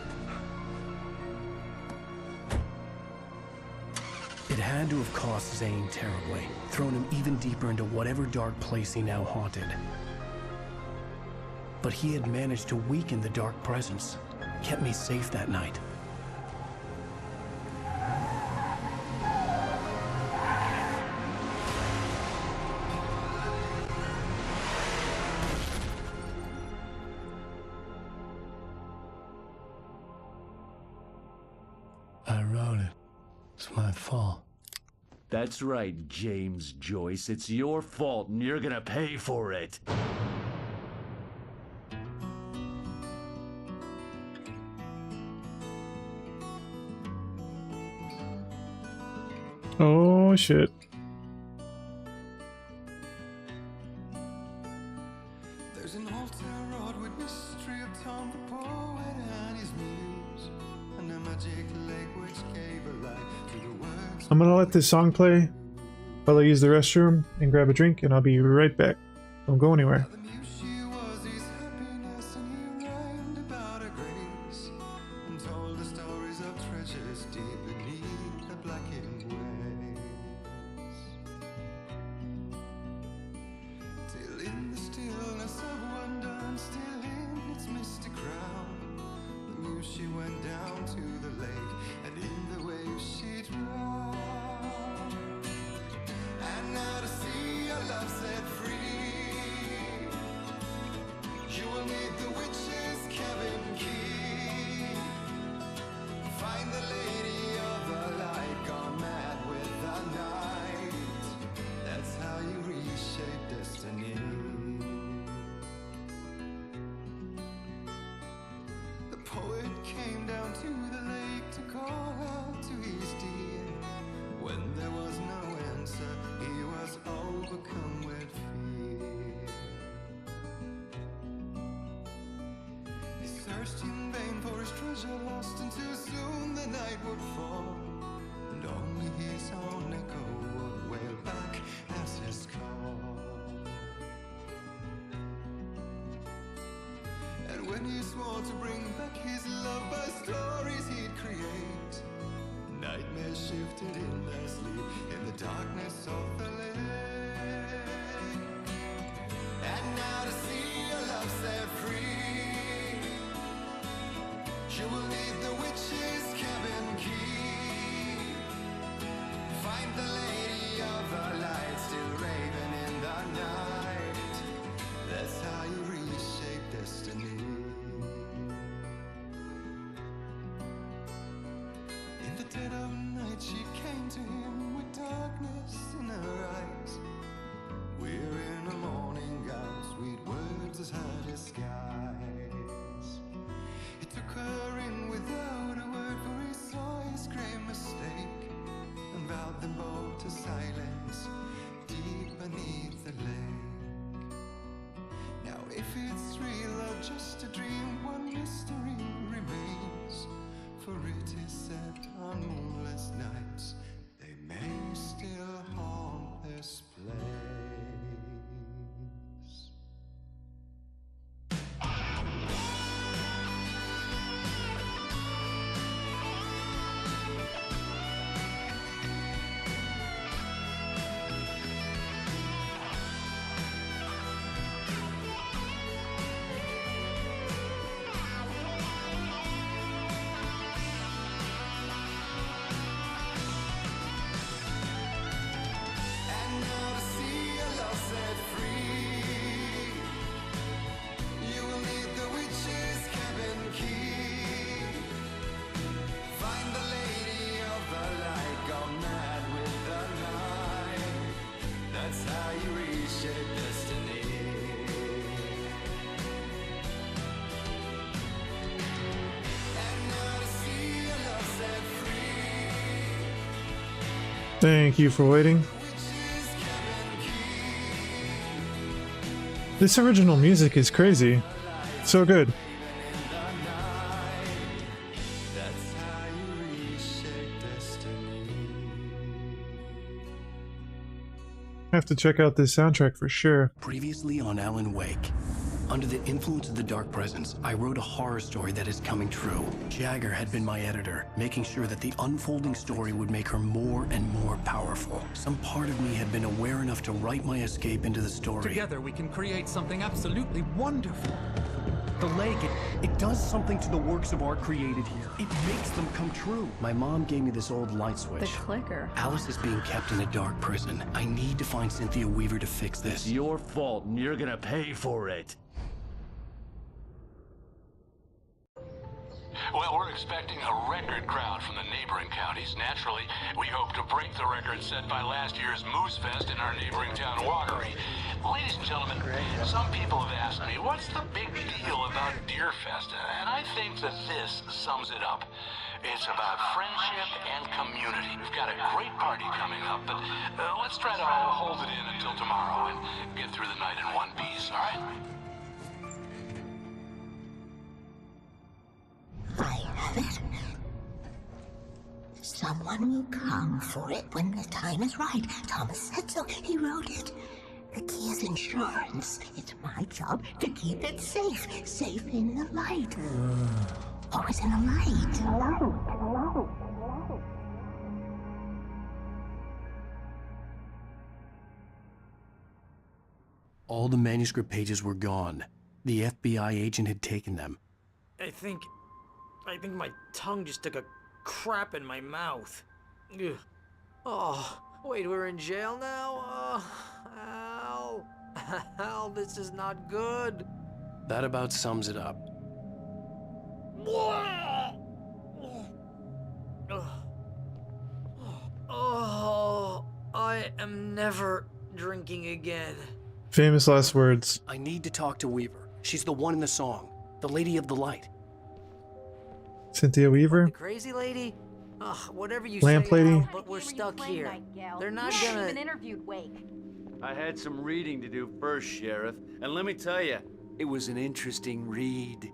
It had to have cost Zane terribly, thrown him even deeper into whatever dark place he now haunted. But he had managed to weaken the dark presence, kept me safe that night. I wrote it. It's my fault. That's right, James Joyce. It's your fault, and you're gonna pay for it. Oh shit. There's an old town road with mystery of Tom the poet and his muse, and a magic lake which gave a light to the words. I'm gonna let this song play while I use the restroom and grab a drink, and I'll be right back. Don't go anywhere. She was his happiness, and he rhymed about her grace, and told the stories of treasures deep beneath the blackened waves. Till in the stillness of wonder, and still in its misty crown, the muse she went down to the lake, and in the waves she drowned. And now to see your love set free, you will need the witch's cabin key. Find the lady of the light, gone mad with the night. That's how you reshape destiny. The poet came down to the lake to call out to his dear. When there was no answer, he was overcome with fear. He searched in vain for his treasure lost, and too soon the night would fall, and only his own echo would wail back as his call. And when he swore to bring back his love by stories he'd create, nightmares shifted in their sleep in the darkness of the lake. And now to see your love set free, you will need the witch's cabin key. Find the lady of the light, still raving in the night. That's how you reshape destiny. In the dead of night she came to him with darkness in her eyes. We're in a morning gown, sweet words as her disguise. He took her in without a word, for he saw his grave mistake, and vowed them both to silence deep beneath the lake. Now if it's real or just a dream, one mystery remains, for it is said on moonless nights they may still haunt this place. Thank you for waiting. This original music is crazy. So good. Have to check out this soundtrack for sure. Previously on Alan Wake. Under the influence of the dark presence, I wrote a horror story that is coming true. Jagger had been my editor, making sure that the unfolding story would make her more and more powerful. Some part of me had been aware enough to write my escape into the story. Together we can create something absolutely wonderful. The lake, it does something to the works of art created here. It makes them come true. My mom gave me this old light switch. The clicker. Alice is being kept in a dark prison. I need to find Cynthia Weaver to fix this. It's your fault, and you're gonna pay for it. Well, we're expecting a record crowd from the neighboring counties. Naturally, we hope to break the record set by last year's Moose Fest in our neighboring town, Watery. Ladies and gentlemen, some people have asked me, what's the big deal about Deer Fest? And I think that this sums it up. It's about friendship and community. We've got a great party coming up, but let's try to hold it in until tomorrow and get through the night in one piece, all right? I have it. Someone will come for it when the time is right. Thomas said so. He wrote it. The key is insurance. It's my job to keep it safe. Safe in the light. Always in the light. All the manuscript pages were gone. The FBI agent had taken them. I think my tongue just took a crap in my mouth. Ugh. Oh, wait, we're in jail now? Al. Al, this is not good. That about sums it up. Oh, I am never drinking again. Famous last words. I need to talk to Weaver. She's the one in the song. The Lady of the Light. Cynthia Weaver? The crazy lady? Ugh, whatever you Lamp say, lady? Al, but we're stuck here. They're not gonna... even interviewed Wake. I had some reading to do first, Sheriff, and let me tell you, it was an interesting read.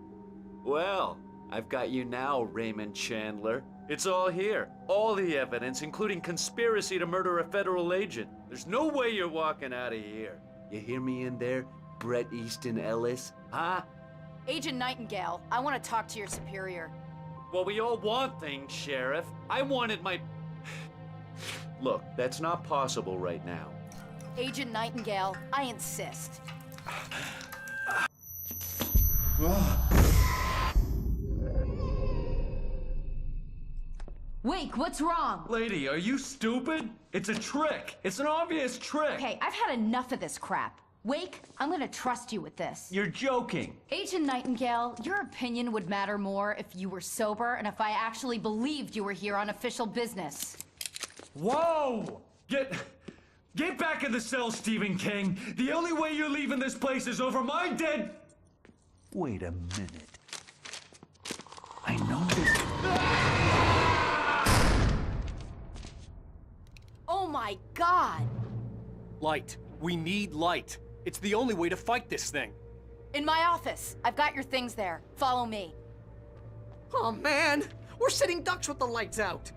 Well, I've got you now, Raymond Chandler. It's all here. All the evidence, including conspiracy to murder a federal agent. There's no way you're walking out of here. You hear me in there, Bret Easton Ellis? Huh? Agent Nightingale, I want to talk to your superior. Well, we all want things, Sheriff. I wanted my... Look, that's not possible right now. Agent Nightingale, I insist. Wake, what's wrong? Lady, are you stupid? It's a trick. It's an obvious trick. Okay, I've had enough of this crap. Wake, I'm gonna trust you with this. You're joking. Agent Nightingale, your opinion would matter more if you were sober and if I actually believed you were here on official business. Whoa! Get back in the cell, Stephen King. The only way you're leaving this place is over my dead... Wait a minute. I know this... Oh my god! Light. We need light. It's the only way to fight this thing. In my office. I've got your things there. Follow me. Oh man, we're sitting ducks with the lights out.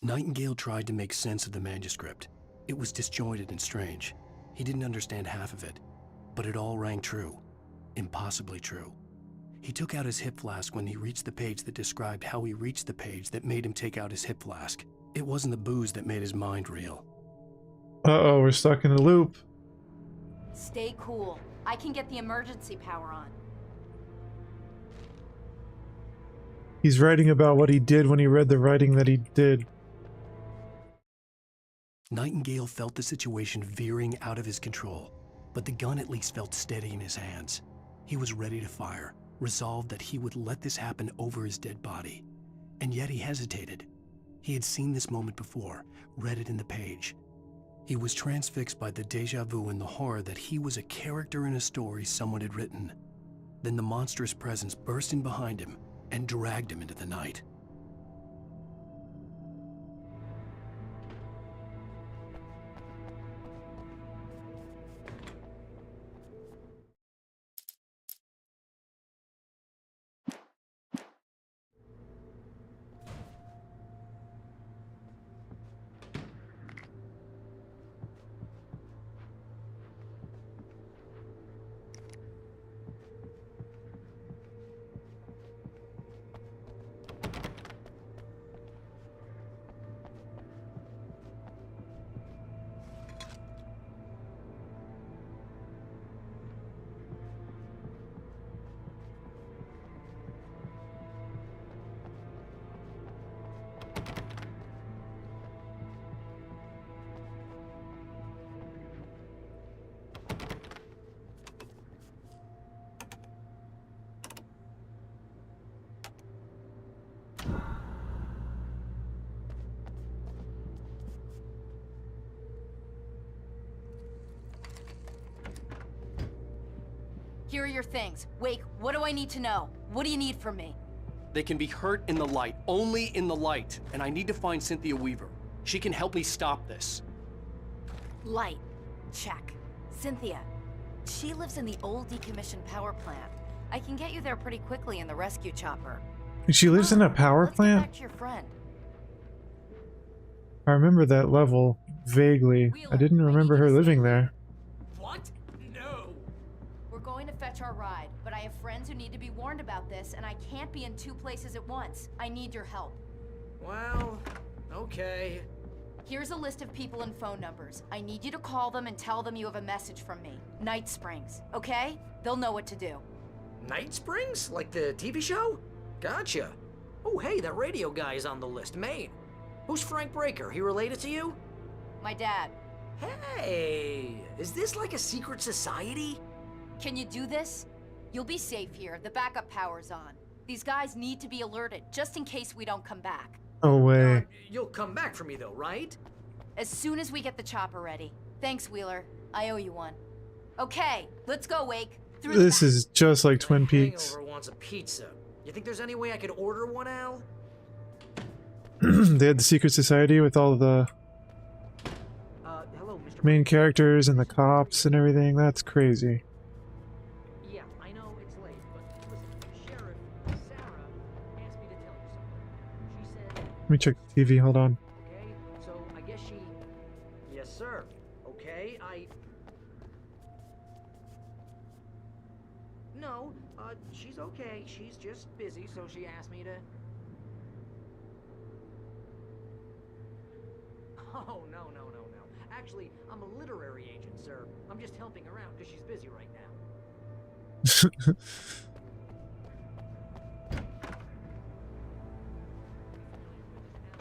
Nightingale tried to make sense of the manuscript. It was disjointed and strange. He didn't understand half of it, but it all rang true. Impossibly true. He took out his hip flask when he reached the page that described how he reached the page that made him take out his hip flask. It wasn't the booze that made his mind reel. Uh-oh, we're stuck in a loop. Stay cool. I can get the emergency power on. He's writing about what he did when he read the writing that he did. Nightingale felt the situation veering out of his control, but the gun at least felt steady in his hands. He was ready to fire, resolved that he would let this happen over his dead body. And yet he hesitated. He had seen this moment before, read it in the page. He was transfixed by the déjà vu and the horror that he was a character in a story someone had written. Then the monstrous presence burst in behind him and dragged him into the night. Here are your things. Wake, what do I need to know? What do you need from me? They can be hurt in the light, only in the light, and I need to find Cynthia Weaver. She can help me stop this. Light. Check. Cynthia. She lives in the old decommissioned power plant. I can get you there pretty quickly in the rescue chopper. She lives in a power Let's plant? get back to your friend. I remember that level vaguely. I didn't remember her living there. What? No. We're going to fetch our ride, but I have friends who need to be warned about this, and I can't be in two places at once. I need your help. Well, okay. Here's a list of people and phone numbers. I need you to call them and tell them you have a message from me. Night Springs, okay? They'll know what to do. Night Springs? Like the TV show? Gotcha. Oh, hey, that radio guy is on the list, Maine. Who's Frank Breaker? He related to you? My dad. Hey, is this like a secret society? Can you do this? You'll be safe here. The backup power's on. These guys need to be alerted, just in case we don't come back. Oh, way. You'll come back for me, though, right? As soon as we get the chopper ready. Thanks, Wheeler. I owe you one. Okay, let's go, Wake. Through the This is just like Twin Peaks. Hangover wants a pizza. You think there's any way I could order one, Al? They had the secret society with all the Hello, Mr. main characters and the cops and everything. That's crazy. Yeah, I know it's late, but listen, Sheriff Sarah asked me to tell you something. She said, Let me check the TV. Hold on. okay, so I guess she... Yes, sir. Okay, No, she's okay. She's just busy, so she asked me to... Oh, no. Actually, I'm a literary agent, sir. I'm just helping her out because she's busy right now.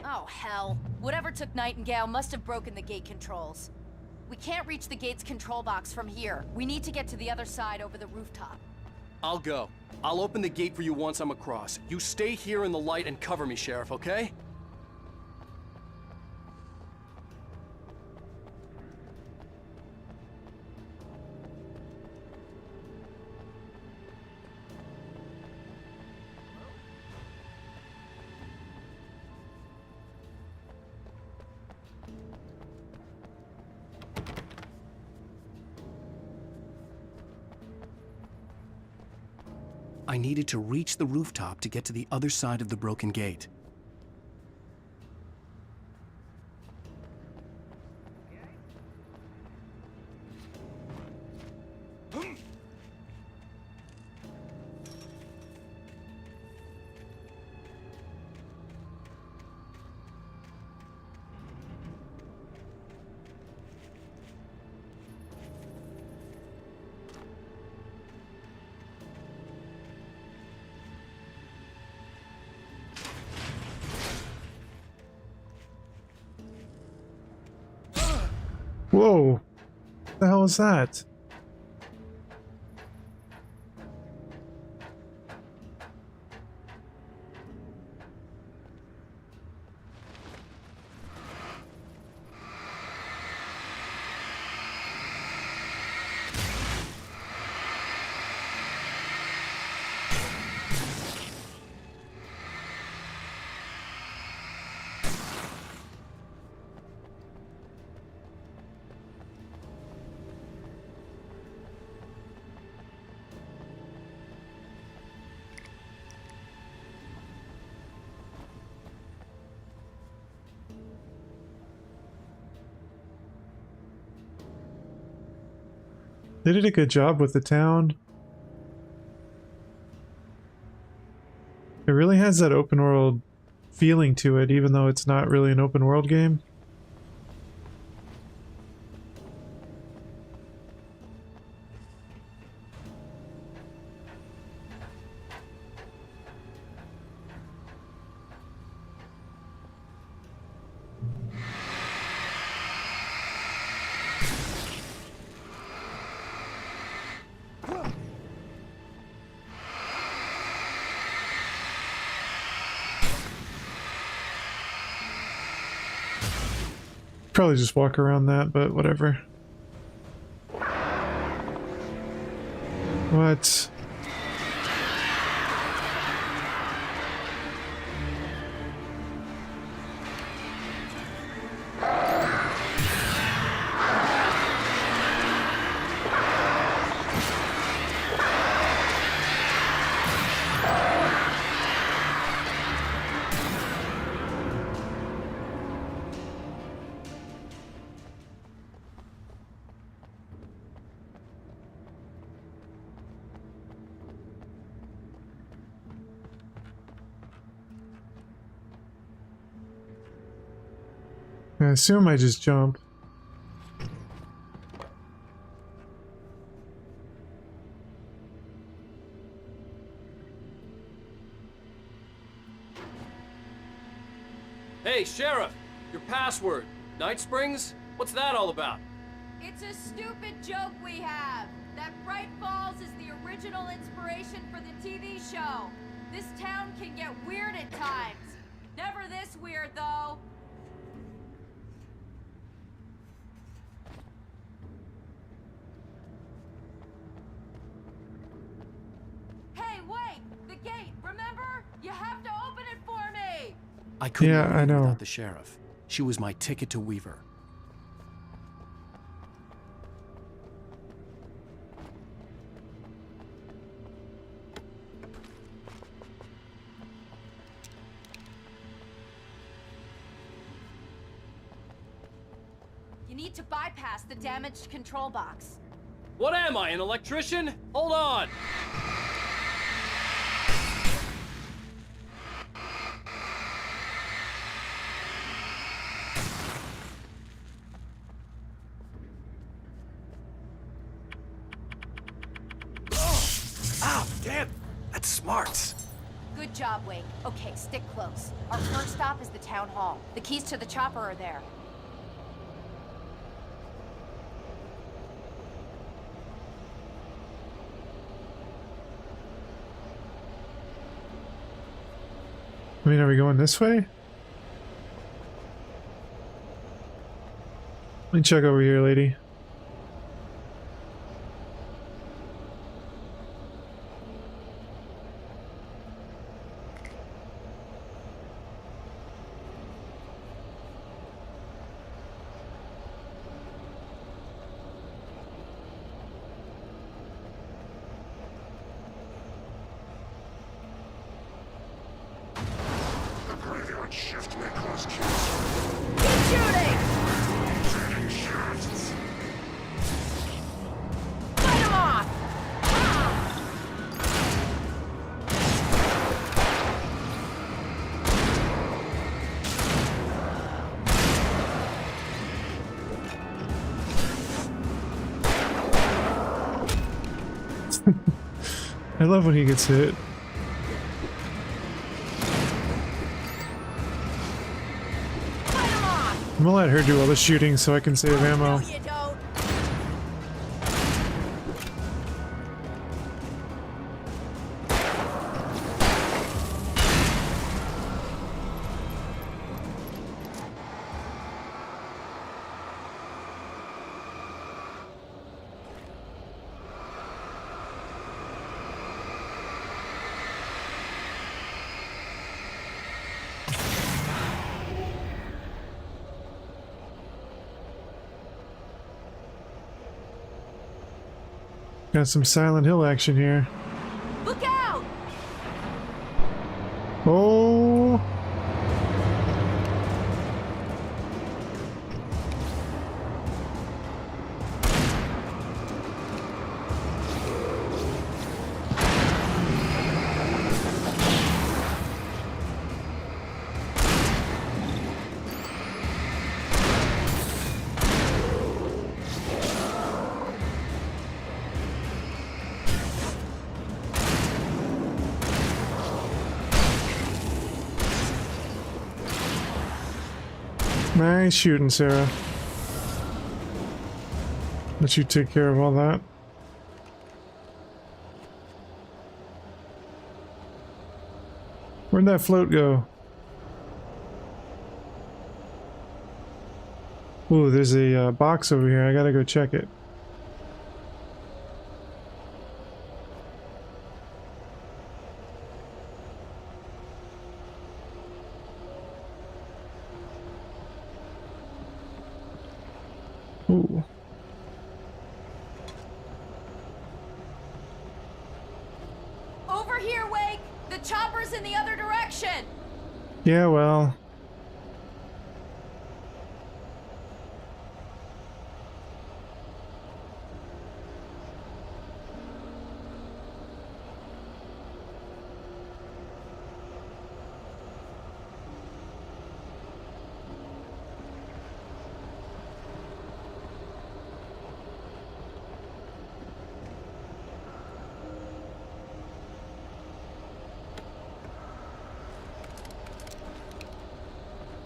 Oh, hell. Whatever took Nightingale must have broken the gate controls. We can't reach the gate's control box from here. We need to get to the other side over the rooftop. I'll go. I'll open the gate for you once I'm across. You stay here in the light and cover me, Sheriff, okay? I needed to reach the rooftop to get to the other side of the broken gate. Whoa! What the hell is that? They did a good job with the town. It really has that open world feeling to it, even though it's not really an open world game. Probably just walk around that, but whatever. What? I assume I just jump. Hey, Sheriff! Your password. Night Springs? What's that all about? It's a stupid joke we have. That Bright Falls is the original inspiration for the TV show. This town can get weird at times. Never this weird, though. Hey, wait! The gate, remember? You have to open it for me! I couldn't Yeah, I leave know. without the sheriff. She was my ticket to Weaver. You need to bypass the damaged control box. What am I, an electrician? Hold on! Ow, damn! That's smart. Good job, Wake. Okay, stick close. Our first stop is the town hall. The keys to the chopper are there. I mean, are we going this way? Let me check over here, lady. shooting! Fight him off! I love when he gets hit. I'm gonna let her do all the shooting so I can save ammo. You don't. Got some Silent Hill action here. Look out! Oh! Nice shooting, Sarah. Let you take care of all that. Where'd that float go? Ooh, there's a box over here. I gotta go check it. Ooh. Over here, Wake! The chopper's in the other direction! Yeah, well.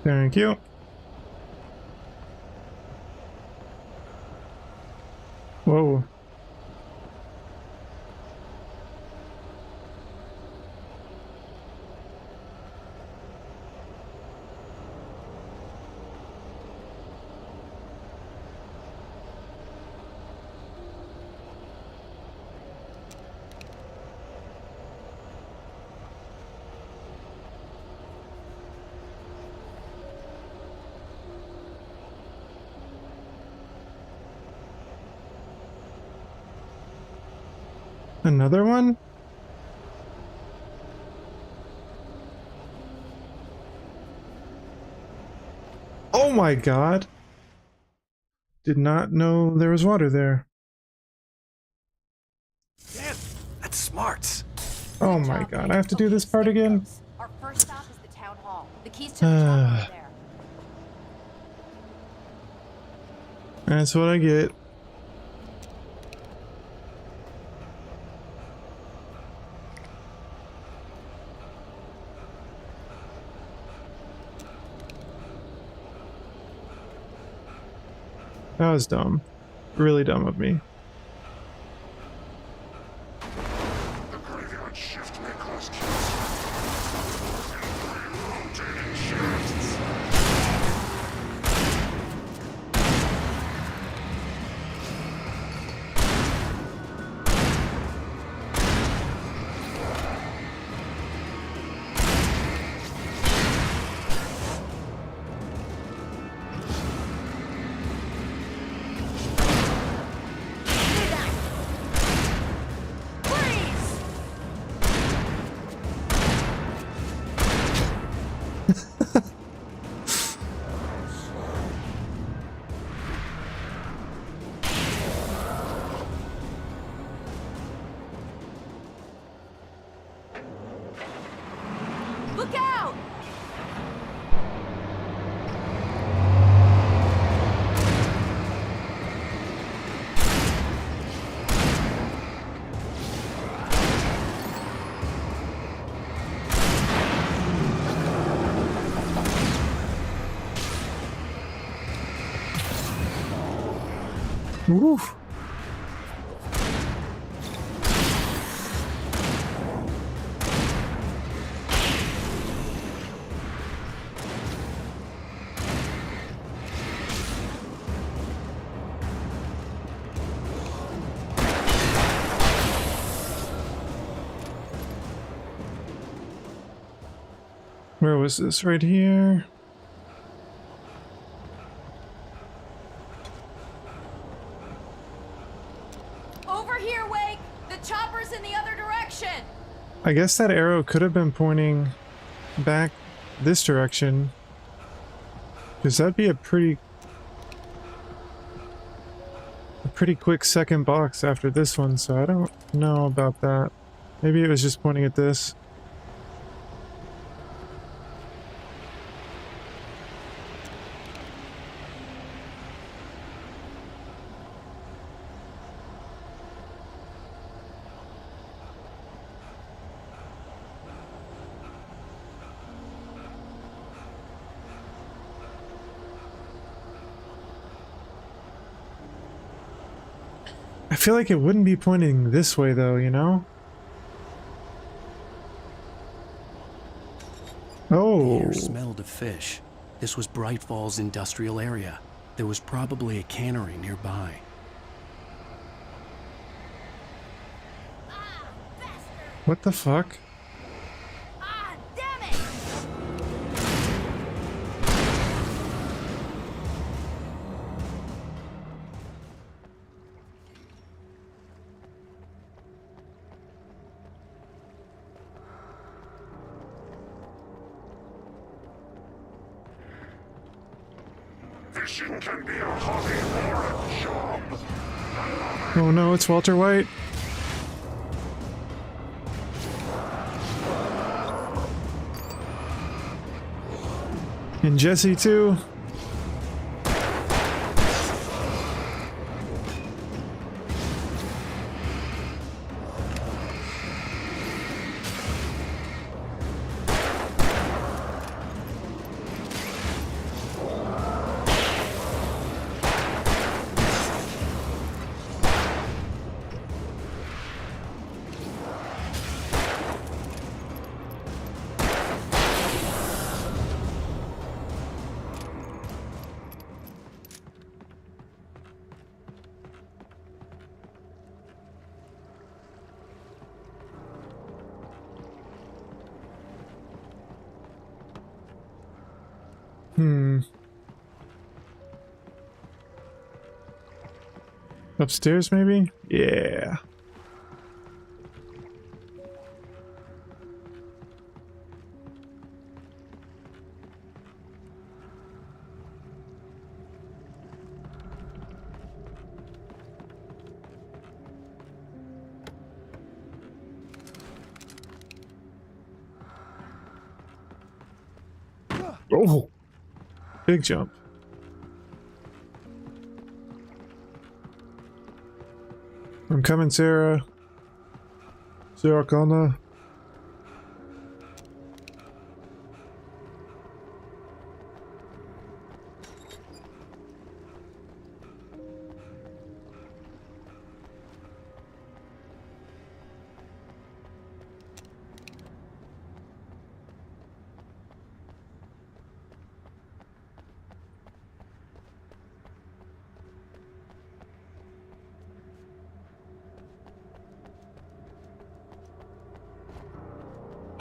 Thank you. Whoa. Another one? Oh my god! Did not know there was water there. Damn, that's smart. Oh my god, I have to do this part again? Our first stop is the town hall. The keys to the chopper are there. That's what I get. That was dumb. Really dumb of me. The graveyard shift may cause chaos. Rotating shafts. Woo. Where was this? Right here? Over here, Wake! The chopper's in the other direction! I guess that arrow could have been pointing back this direction. Because that'd be a pretty quick second box after this one, so I don't know about that. Maybe it was just pointing at this. I feel like it wouldn't be pointing this way though, you know? Oh. The air smelled of fish. This was Bright Falls industrial area. There was probably a cannery nearby. What the fuck? Fishing can be a hobby or a job. Oh no, it's Walter White. And Jesse too. Upstairs, maybe? Yeah. Oh! Big jump. I'm coming, Sarah. Sarah Connor.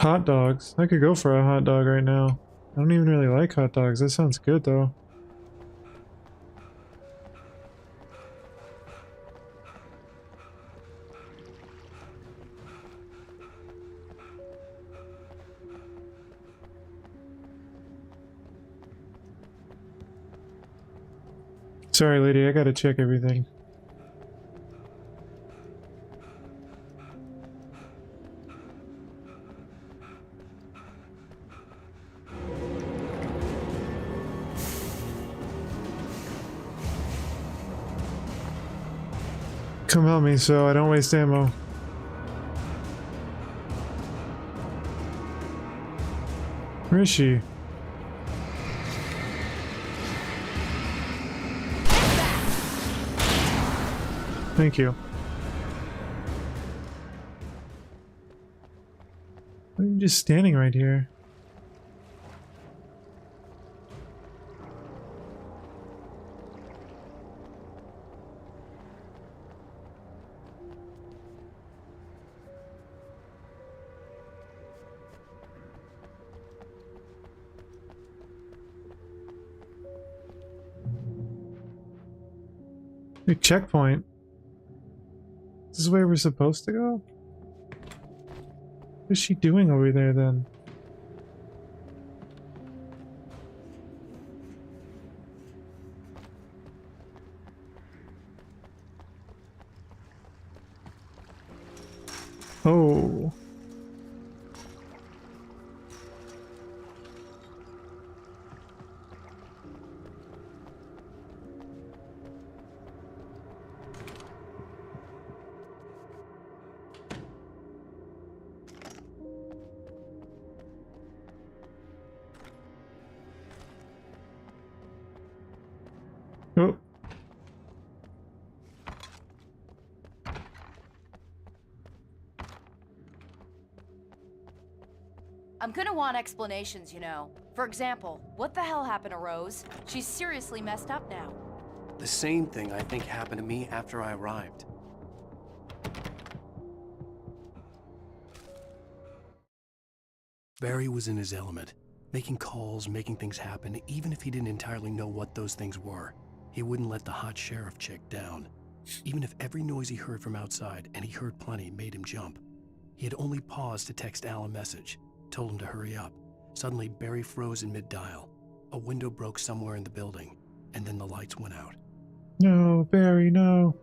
Hot dogs. I could go for a hot dog right now. I don't even really like hot dogs. That sounds good though. Sorry, lady, I gotta check everything. Come help me so I don't waste ammo. Where is she? Thank you. Why are you just standing right here? Hey, checkpoint. This is where we're supposed to go? What is she doing over there then? Oh. Oh. I'm gonna want explanations, you know. For example, what the hell happened to Rose? She's seriously messed up now. The same thing I think happened to me after I arrived. Barry was in his element, making calls, making things happen, even if he didn't entirely know what those things were. He wouldn't let the hot sheriff chick down. Even if every noise he heard from outside, and he heard plenty, made him jump. He had only paused to text Al a message, told him to hurry up. Suddenly, Barry froze in mid-dial. A window broke somewhere in the building, and then the lights went out. No, Barry, no.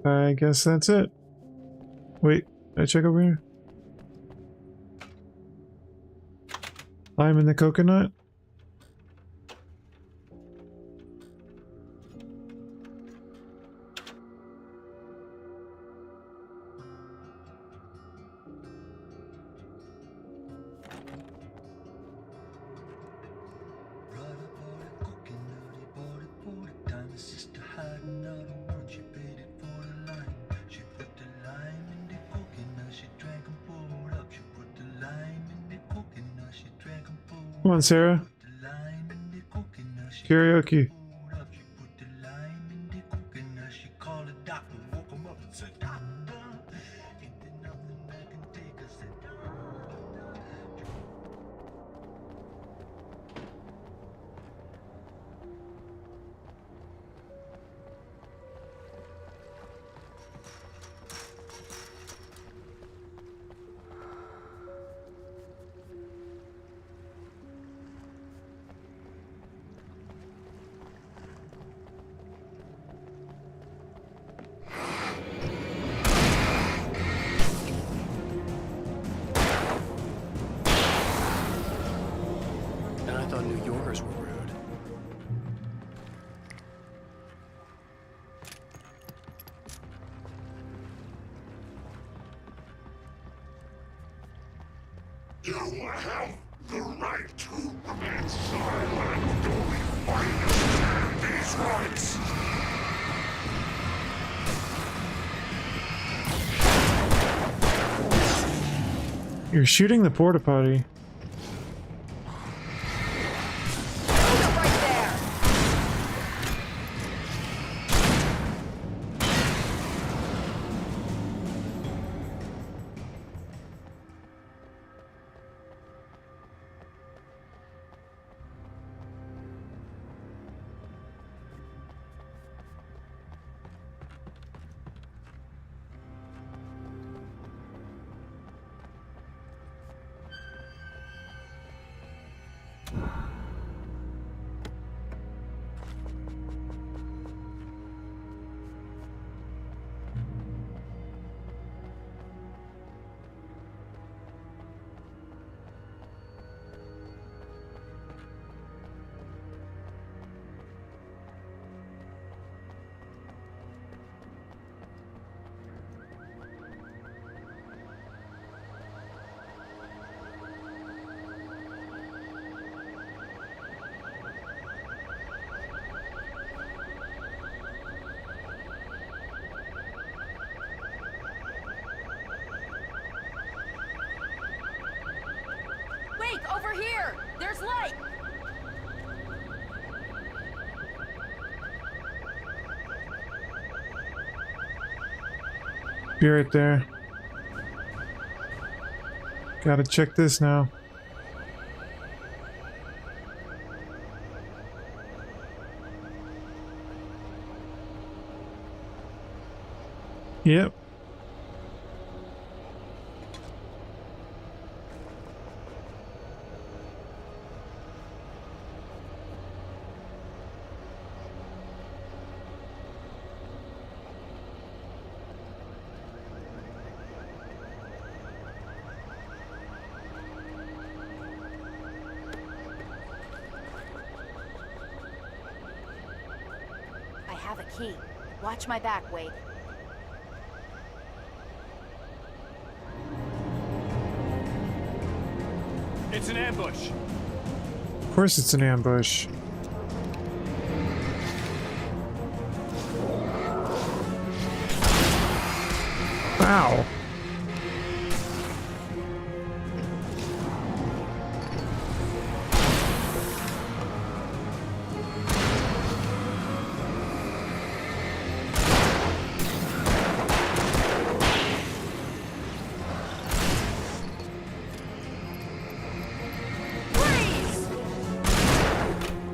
I guess that's it. Wait, did I check over here? Lime in the coconut? Come on, Sarah. Karaoke. And I thought New Yorkers were rude. You have the right to remain silent till we find these rights. You're shooting the porta potty. There's light! Be right there. Gotta check this now. Yep. I have a key. Watch my back, Wade. It's an ambush. Of course it's an ambush. Wow.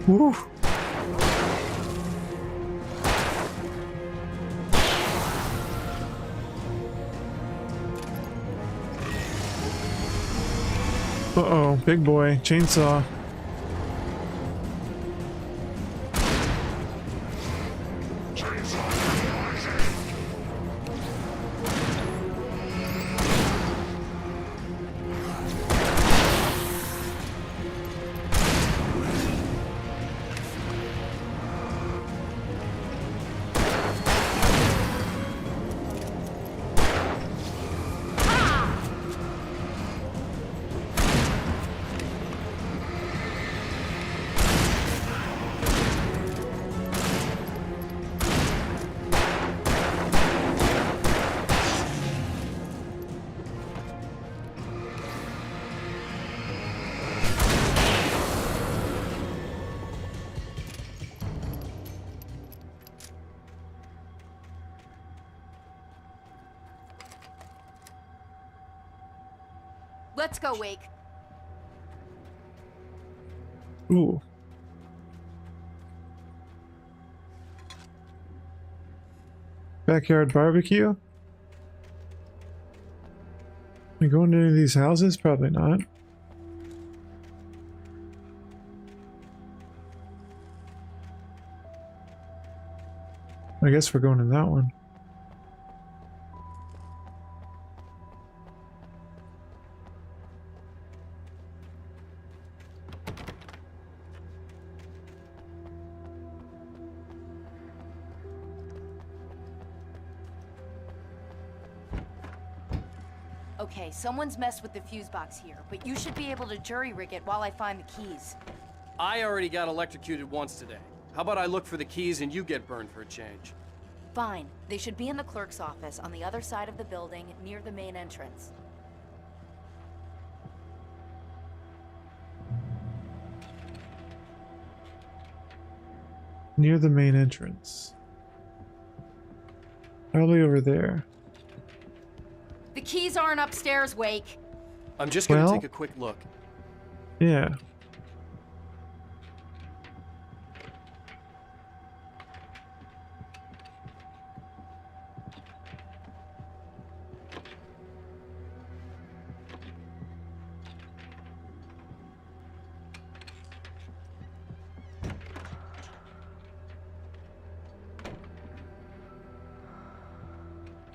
Woo. Uh-oh, big boy, chainsaw. Let's go, Wake. Ooh. Backyard barbecue? We going to any of these houses? Probably not. I guess we're going in that one. Okay, someone's messed with the fuse box here, but you should be able to jury-rig it while I find the keys. I already got electrocuted once today. How about I look for the keys and you get burned for a change? Fine. They should be in the clerk's office on the other side of the building, near the main entrance. Near the main entrance. Probably over there. The keys aren't upstairs, Wake. I'm just gonna Well, take a quick look. Yeah.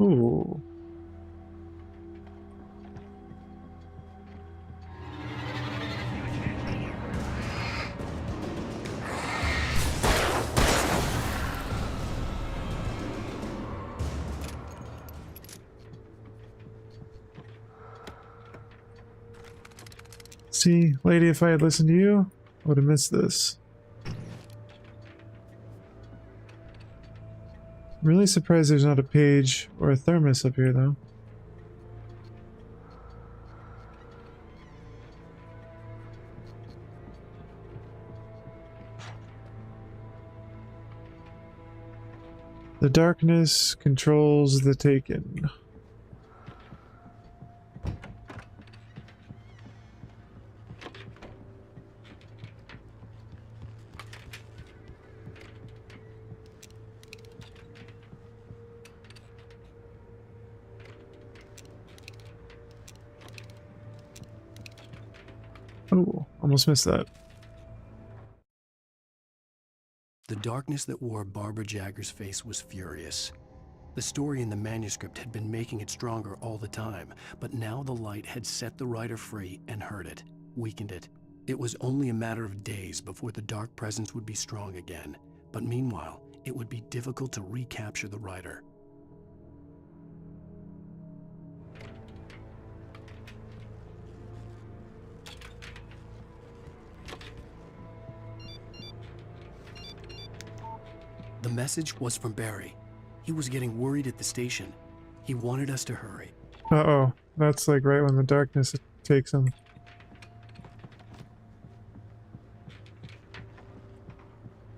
Ooh. See, lady, if I had listened to you, I would have missed this. I'm really surprised there's not a page or a thermos up here, though. The darkness controls the Taken. Oh, almost missed that. The darkness that wore Barbara Jagger's face was furious. The story in the manuscript had been making it stronger all the time, but now the light had set the writer free and hurt it, weakened it. It was only a matter of days before the dark presence would be strong again, but meanwhile, it would be difficult to recapture the writer. The message was from Barry. He was getting worried at the station. He wanted us to hurry. Uh-oh. That's like right when the darkness takes him.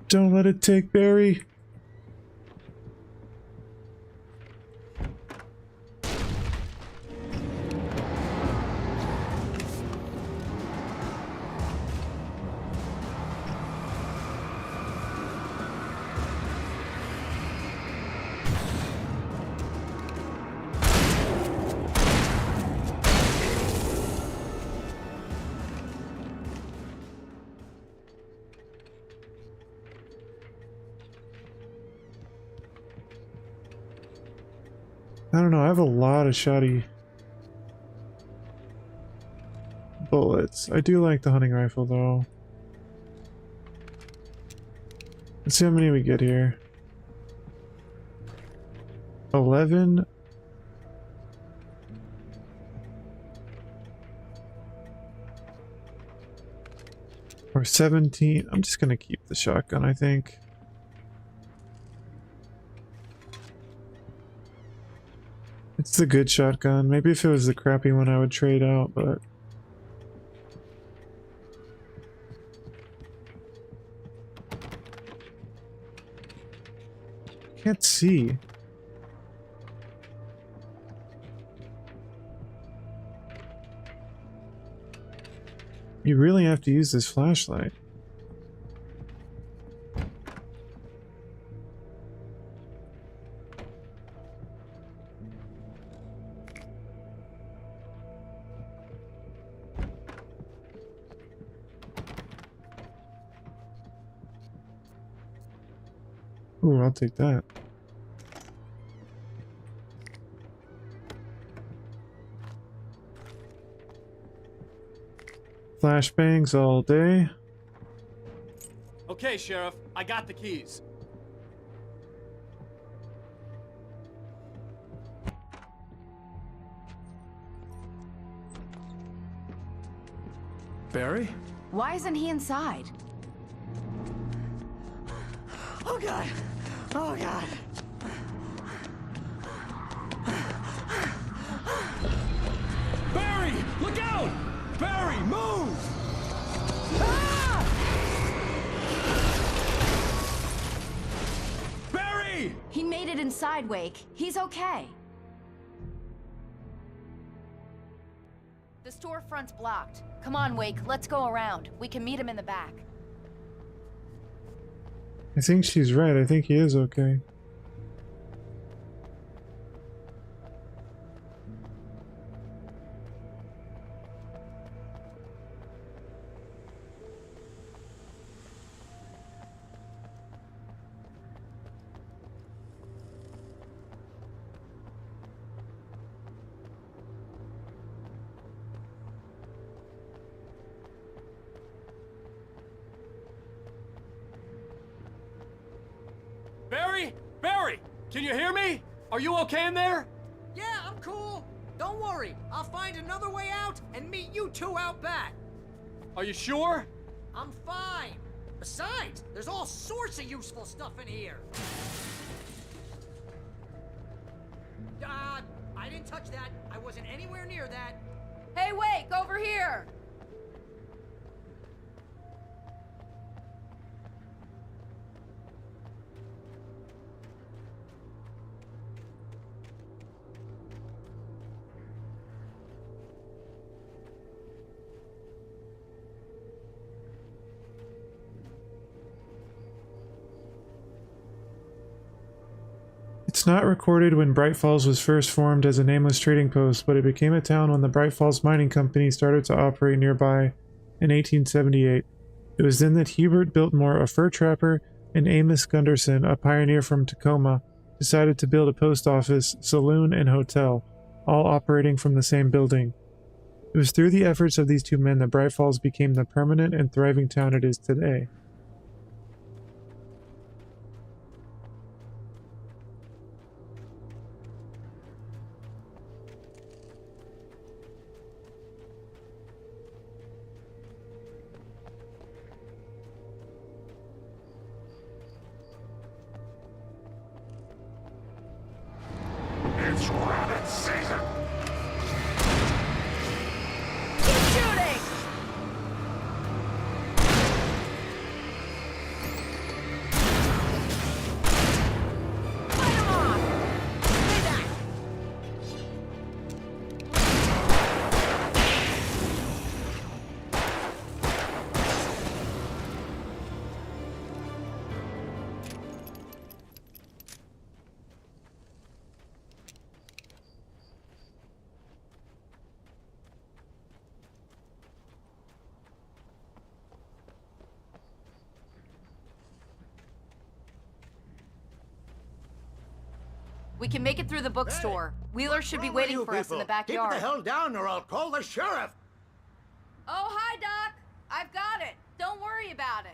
Don't let it take Barry. I don't know, I have a lot of shoddy bullets. I do like the hunting rifle though. Let's see how many we get here. 11. Or 17. I'm just gonna keep the shotgun, I think. It's the good shotgun. Maybe if it was the crappy one I would trade out, but... Can't see. You really have to use this flashlight. Ooh, I'll take that. Flashbangs all day. Okay, Sheriff, I got the keys. Barry? Why isn't he inside? Oh God! Oh God! Barry! Look out! Barry, move! Ah! Barry! He made it inside, Wake. He's okay. The storefront's blocked. Come on, Wake, let's go around. We can meet him in the back. I think she's right. I think he is okay. Barry? Barry! Can you hear me? Are you okay in there? Yeah, I'm cool. Don't worry. I'll find another way out and meet you two out back. Are you sure? I'm fine. Besides, there's all sorts of useful stuff in here. I didn't touch that. I wasn't anywhere near that. Hey, Wake, over here! It's not recorded when Bright Falls was first formed as a nameless trading post, but it became a town when the Bright Falls Mining Company started to operate nearby in 1878. It was then that Hubert Biltmore, a fur trapper, and Amos Gunderson, a pioneer from Tacoma, decided to build a post office, saloon, and hotel, all operating from the same building. It was through the efforts of these two men that Bright Falls became the permanent and thriving town it is today. It's rabbit season! Keep shooting! Fight 'em off! Stay back! We can make it through the bookstore. Wheeler should be waiting for us in the backyard. Keep the hell down or I'll call the sheriff. Oh, hi, Doc. I've got it. Don't worry about it.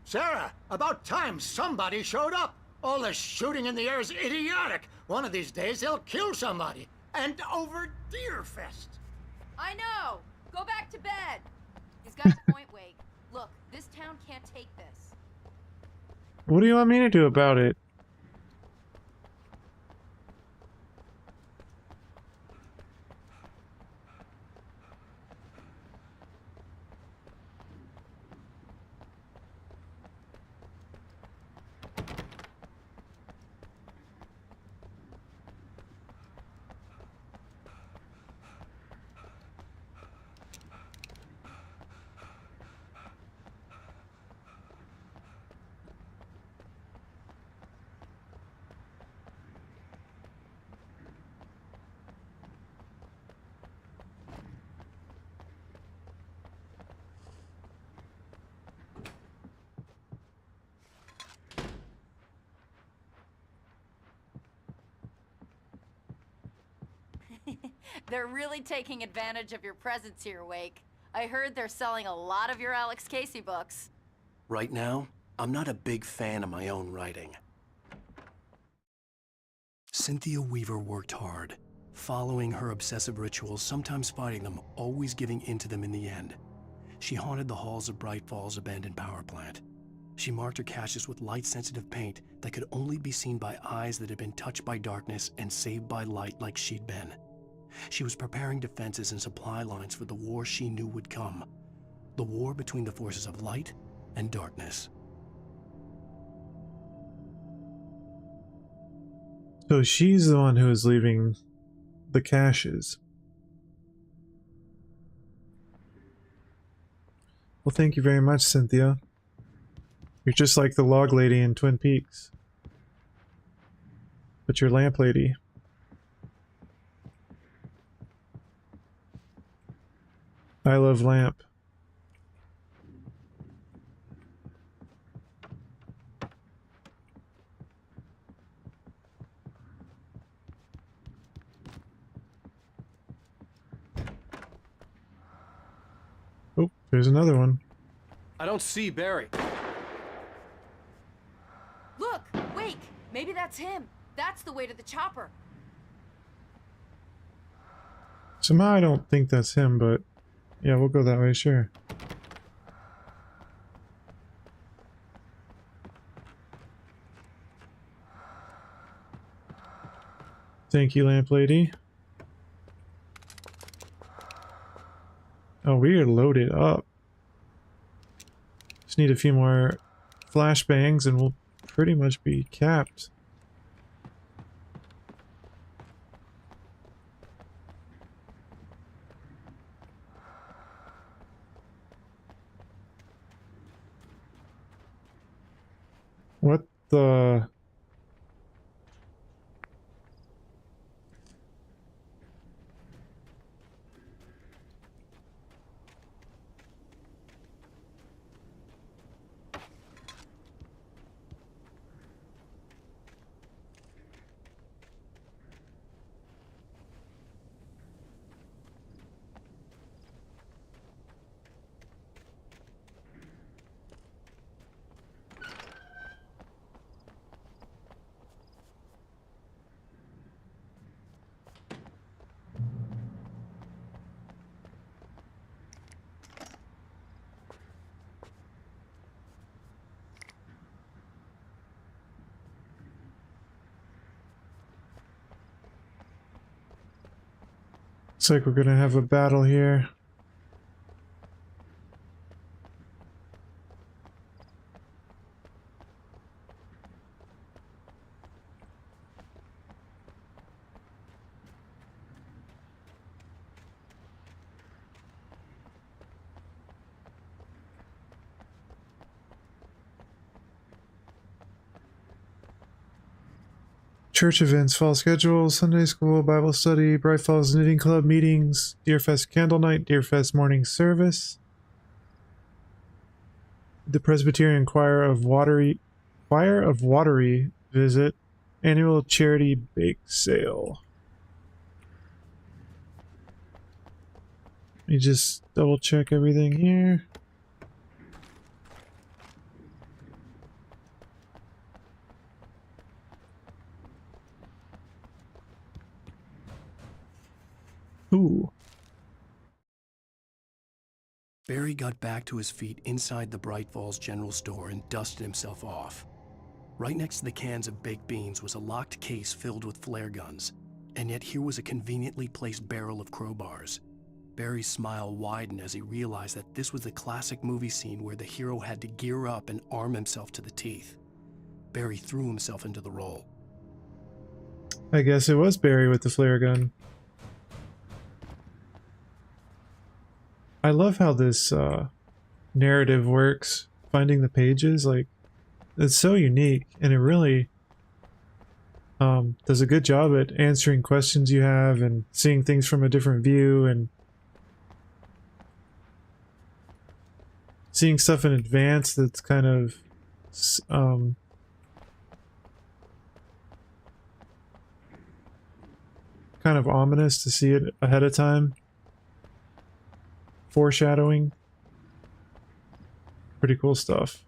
Sarah, about time somebody showed up. All this shooting in the air is idiotic. One of these days they'll kill somebody. And over Deerfest. I know. Go back to bed. He's got a point, Wake. Look, this town can't take this. What do you want me to do about it? They're really taking advantage of your presence here, Wake. I heard they're selling a lot of your Alex Casey books. Right now, I'm not a big fan of my own writing. Cynthia Weaver worked hard, following her obsessive rituals, sometimes fighting them, always giving in to them in the end. She haunted the halls of Bright Falls' abandoned power plant. She marked her caches with light-sensitive paint that could only be seen by eyes that had been touched by darkness and saved by light like she'd been. She was preparing defenses and supply lines for the war she knew would come. The war between the forces of light and darkness. So she's the one who is leaving the caches. Well, thank you very much, Cynthia. You're just like the log lady in Twin Peaks. But you're lamp lady. I love lamp. Oh, there's another one. I don't see Barry. Look, Wake. Maybe that's him. That's the way to the chopper. Somehow I don't think that's him, but yeah, we'll go that way, sure. Thank you, lamp lady. Oh, we are loaded up. Just need a few more flashbangs and we'll pretty much be capped. What the... Looks like we're gonna have a battle here. Church events, fall schedule, Sunday school, Bible study, Bright Falls Knitting Club meetings, Deerfest candle night, Deerfest morning service, the Presbyterian Choir of Watery visit, annual charity bake sale. Let me just double check everything here. Ooh. Barry got back to his feet inside the Bright Falls General Store and dusted himself off. Right next to the cans of baked beans was a locked case filled with flare guns, and yet here was a conveniently placed barrel of crowbars. Barry's smile widened as he realized that this was the classic movie scene where the hero had to gear up and arm himself to the teeth. Barry threw himself into the role. I guess it was Barry with the flare gun. I love how this narrative works. Finding the pages, like, it's so unique, and it really does a good job at answering questions you have and seeing things from a different view and seeing stuff in advance that's kind of ominous to see it ahead of time. Foreshadowing. Pretty cool stuff.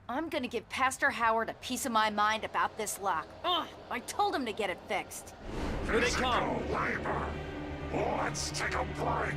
I'm gonna give Pastor Howard a piece of my mind about this lock. Ugh, I told him to get it fixed. Here they come. Labor. Let's take a break.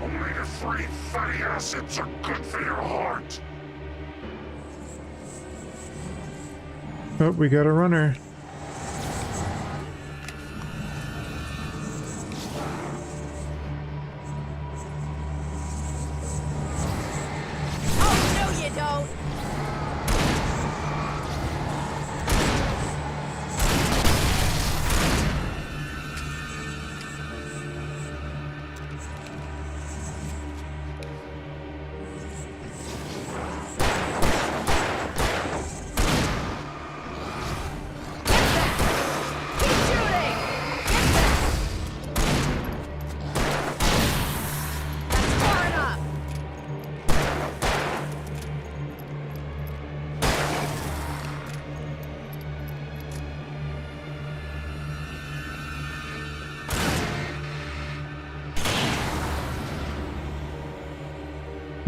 Omega-3 fatty acids are good for your heart. Oh, we got a runner. Oh, no you don't!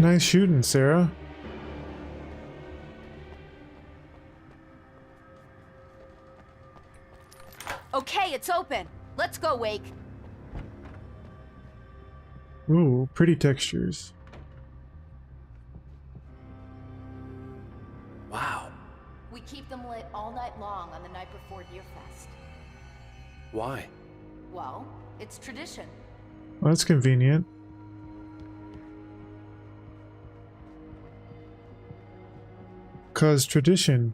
Nice shooting, Sarah. Okay, it's open. Let's go, Wake. Ooh, pretty textures. Wow. We keep them lit all night long on the night before Deerfest. Why? Well, it's tradition. Well, that's convenient. Cause tradition.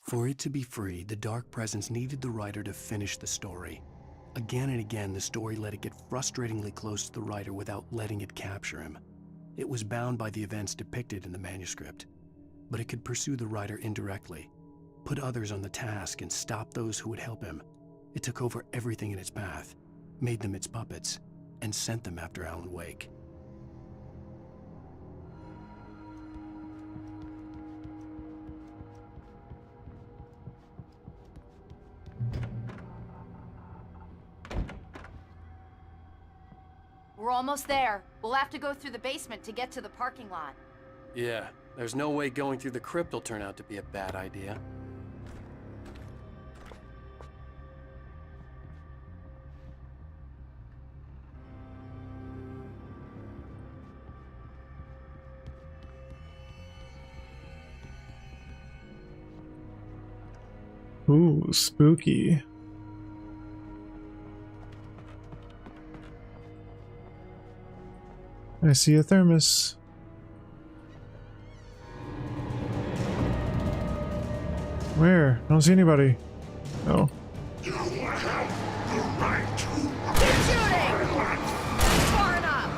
For it to be free, the Dark Presence needed the writer to finish the story. Again and again, the story let it get frustratingly close to the writer without letting it capture him. It was bound by the events depicted in the manuscript. but it could pursue the rider indirectly, put others on the task and stop those who would help him. It took over everything in its path, made them its puppets, and sent them after Alan Wake. We're almost there. We'll have to go through the basement to get to the parking lot. Yeah, there's no way going through the crypt will turn out to be a bad idea. Ooh, spooky. I see a thermos. Where? I don't see anybody. Oh. You have the right to Keep shooting! That's far enough!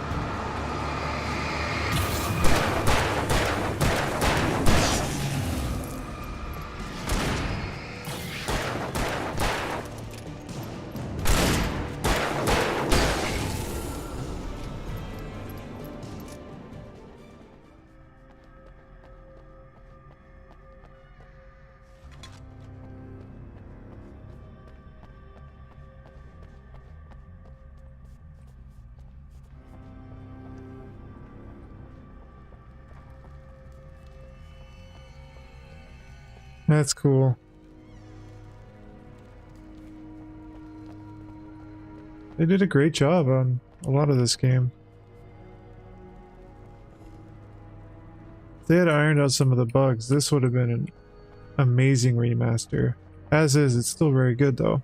That's cool. They did a great job on a lot of this game. If they had ironed out some of the bugs, this would have been an amazing remaster. As is, it's still very good though.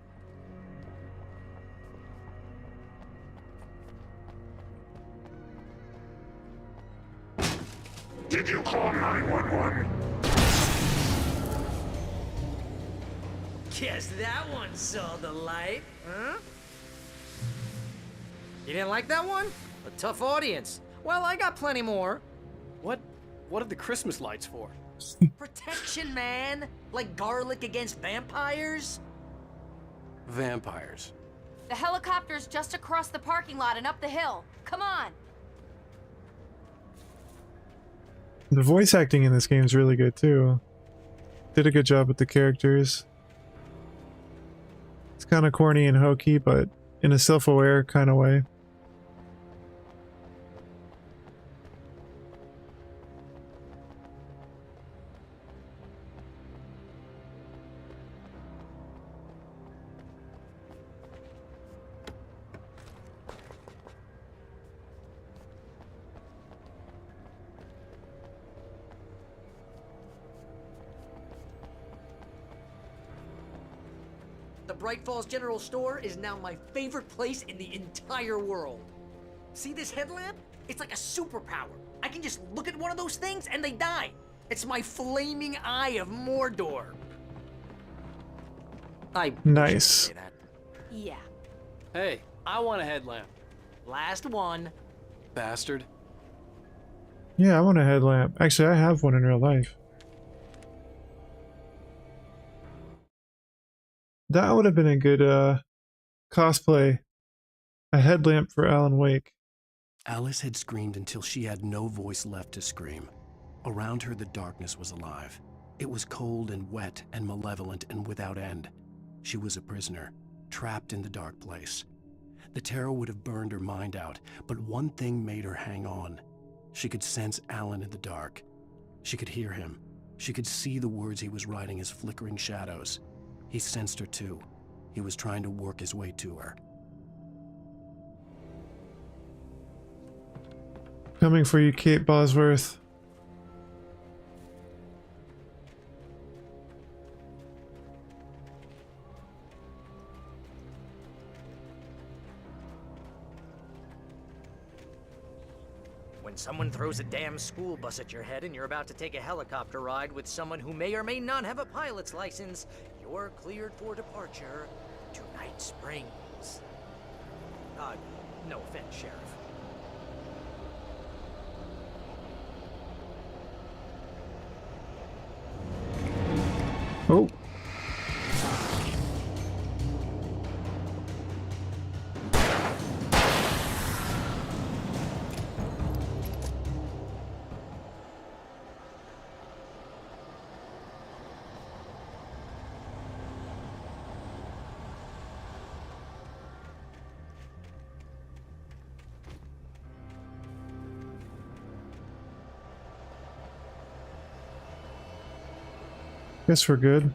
Did you call 911? Guess that one saw the light, huh? You didn't like that one? A tough audience. Well, I got plenty more. What are the Christmas lights for? Protection, man. Like garlic against vampires. Vampires. The helicopter's just across the parking lot and up the hill. Come on! The voice acting in this game is really good too. Did a good job with the characters. It's kind of corny and hokey, but in a self-aware kind of way. The Bright Falls General Store is now my favorite place in the entire world. See this headlamp? It's like a superpower. I can just look at one of those things and they die. It's my flaming eye of Mordor. Nice. Say that. Yeah. Hey, I want a headlamp. Last one. Bastard. Yeah, I want a headlamp. Actually, I have one in real life. That would have been a good cosplay. A headlamp for Alan Wake. Alice had screamed until she had no voice left to scream. Around her, the darkness was alive. It was cold and wet and malevolent and without end. She was a prisoner, trapped in the dark place. The terror would have burned her mind out, but one thing made her hang on. She could sense Alan in the dark. She could hear him. She could see the words he was writing as flickering shadows. He sensed her too. He was trying to work his way to her. Coming for you, Kate Bosworth. When someone throws a damn school bus at your head and you're about to take a helicopter ride with someone who may or may not have a pilot's license, you're cleared for departure to Night Springs. No offense, Sheriff. Guess we're good.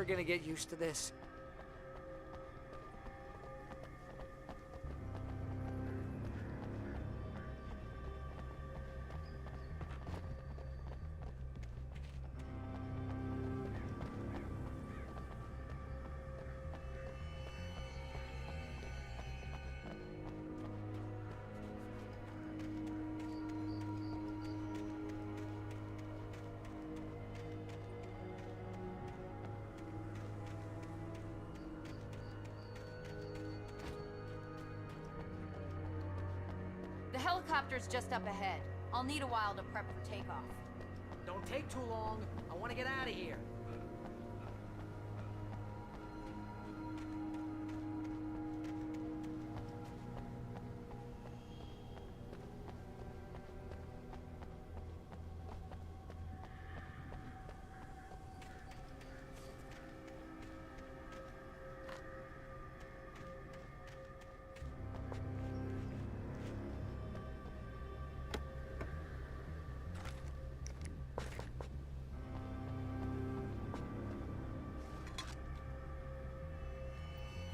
Gonna get used to this. The helicopter's just up ahead. I'll need a while to prep for takeoff. Don't take too long. I want to get out of here.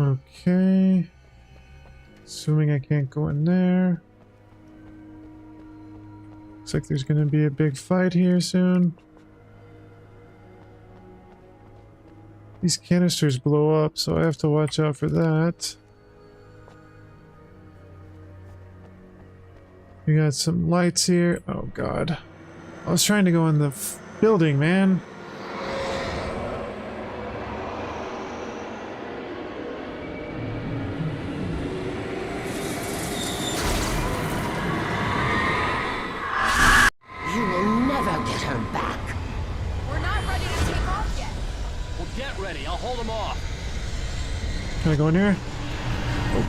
Okay. Assuming I can't go in there. Looks like there's gonna be a big fight here soon. These canisters blow up, so I have to watch out for that. We got some lights here. Oh god. I was trying to go in the building, man. Can I go in here? Oh.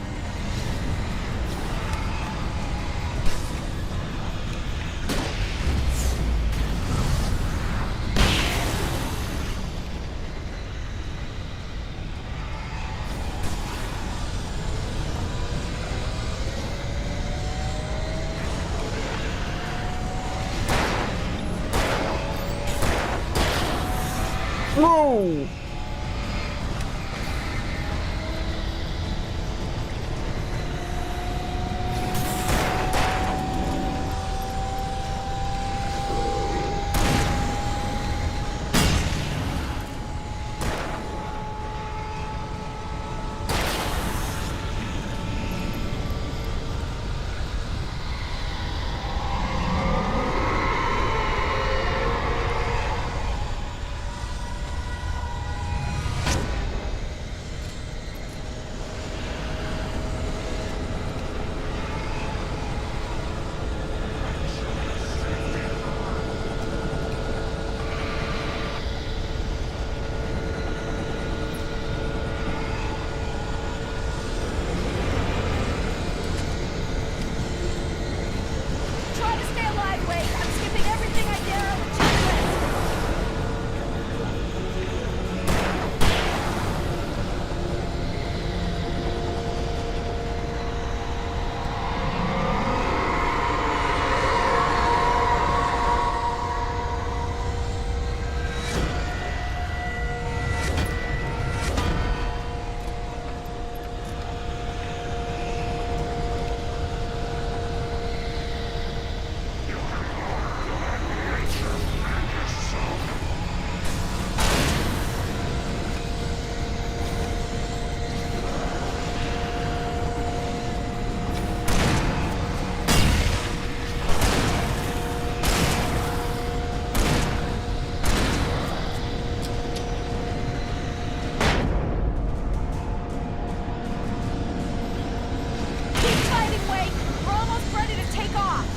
Whoa! take off!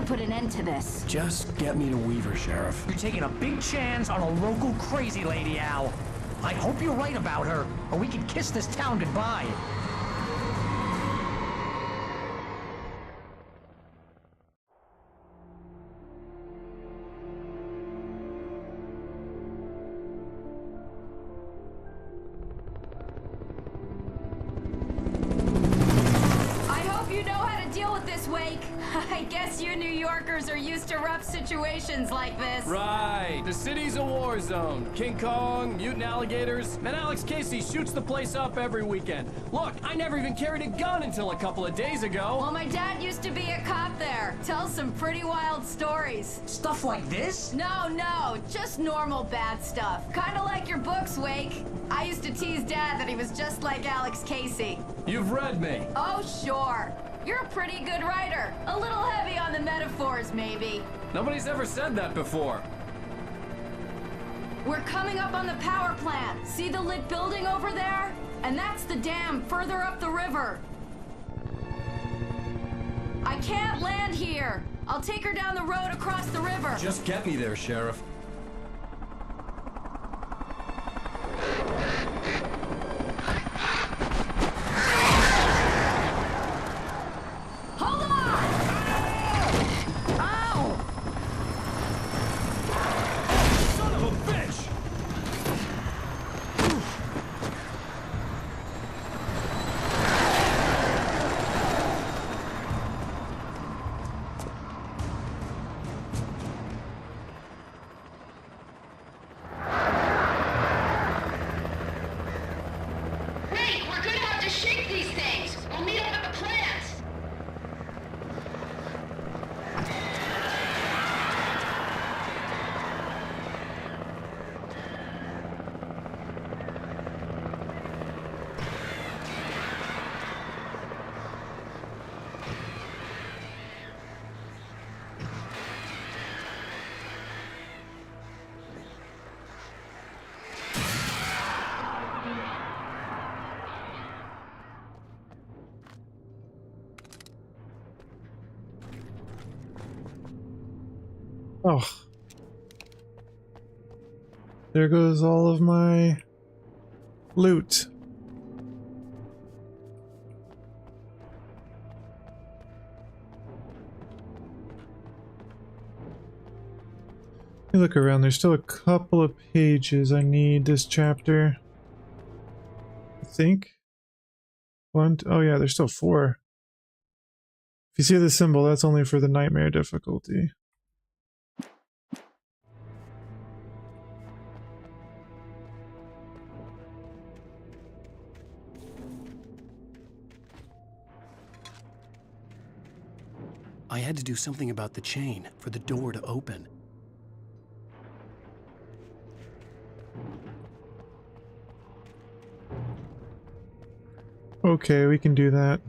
Put an end to this. Just get me to Weaver, Sheriff. You're taking a big chance on a local crazy lady, Al. I hope you're right about her, or we can kiss this town goodbye. I guess you New Yorkers are used to rough situations like this. Right. The city's a war zone. King Kong, mutant alligators, and Alex Casey shoots the place up every weekend. Look, I never even carried a gun until a couple of days ago. Well, my dad used to be a cop there. Tells some pretty wild stories. Stuff like this? No, just normal bad stuff. Kinda like your books, Wake. I used to tease Dad that he was just like Alex Casey. You've read me. Oh, sure. You're a pretty good writer. A little heavy on the metaphors, maybe. Nobody's ever said that before. We're coming up on the power plant. See the lit building over there? And that's the dam further up the river. I can't land here. I'll take her down the road across the river. Just get me there, Sheriff. Hold on! Ow! Son of a bitch! Wait, we're gonna have to shake these things. We'll meet up at the plant. Oh. There goes all of my loot. Let me look around. There's still a couple of pages I need this chapter. I think. Oh yeah, there's still 4. If you see the symbol, that's only for the nightmare difficulty. I had to do something about the chain for the door to open. Okay, we can do that.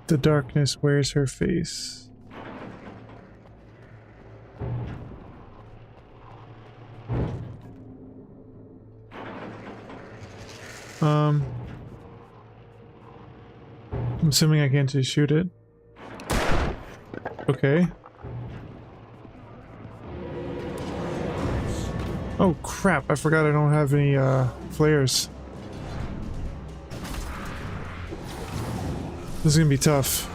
The darkness wears her face. I'm assuming I can't just shoot it. Okay. Oh crap, I forgot I don't have any flares. This is gonna be tough.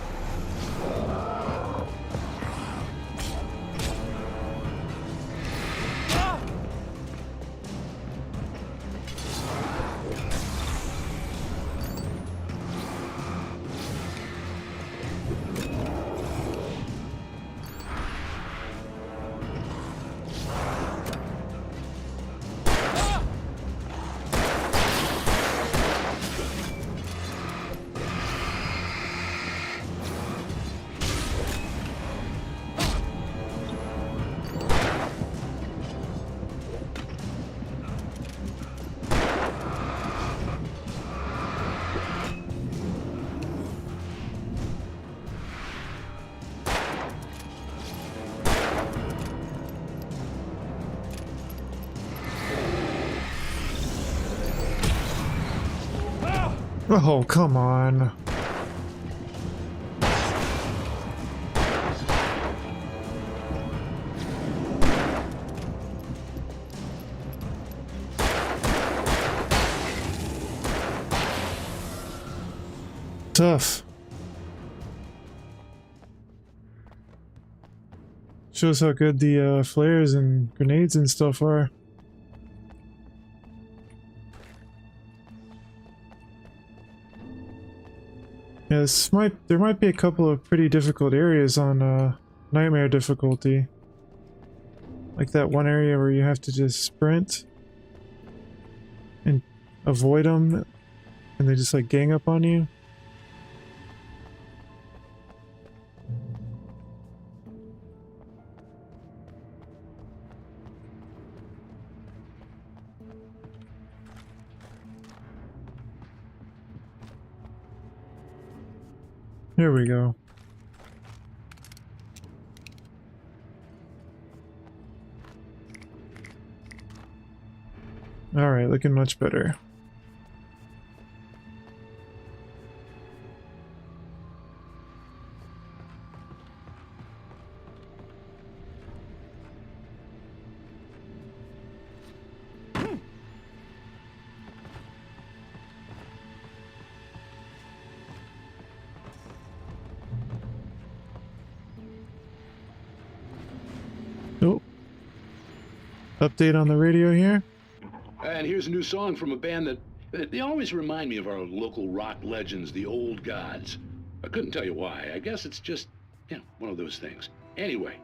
Oh, come on. Tough. Shows how good the flares and grenades and stuff are. Yeah, there might be a couple of pretty difficult areas on Nightmare difficulty. Like that one area where you have to just sprint and avoid them and they just like gang up on you. Here we go. All right, looking much better. Oh. Update on the radio here. And here's a new song from a band that they always remind me of our local rock legends, the Old Gods. I couldn't tell you why. I guess it's just, you know, one of those things. Anyway,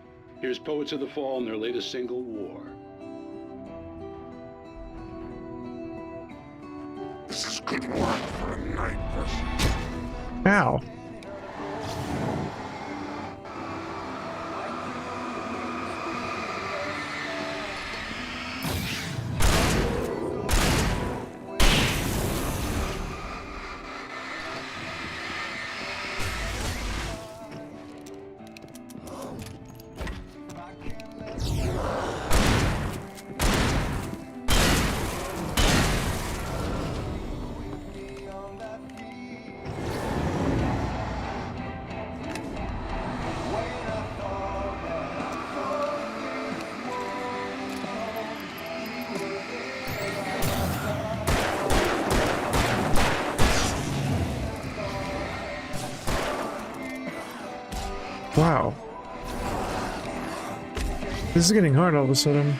here's Poets of the Fall and their latest single, War. This is good work for a night person. Ow. Wow. This is getting hard all of a sudden.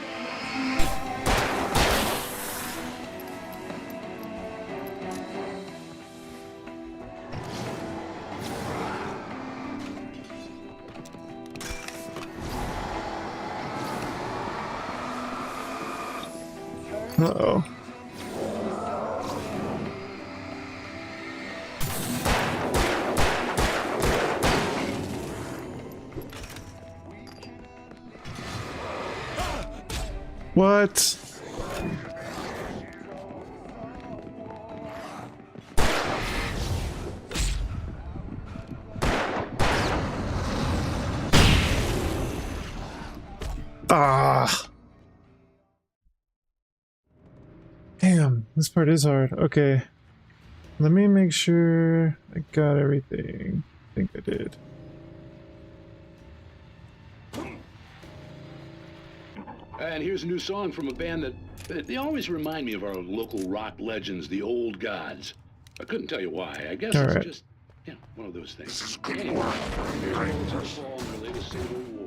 Uh-oh. What? Ah. Damn, this part is hard. Okay. Let me make sure I got everything. I think I did. And here's a new song from a band that they always remind me of our local rock legends, the Old Gods. I couldn't tell you why. I guess it's just, one of those things. Anyway, here's an old fall in the latest Civil War.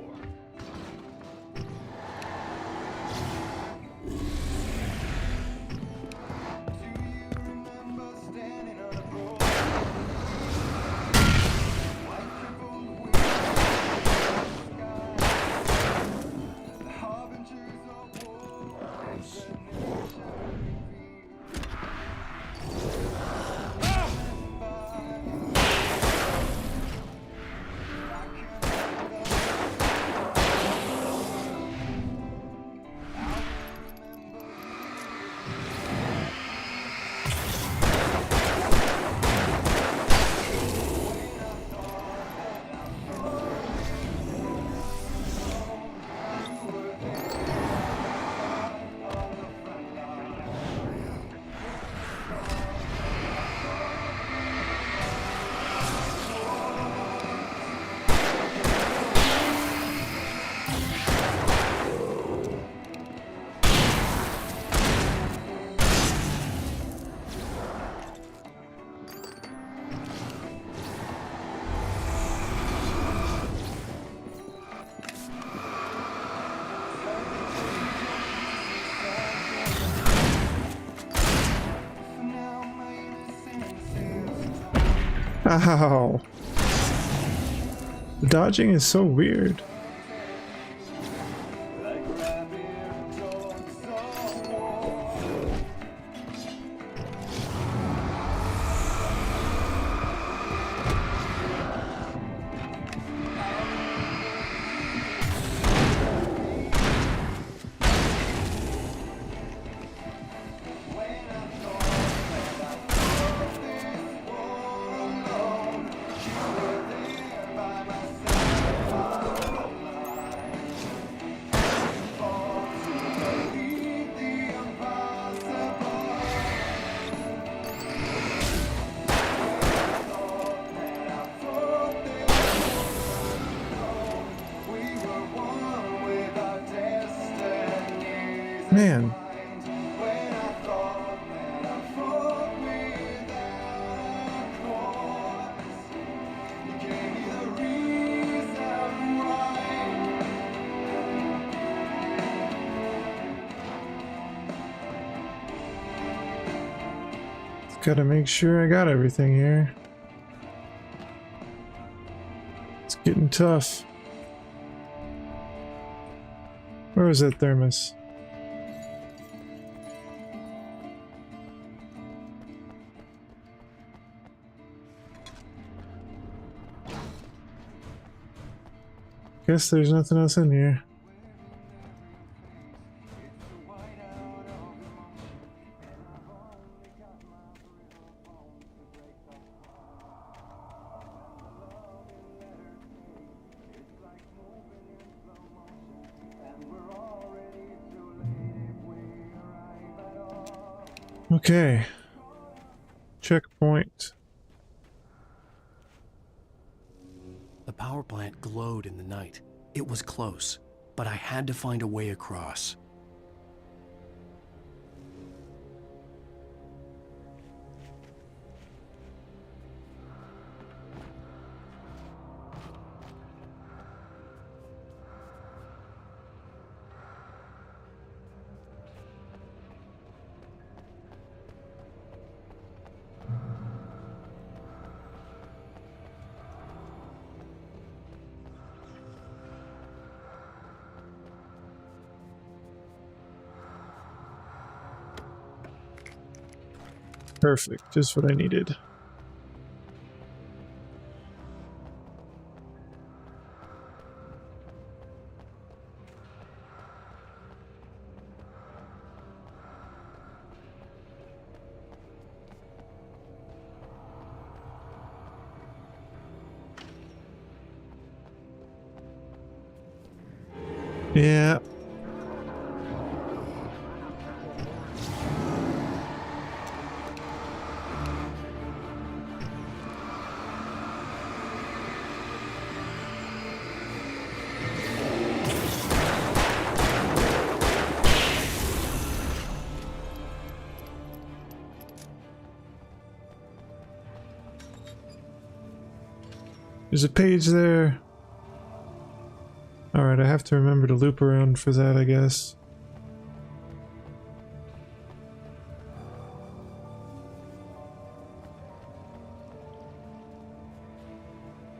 Ow. The dodging is so weird. Man. Gotta make sure I got everything here. It's getting tough. Where was that thermos? Guess there's nothing else in here. Okay. Checkpoint. The power plant glowed in the night. It was close, but I had to find a way across. Perfect, just what I needed. Yeah, There's a page there. Alright, I have to remember to loop around for that, I guess.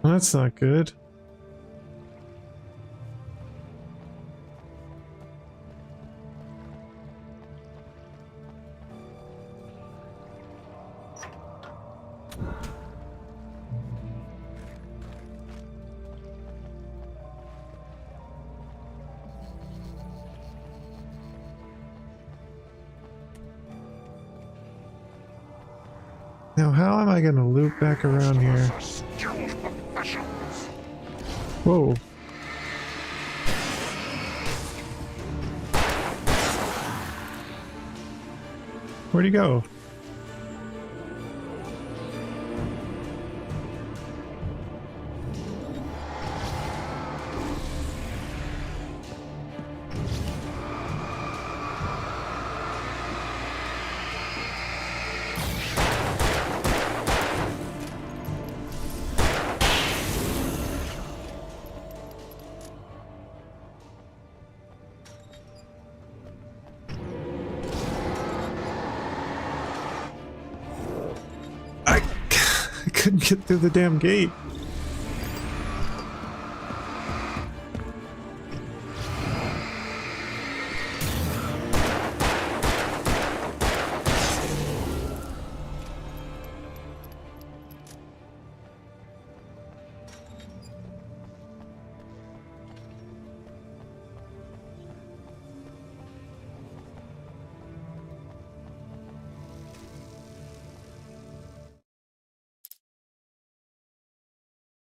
Well, that's not good. Now, how am I going to loop back around here? Whoa. Where'd he go? Couldn't get through the damn gate.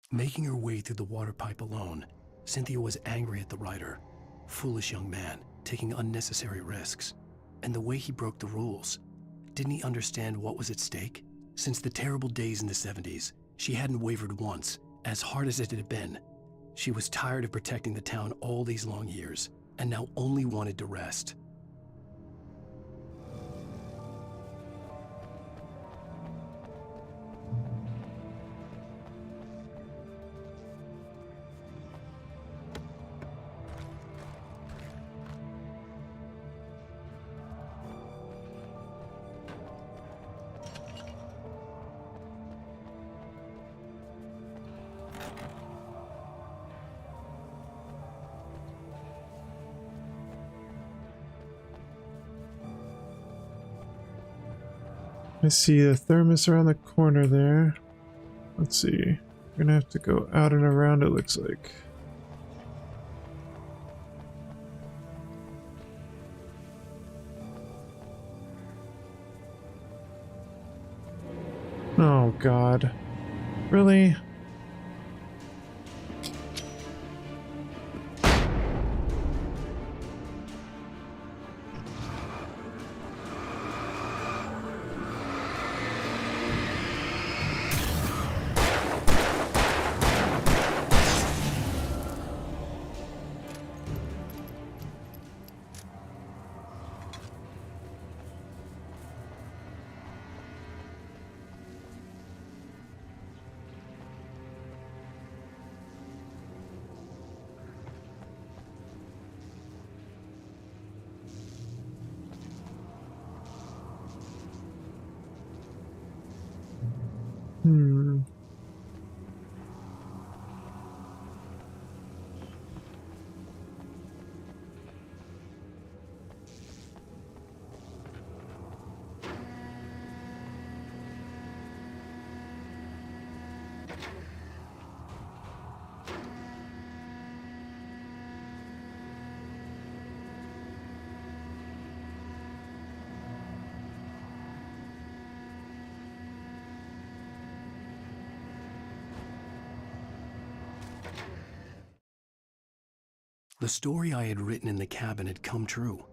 Making her way through the water pipe alone, Cynthia was angry at the writer. Foolish young man, taking unnecessary risks. And the way he broke the rules. Didn't he understand what was at stake? Since the terrible days in the 70s, she hadn't wavered once, as hard as it had been. She was tired of protecting the town all these long years, and now only wanted to rest. I see a thermos around the corner there. Let's see. We're gonna have to go out and around, it looks like. Oh God. Really? The story I had written in the cabin had come true.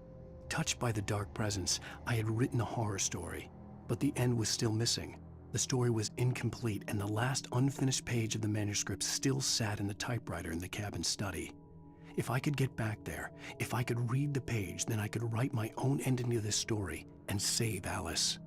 Touched by the dark presence, I had written a horror story, but the end was still missing. The story was incomplete, and the last unfinished page of the manuscript still sat in the typewriter in the cabin study. If I could get back there, if I could read the page, then I could write my own ending to this story and save Alice.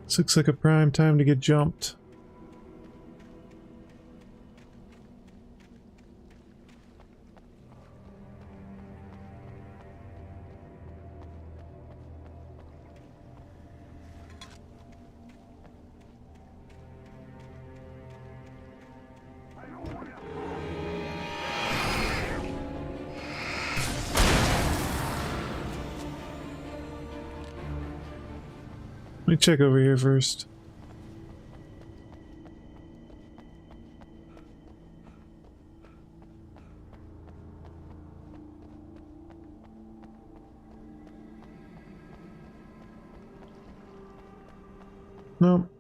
This looks like a prime time to get jumped. Let me check over here first. Nope.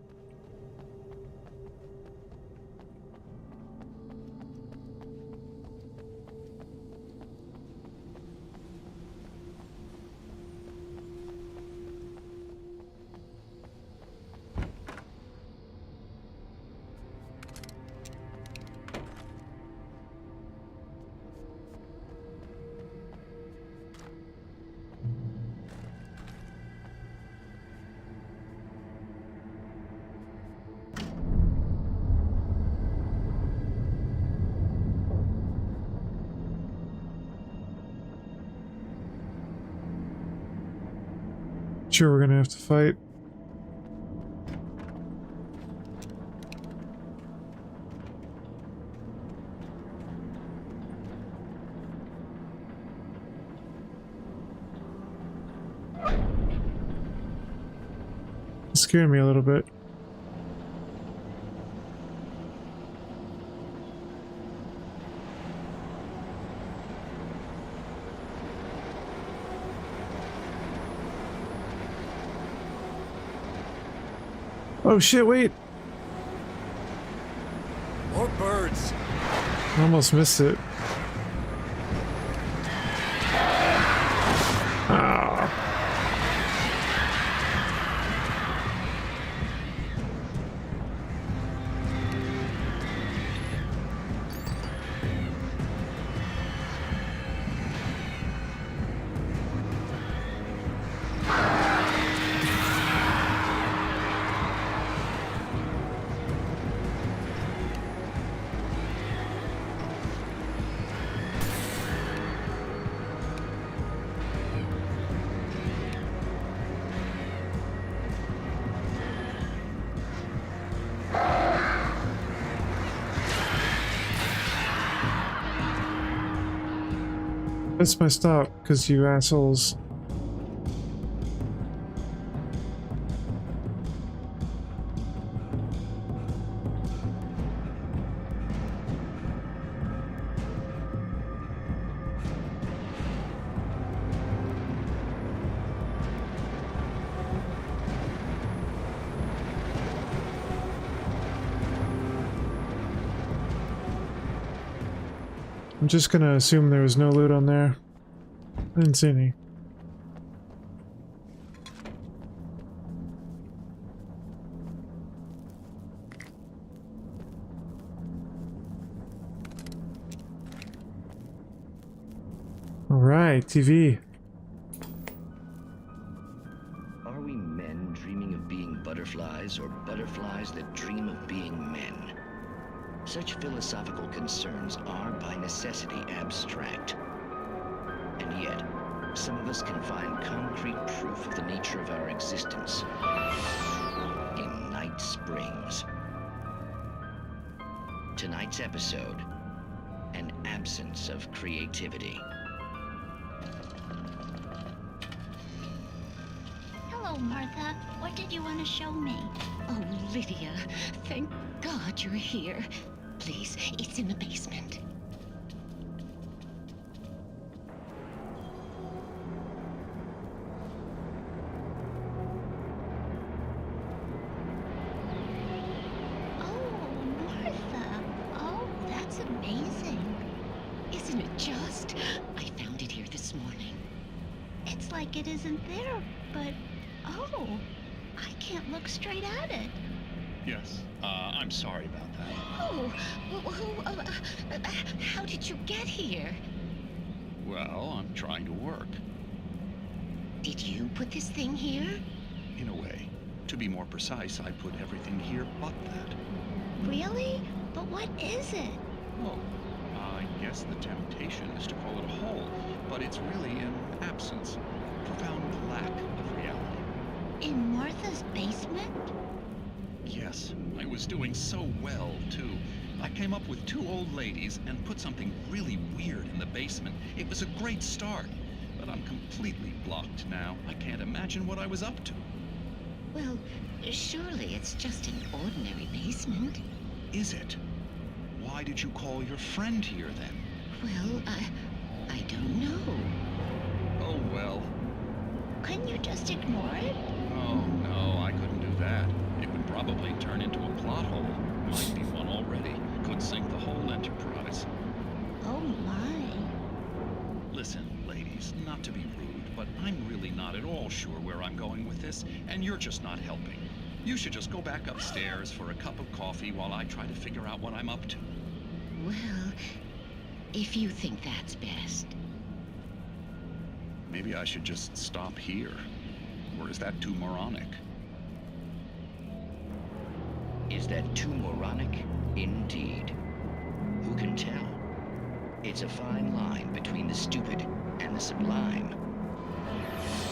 Sure, we're gonna have to fight. It scared me a little bit. Oh shit, wait! More birds! I almost missed it. Ah. That's my stop, because you assholes. I'm just gonna assume there was no loot on there. I didn't see any. Alright, TV. Are we men dreaming of being butterflies, or butterflies that dream of being men? Such philosophical concerns are by necessity abstract. And yet, some of us can find concrete proof of the nature of our existence in Night Springs. Tonight's episode, an absence of creativity. Hello, Martha. What did you want to show me? Oh, Lydia, thank God you're here. Please, it's in the basement. It isn't there, but oh, I can't look straight at it. Yes, I'm sorry about that. Oh, how did you get here? Well, I'm trying to work. Did you put this thing here? In a way. To be more precise, I put everything here but that. Really? But what is it? Well, I guess the temptation is to call it a hole, but it's really an absence. Profound lack of reality. In Martha's basement? Yes, I was doing so well, too. I came up with 2 old ladies and put something really weird in the basement. It was a great start, but I'm completely blocked now. I can't imagine what I was up to. Well, surely it's just an ordinary basement. Is it? Why did you call your friend here, then? Well, I don't know. Oh, well. Couldn't you just ignore it? Oh, no, I couldn't do that. It would probably turn into a plot hole. Might be one already. Could sink the whole enterprise. Oh, my. Listen, ladies, not to be rude, but I'm really not at all sure where I'm going with this, and you're just not helping. You should just go back upstairs for a cup of coffee while I try to figure out what I'm up to. Well, if you think that's best. Maybe I should just stop here. Or is that too moronic? Is that too moronic? Indeed. Who can tell? It's a fine line between the stupid and the sublime.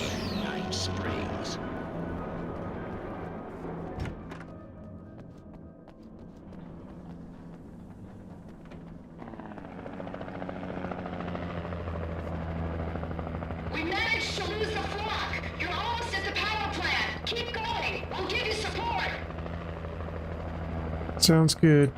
In Night Springs. We managed to lose the flock. You're almost at the power plant. Keep going. We'll give you support. Sounds good.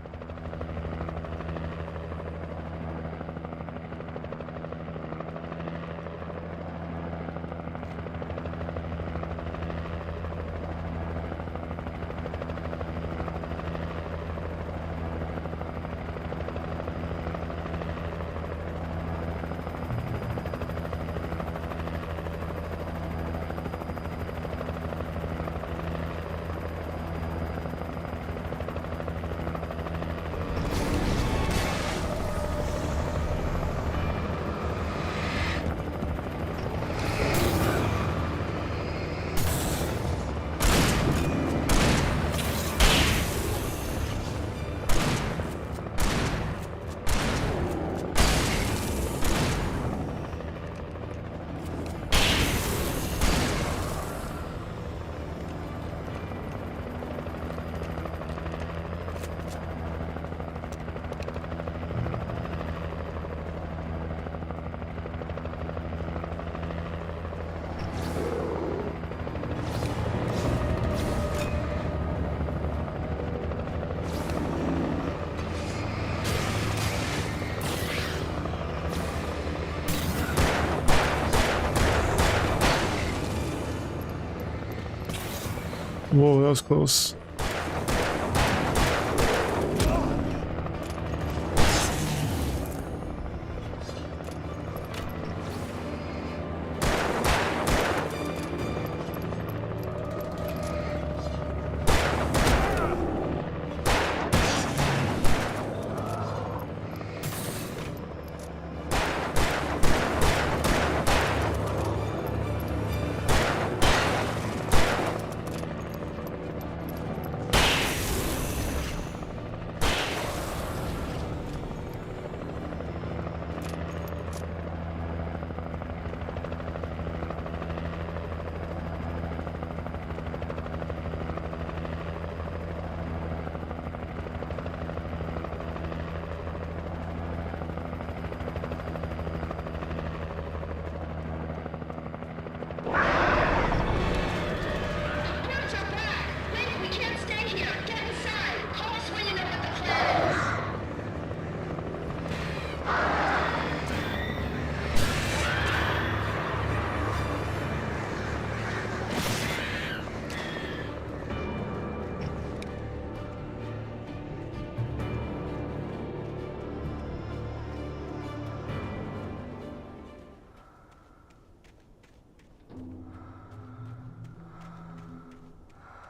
Whoa, that was close.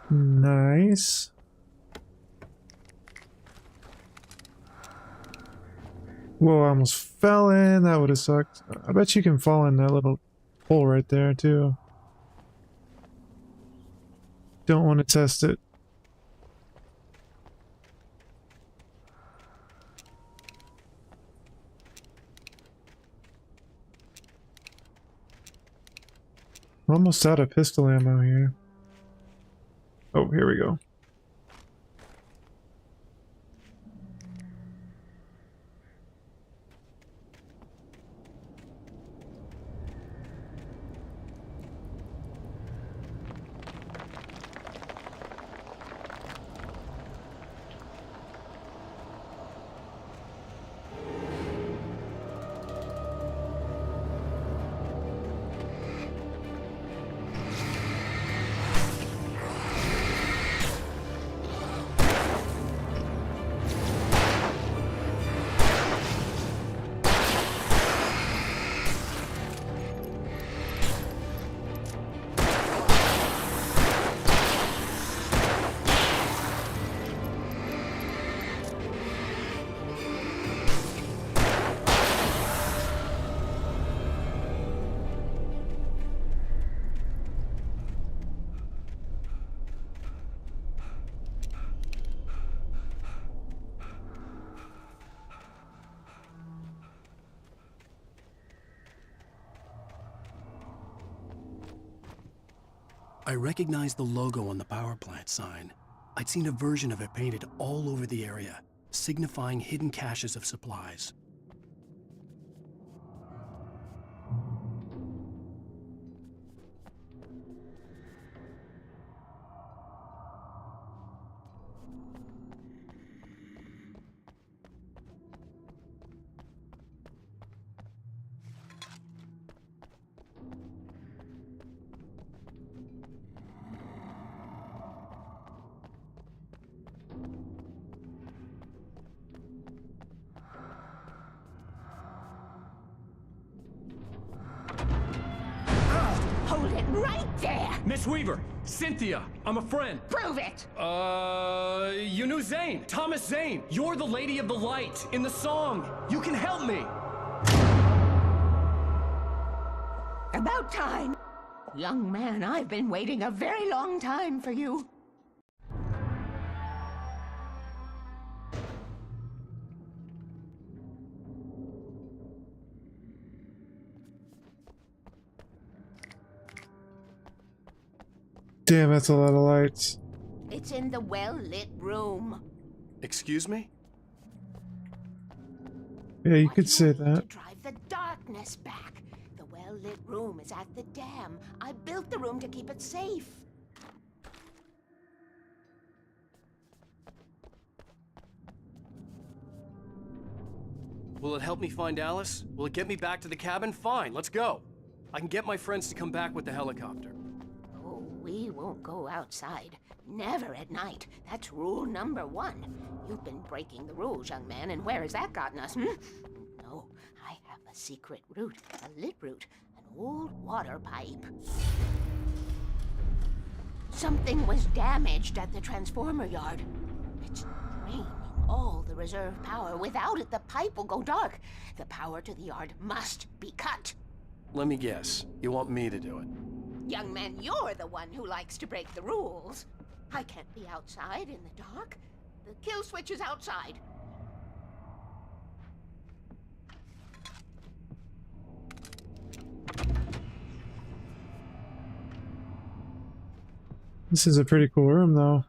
Nice. Whoa, I almost fell in. That would have sucked. I bet you can fall in that little hole right there, too. don't want to test it. We're almost out of pistol ammo here. Oh, here we go. I recognized the logo on the power plant sign. I'd seen a version of it painted all over the area, signifying hidden caches of supplies. Hold it right there! Miss Weaver! Cynthia! I'm a friend! Prove it! You knew Zane! Thomas Zane! You're the Lady of the Light in the song! You can help me! About time! Young man, I've been waiting a very long time for you. Damn, that's a lot of lights. It's in the well-lit room. Excuse me? Yeah, you could say that. To drive the darkness back. The well-lit room is at the dam. I built the room to keep it safe. Will it help me find Alice? Will it get me back to the cabin? Fine, let's go. I can get my friends to come back with the helicopter. Oh, we won't go outside. Never at night. That's rule number 1. You've been breaking the rules, young man, and where has that gotten us, hmm? No, I have a secret route, a lit route, an old water pipe. Something was damaged at the transformer yard. It's draining all the reserve power. Without it, the pipe will go dark. The power to the yard must be cut. Let me guess. You want me to do it? Young man, you're the one who likes to break the rules. I can't be outside in the dark. The kill switch is outside. This is a pretty cool room, though.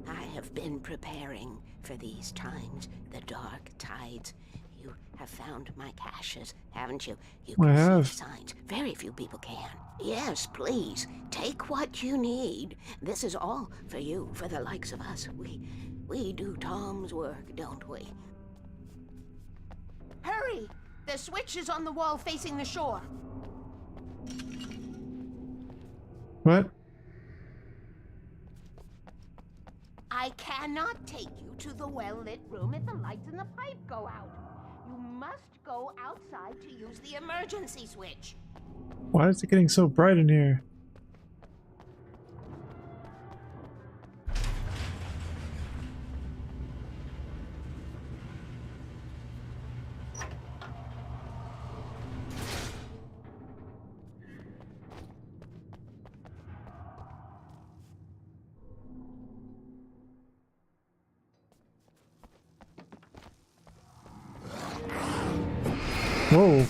I have been preparing for these times, the dark tides. You have found my caches, haven't you? You I can have. see the signs. Very few people can. Yes, please, take what you need. This is all for you, for the likes of us. We do Tom's work, don't we? Hurry! The switch is on the wall facing the shore. What? I cannot take you to the well-lit room if the lights in the pipe go out. You must go outside to use the emergency switch. Why is it getting so bright in here? Whoa.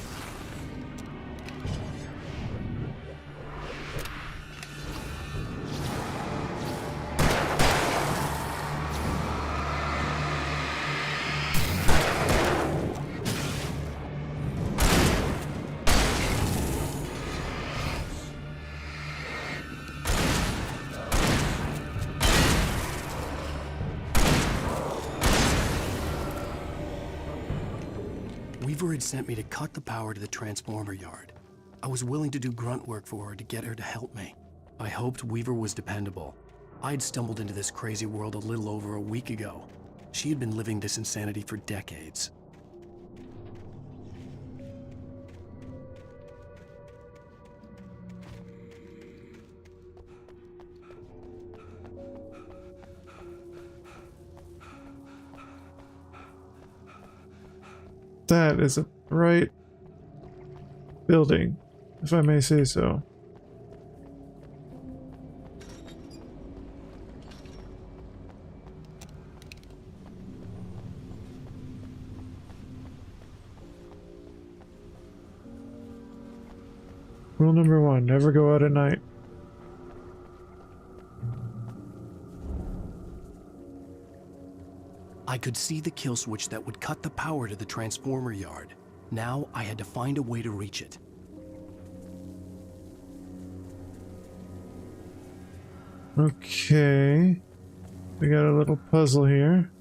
Weaver had sent me to cut the power to the transformer yard. I was willing to do grunt work for her to get her to help me. I hoped Weaver was dependable. I'd stumbled into this crazy world a little over a week ago. She had been living this insanity for decades. That is a bright building, if I may say so. Rule number 1, never go out at night. I could see the kill switch that would cut the power to the transformer yard. Now I had to find a way to reach it. Okay. We got a little puzzle here.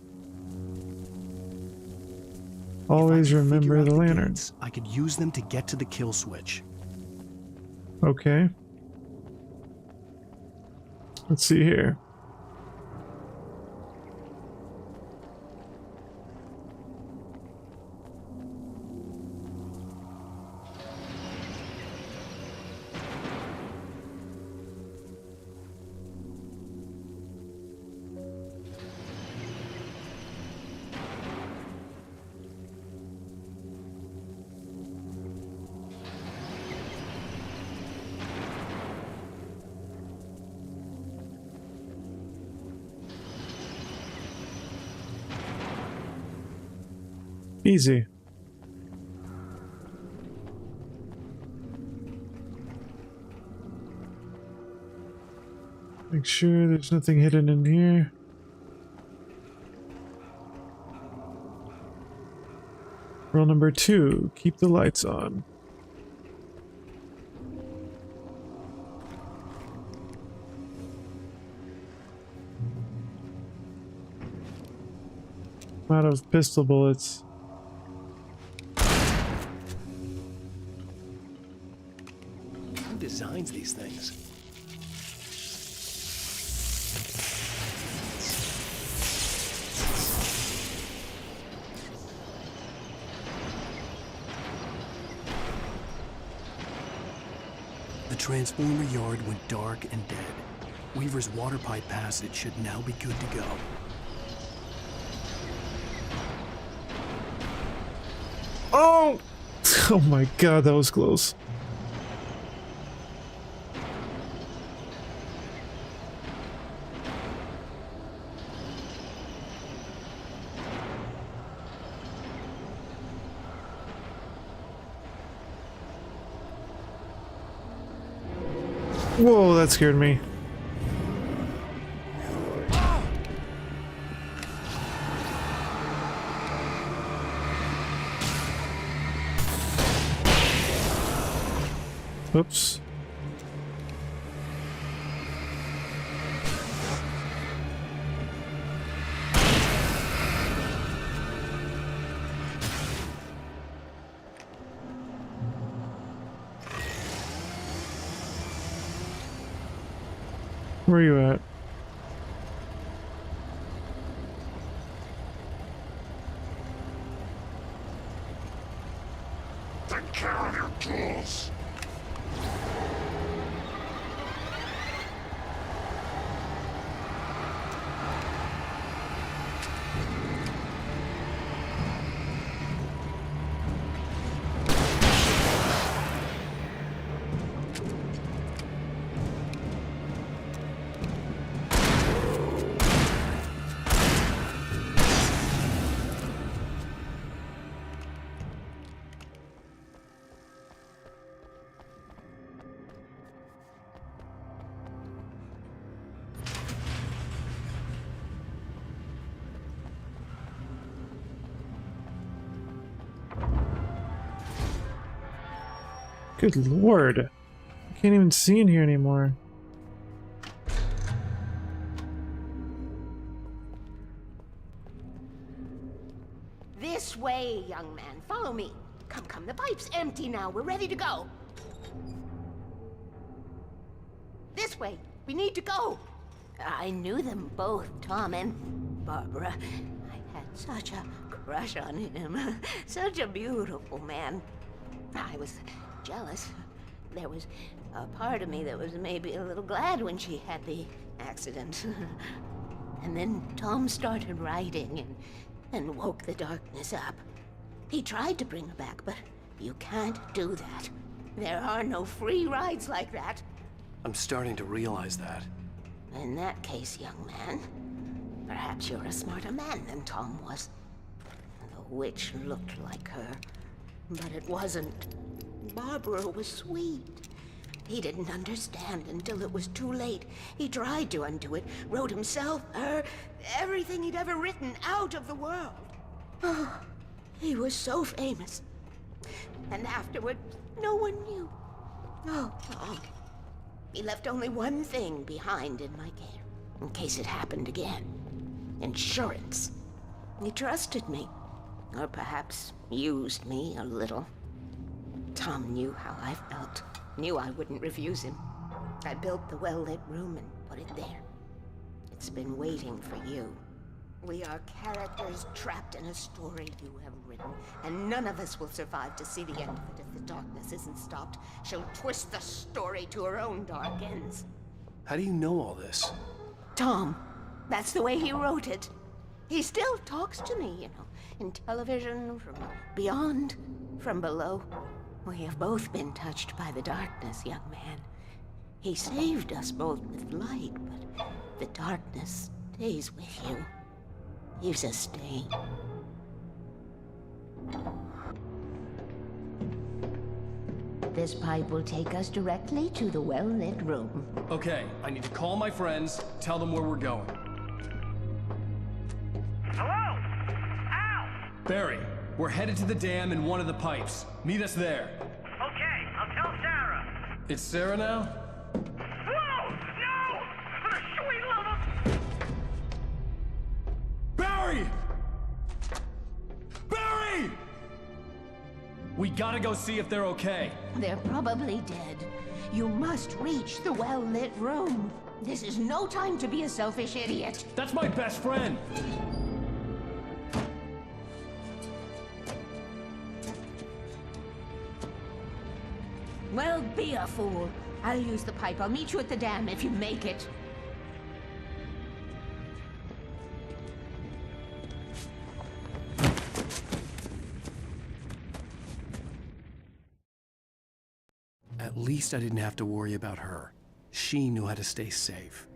Always remember the lanterns. I could use them to get to the kill switch. Okay. Let's see here. Easy. Make sure there's nothing hidden in here. Rule number 2, keep the lights on. I'm out of pistol bullets. Who designs these things? The transformer yard went dark and dead. Weaver's water pipe passage should now be good to go. Oh! Oh my god, that was close. Whoa, that scared me. Oops. Where are you at? Take care of your tools. Good lord. I can't even see in here anymore. This way, young man. Follow me. Come, come. The pipe's empty now. We're ready to go. This way. We need to go. I knew them both, Tom and Barbara. I had such a crush on him. Such a beautiful man. I was jealous. There was a part of me that was maybe a little glad when she had the accident. And then Tom started writing and woke the darkness up. He tried to bring her back, but you can't do that. There are no free rides like that. I'm starting to realize that. In that case, young man, perhaps you're a smarter man than Tom was. The witch looked like her, but it wasn't. Barbara was sweet. He didn't understand until it was too late. He tried to undo it, wrote himself, her, everything he'd ever written out of the world. Oh, he was so famous. And afterward, no one knew. Oh, Tom. He left only one thing behind in my care, in case it happened again. Insurance. He trusted me. Or perhaps used me a little. Tom knew how I felt. Knew I wouldn't refuse him. I built the well-lit room and put it there. It's been waiting for you. We are characters trapped in a story you have written, and none of us will survive to see the end of it if the darkness isn't stopped. She'll twist the story to her own dark ends. How do you know all this? Tom, that's the way he wrote it. He still talks to me, you know, in television, from beyond, from below. We have both been touched by the darkness, young man. He saved us both with light, but the darkness stays with you. Leaves a stain. This pipe will take us directly to the well-lit room. Okay, I need to call my friends, tell them where we're going. Hello? Al! Barry, we're headed to the dam in one of the pipes. Meet us there. Okay, I'll tell Sarah. It's Sarah now? Whoa! No! For the sweet love of... Barry! Barry! We gotta go see if they're okay. They're probably dead. You must reach the well-lit room. This is no time to be a selfish idiot. That's my best friend. Well, be a fool. I'll use the pipe. I'll meet you at the dam if you make it. At least I didn't have to worry about her. She knew how to stay safe.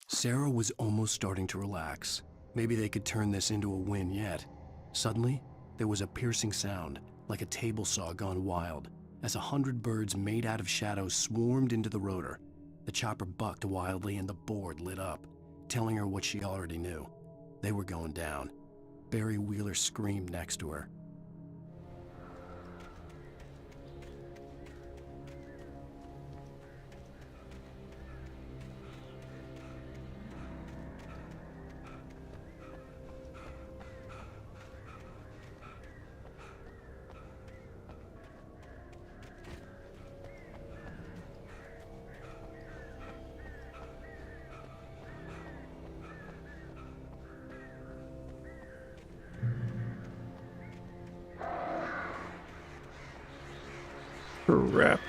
Sarah was almost starting to relax. Maybe they could turn this into a win yet. Suddenly, there was a piercing sound, like a table saw gone wild, as 100 birds made out of shadows swarmed into the rotor. The chopper bucked wildly and the board lit up, telling her what she already knew. They were going down. Barry Wheeler screamed next to her. Crap.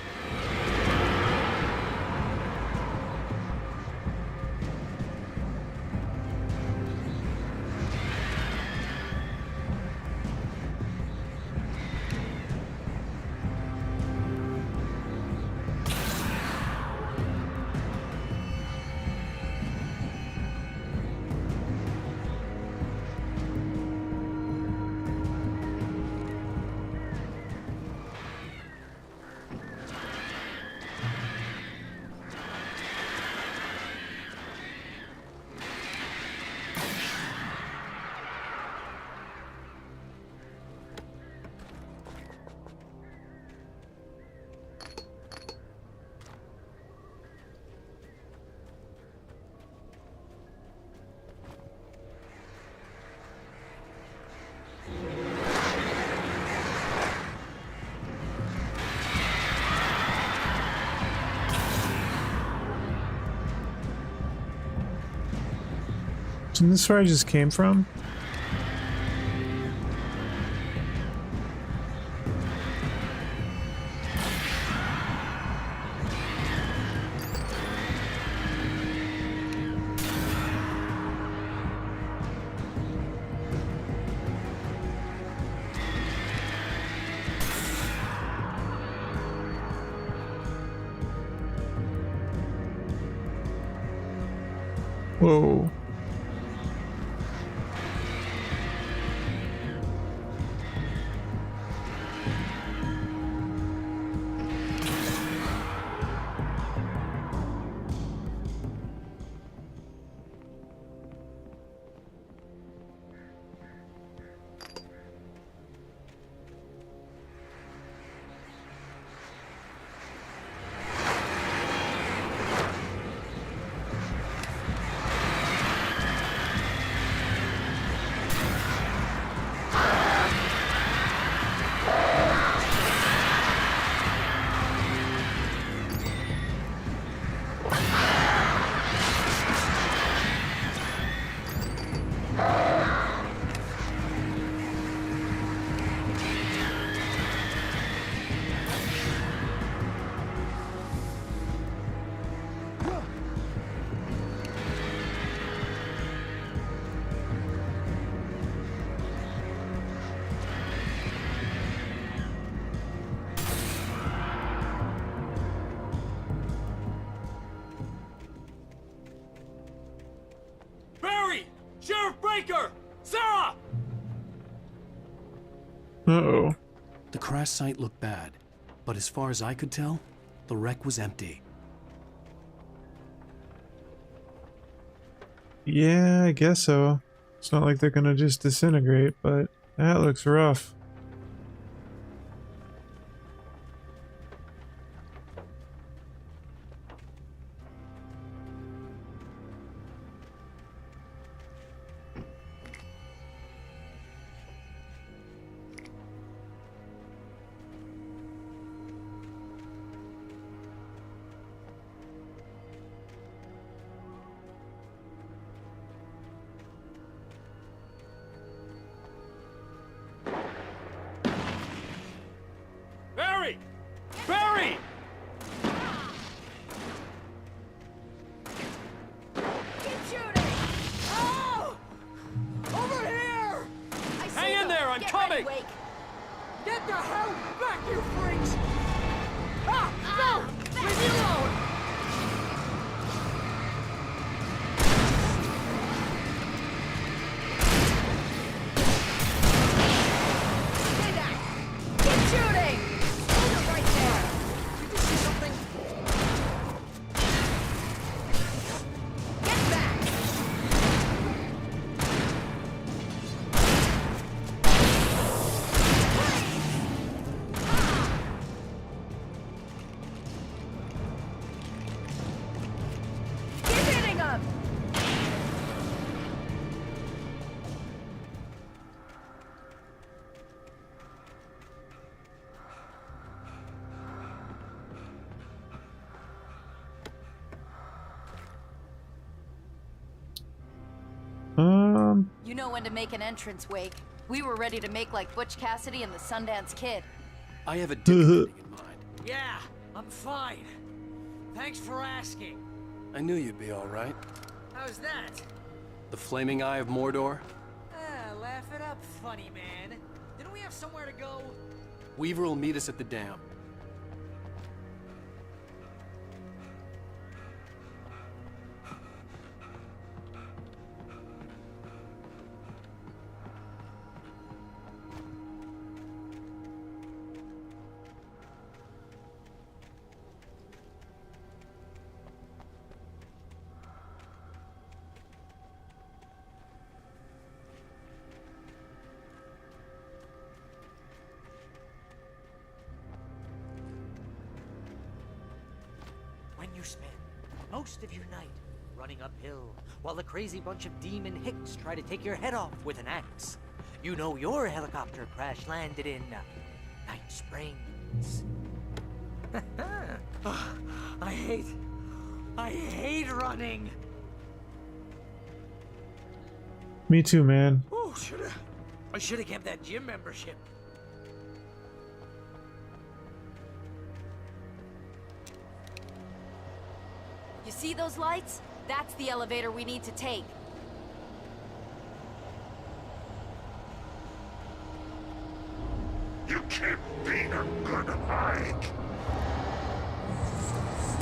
Isn't this where I just came from? Whoa. Sheriff Breaker! Sarah! Uh-oh. The crash site looked bad, but as far as I could tell, the wreck was empty. Yeah, I guess so. It's not like they're gonna just disintegrate, but that looks rough. Barry! Barry! Keep shooting! Oh! Over here! I see Hang in them. there, I'm Get coming! ready, Wake. Get the hell back, you freaks! Ah! No! Leave me alone! Stay back! Keep shooting! Hold it right there! Did you see something? Get back! Keep hitting them! You know when to make an entrance, Wake. We were ready to make like Butch Cassidy and the Sundance Kid. I have a different thing in mind. Yeah, I'm fine. Thanks for asking. I knew you'd be all right. How's that? The flaming eye of Mordor? Laugh it up, funny man. Didn't we have somewhere to go? Weaver will meet us at the dam. When you spend most of your night running uphill while a crazy bunch of demon hicks try to take your head off with an axe, you know your helicopter crash landed in Night Springs. I hate running. Me too, man. Oh, I should have kept that gym membership. You see those lights? That's the elevator we need to take. You keep being a good hike.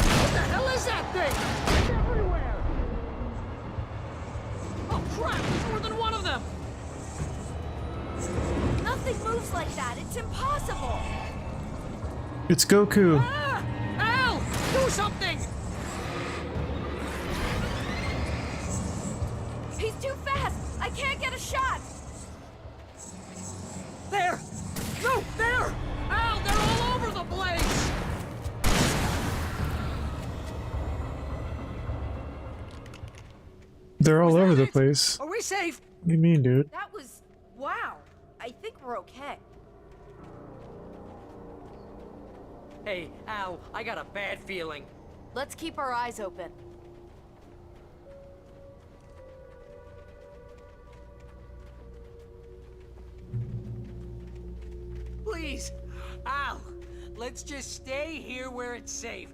What the hell is that thing? It's everywhere! Oh crap, there's more than one of them! Nothing moves like that. It's impossible. It's Goku. Ah! Al! Do something! He's too fast. I can't get a shot. There! No, there! Al, they're all over the place! They're all over the place. Are we safe? What do you mean, dude? That was... wow. I think we're okay. Hey, Al, I got a bad feeling. Let's keep our eyes open. Please, Al, let's just stay here where it's safe.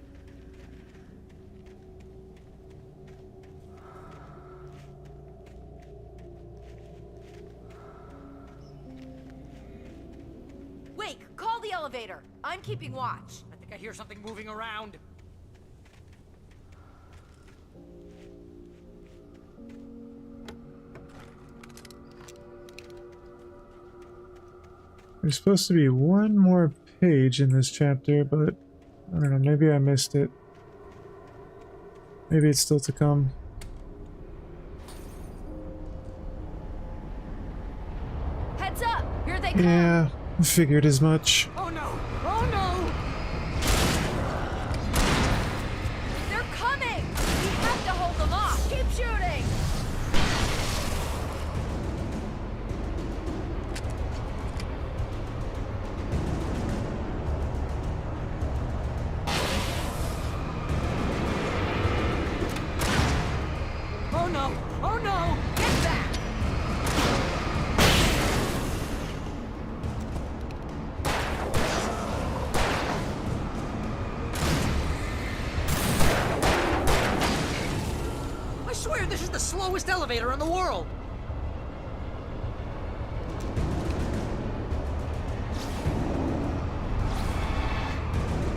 Wake, call the elevator. I'm keeping watch. I think I hear something moving around. There's supposed to be one more page in this chapter, but I don't know, maybe I missed it. Maybe it's still to come. Heads up! Here they come! Yeah, I figured as much. Oh no! Oh no! They're coming! We have to hold them off! Keep shooting! Oh no! Oh no! Get back! I swear this is the slowest elevator in the world.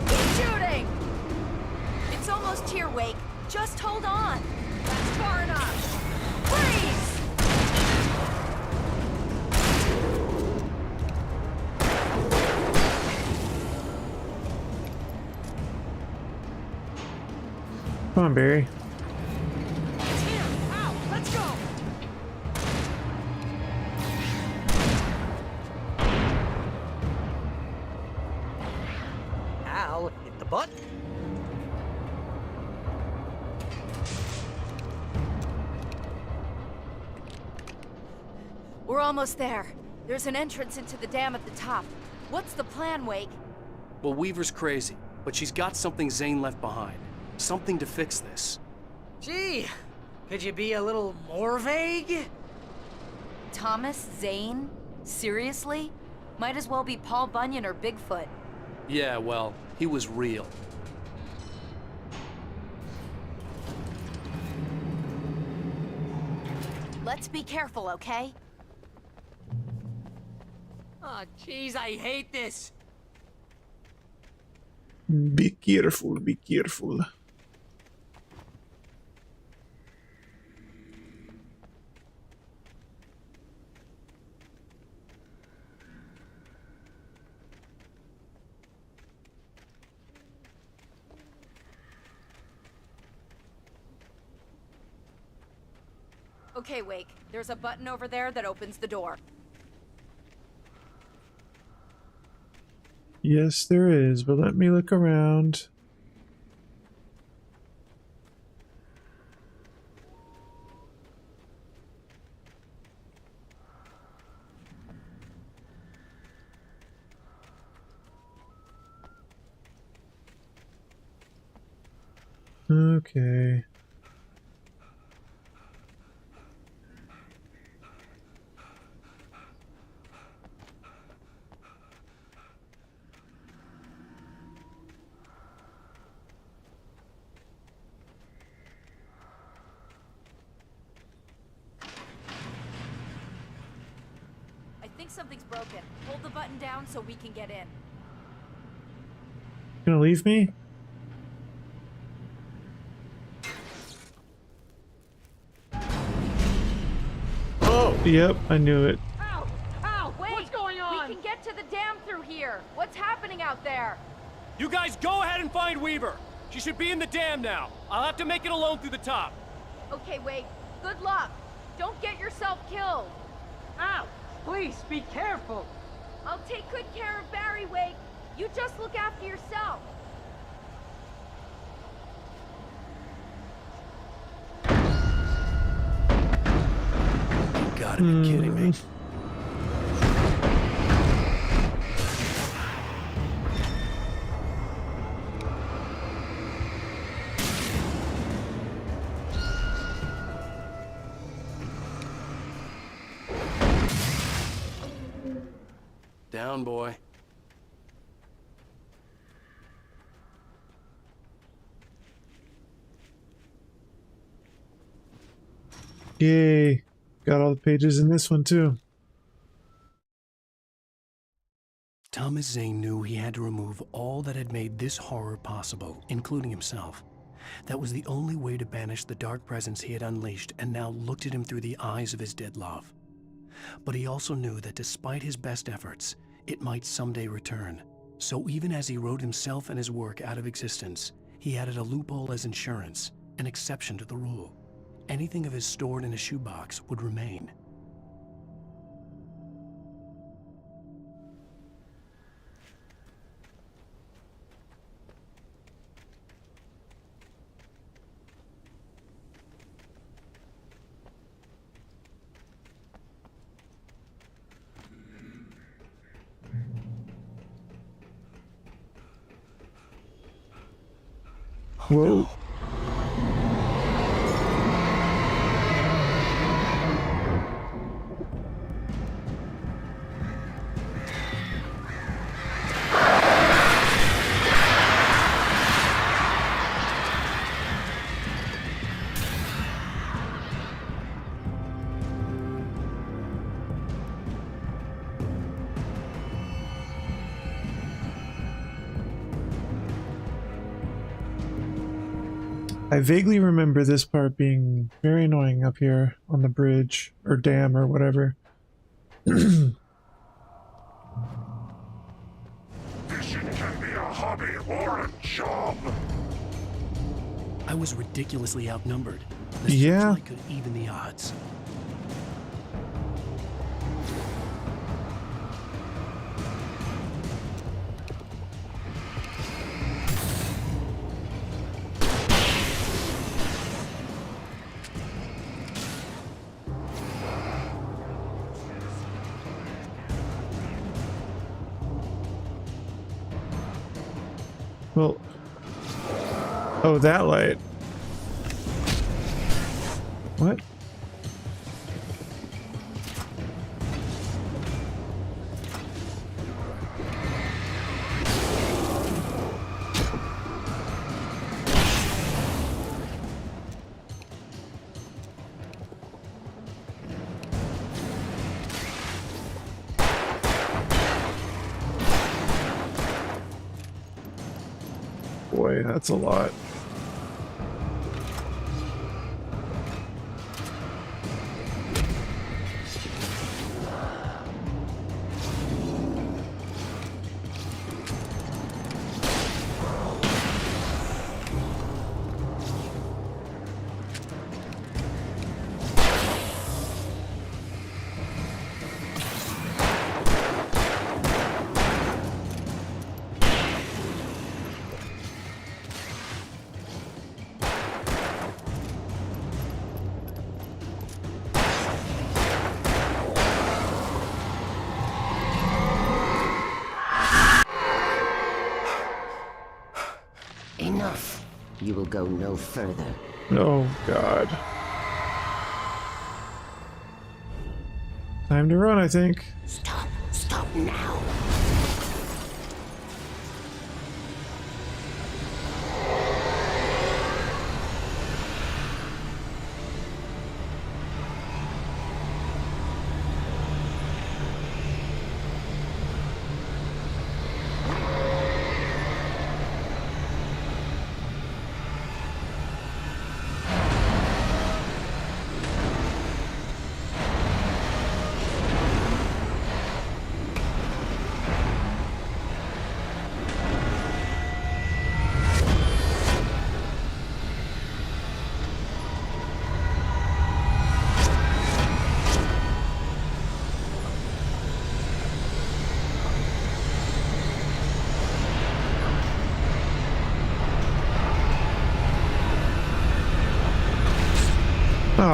Keep shooting! It's almost here, Wake. Just hold on. That's far enough. Freeze! Come on, Barry. It's here! Al, let's go! Al, hit the button. We're almost there. There's an entrance into the dam at the top. What's the plan, Wake? Well, Weaver's crazy, but she's got something Zane left behind. Something to fix this. Gee, could you be a little more vague? Thomas Zane? Seriously? Might as well be Paul Bunyan or Bigfoot. Yeah, well, he was real. Let's be careful, okay? Oh, jeez, I hate this. Be careful, be careful. Okay, Wake. There's a button over there that opens the door. Yes, there is, but let me look around. Okay. think something's broken. Hold the button down so we can get in. Gonna leave me? Oh, yep, I knew it. Ow! Ow! Wait! What's going on? We can get to the dam through here. What's happening out there? You guys go ahead and find Weaver. She should be in the dam now. I'll have to make it alone through the top. Okay, wait. Good luck. Don't get yourself killed. Ow! Please, be careful. I'll take good care of Barry, Wake. You just look after yourself. You gotta be kidding me. Down, boy. Yay. Got all the pages in this one too. Thomas Zane knew he had to remove all that had made this horror possible, including himself. That was the only way to banish the dark presence he had unleashed and now looked at him through the eyes of his dead love. But he also knew that despite his best efforts, it might someday return. So even as he wrote himself and his work out of existence, he added a loophole as insurance, an exception to the rule. Anything of his stored in a shoebox would remain. Whoa. I vaguely remember this part being very annoying up here on the bridge or dam or whatever. Fishing can be a hobby or a job. I was ridiculously outnumbered. The Yeah. searchlight could even the odds. Well, oh, that light. What? Boy, that's a lot. Enough. You will go no further. Oh, God. Time to run, I think. Stop. Stop now.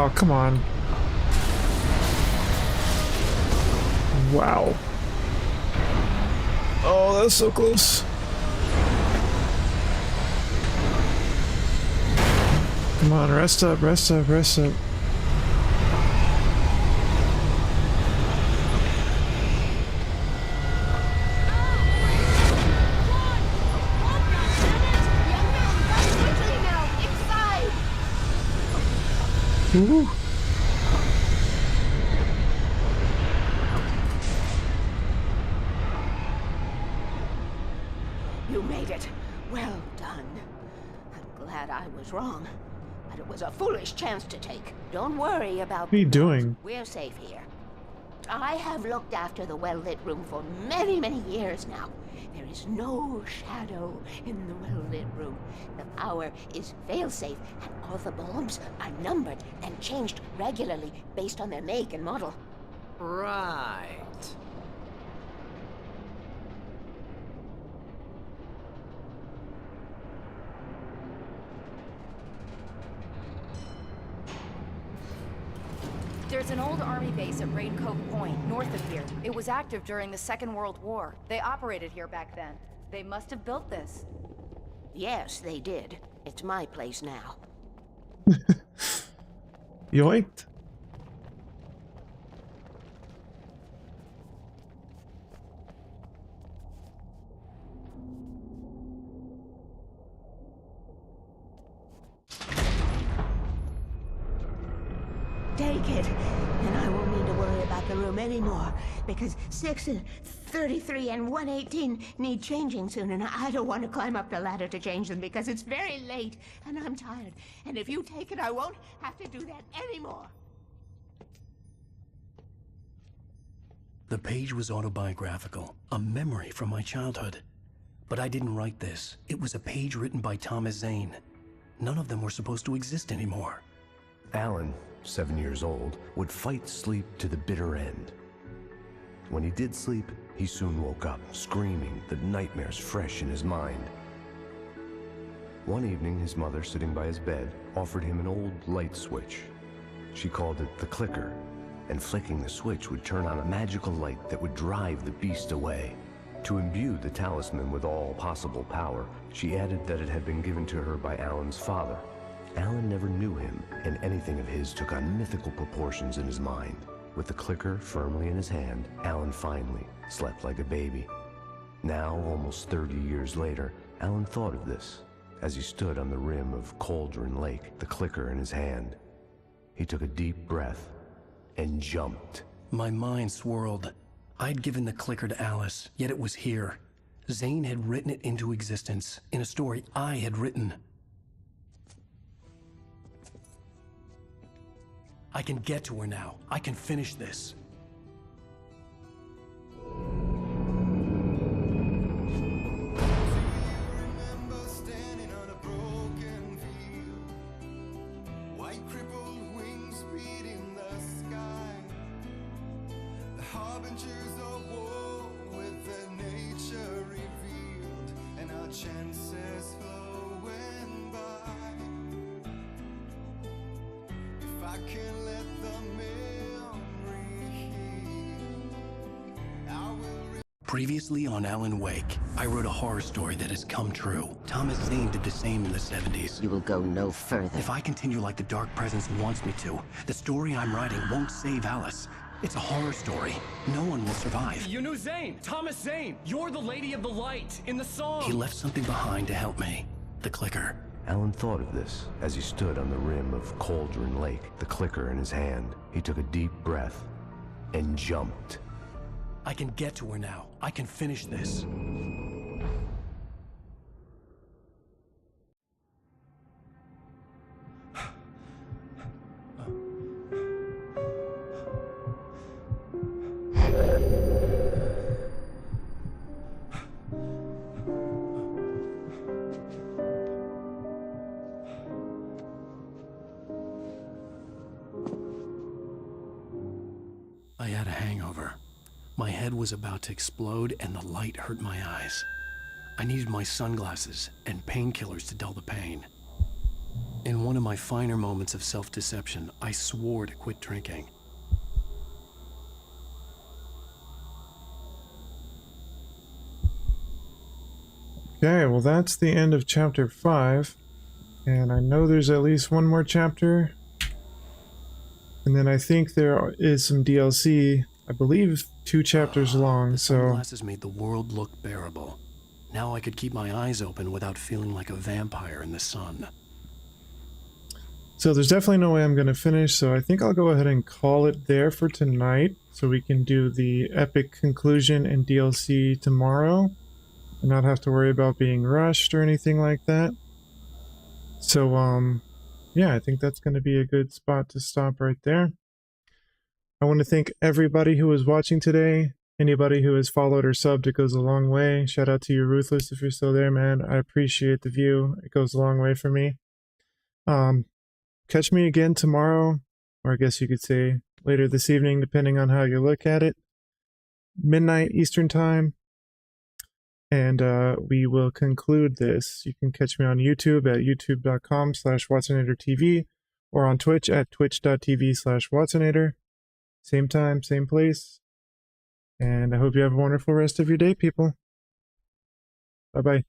Oh, come on. Wow. Oh, that's so close. Come on, rest up, rest up, rest up. Woo. You made it. Well done. I'm glad I was wrong. But it was a foolish chance to take. Don't worry about What are you doing? We're safe here. I have looked after the well-lit room for many, many years now. There is no shadow in the well-lit room. The power is fail-safe, and all the bulbs are numbered and changed regularly based on their make and model. Right. There's an old army base at Raincoat Point, north of here. It was active during the Second World War. They operated here back then. They must have built this. Yes, they did. It's my place now. Yoinked. Take it, and I won't need to worry about the room anymore, because 6 and 33 and 118 need changing soon, and I don't want to climb up the ladder to change them because it's very late, and I'm tired. And if you take it, I won't have to do that anymore. The page was autobiographical, a memory from my childhood. But I didn't write this. It was a page written by Thomas Zane. None of them were supposed to exist anymore. Alan, 7 years old, would fight sleep to the bitter end. When he did sleep, he soon woke up, screaming, the nightmares fresh in his mind. One evening, his mother, sitting by his bed, offered him an old light switch. She called it the clicker, and flicking the switch would turn on a magical light that would drive the beast away. To imbue the talisman with all possible power, she added that it had been given to her by Alan's father. Alan never knew him, and anything of his took on mythical proportions in his mind. With the clicker firmly in his hand, Alan finally slept like a baby. Now, almost 30 years later, Alan thought of this as he stood on the rim of Cauldron Lake, the clicker in his hand. He took a deep breath and jumped. My mind swirled. I'd given the clicker to Alice, yet it was here. Zane had written it into existence in a story I had written. I can get to her now. I can finish this. Chances flowing by. If I can let the memory heal, I will. Previously on Alan Wake, I wrote a horror story that has come true. Thomas Zane did the same in the 70s. You will go no further. If I continue like the Dark Presence wants me to, the story I'm writing won't save Alice. It's a horror story. No one will survive. You knew Zane! Thomas Zane! You're the Lady of the Light in the song! He left something behind to help me. The clicker. Alan thought of this as he stood on the rim of Cauldron Lake, the clicker in his hand. He took a deep breath and jumped. I can get to her now. I can finish this. I had a hangover. My head was about to explode and the light hurt my eyes. I needed my sunglasses and painkillers to dull the pain. In one of my finer moments of self-deception, I swore to quit drinking. Okay, well that's the end of chapter 5. And I know there's at least one more chapter. And then I think there is some DLC, I believe 2 chapters long, The so... sunglasses made the world look bearable. Now I could keep my eyes open without feeling like a vampire in the sun. So there's definitely no way I'm going to finish, so I think I'll go ahead and call it there for tonight, so we can do the epic conclusion and DLC tomorrow, and not have to worry about being rushed or anything like that. So, yeah, I think that's going to be a good spot to stop right there. I want to thank everybody who was watching today. Anybody who has followed or subbed, it goes a long way. Shout out to you, Ruthless, if you're still there, man. I appreciate the view. It goes a long way for me. Catch me again tomorrow, or I guess you could say later this evening, depending on how you look at it. Midnight Eastern Time. And we will conclude this. You can catch me on YouTube at youtube.com/WatsonAtorTV or on Twitch at twitch.tv/WatsonAtor. Same time, same place. And I hope you have a wonderful rest of your day, people. Bye-bye.